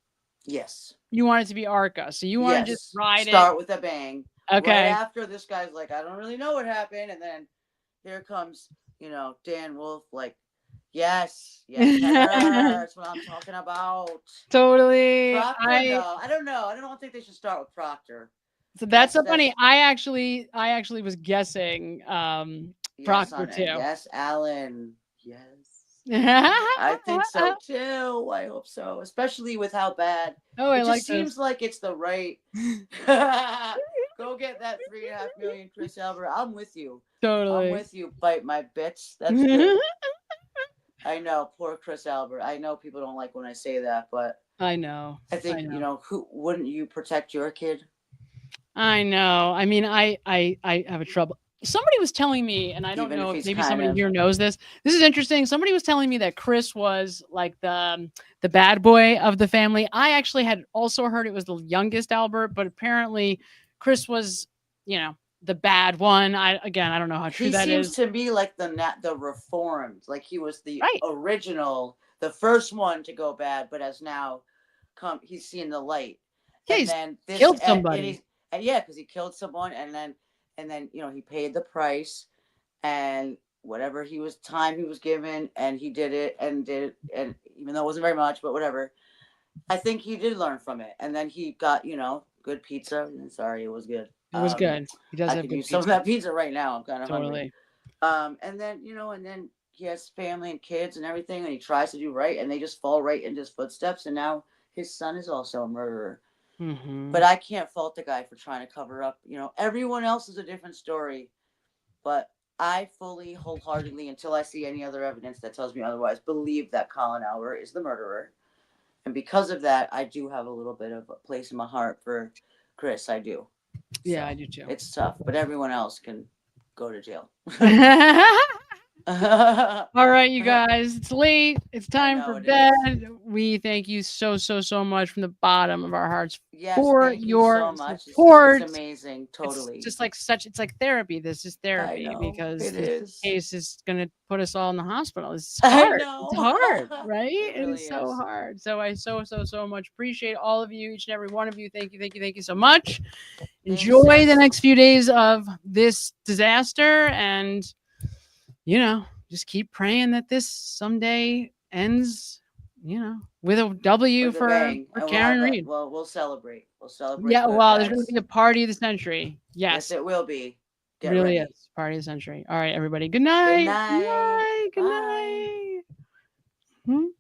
Yes. You want it to be Arca. So you want to just ride Start with a bang. Okay. Right after this guy's like, I don't really know what happened. And then here comes, Dan Wolf, like, yes, that's what I'm talking about. Totally. Proctor, no, I don't know. I don't think they should start with Proctor. So that's so funny. I actually was guessing Proctor too. Yes, Alan. Yes. I think so too. I hope so, especially with how bad. Oh, I it like just seems like it's the right. Go get that $3.5 million, Chris Albert. I'm with you. Totally. I'm with you. Bite my bits. That's good. I know, poor Chris Albert. I know people don't like when I say that, but I know. I think who wouldn't you protect your kid? I know. I mean, I have a trouble. Somebody was telling me, and I don't know if maybe somebody here knows this. This is interesting. Somebody was telling me that Chris was like the bad boy of the family. I actually had also heard it was the youngest Albert, but apparently Chris was, the bad one. I don't know how true that is. He seems to be like the reformed, like he was the original, the first one to go bad, but has now he's seen the light. Yeah, and he's killed somebody. Because he killed someone, and then he paid the price, and whatever he was given, and he did it, and even though it wasn't very much, but whatever, I think he did learn from it, and then he got good pizza. Sorry, it was good. It was good. He does have good good use pizza. some of that pizza right now. I'm kind of totally hungry. And then he has family and kids and everything, and he tries to do right, and they just fall right into his footsteps, and now his son is also a murderer. Mm-hmm. But I can't fault the guy for trying to cover up. Everyone else is a different story. But I fully, wholeheartedly, until I see any other evidence that tells me otherwise, believe that Colin Albert is the murderer. And because of that, I do have a little bit of a place in my heart for Chris. I do. Yeah, I do too. It's tough, but everyone else can go to jail. All right, you guys, it's late. It's time for bed. We thank you so much from the bottom of our hearts for your support. It's amazing. Totally. It's just like it's like therapy. This is therapy because this case is going to put us all in the hospital. It's hard. It's hard, right? It is so hard. So I so much appreciate all of you, each and every one of you. Thank you so much. Enjoy the next few days of this disaster, and just keep praying that this someday ends, with a W for Karen Reed. Well, we'll celebrate. Yeah, well, there's going to be a party of the century. Yes, it will be. It really is. Party of the century. All right, everybody. Good night. Good night. Good night. Good night.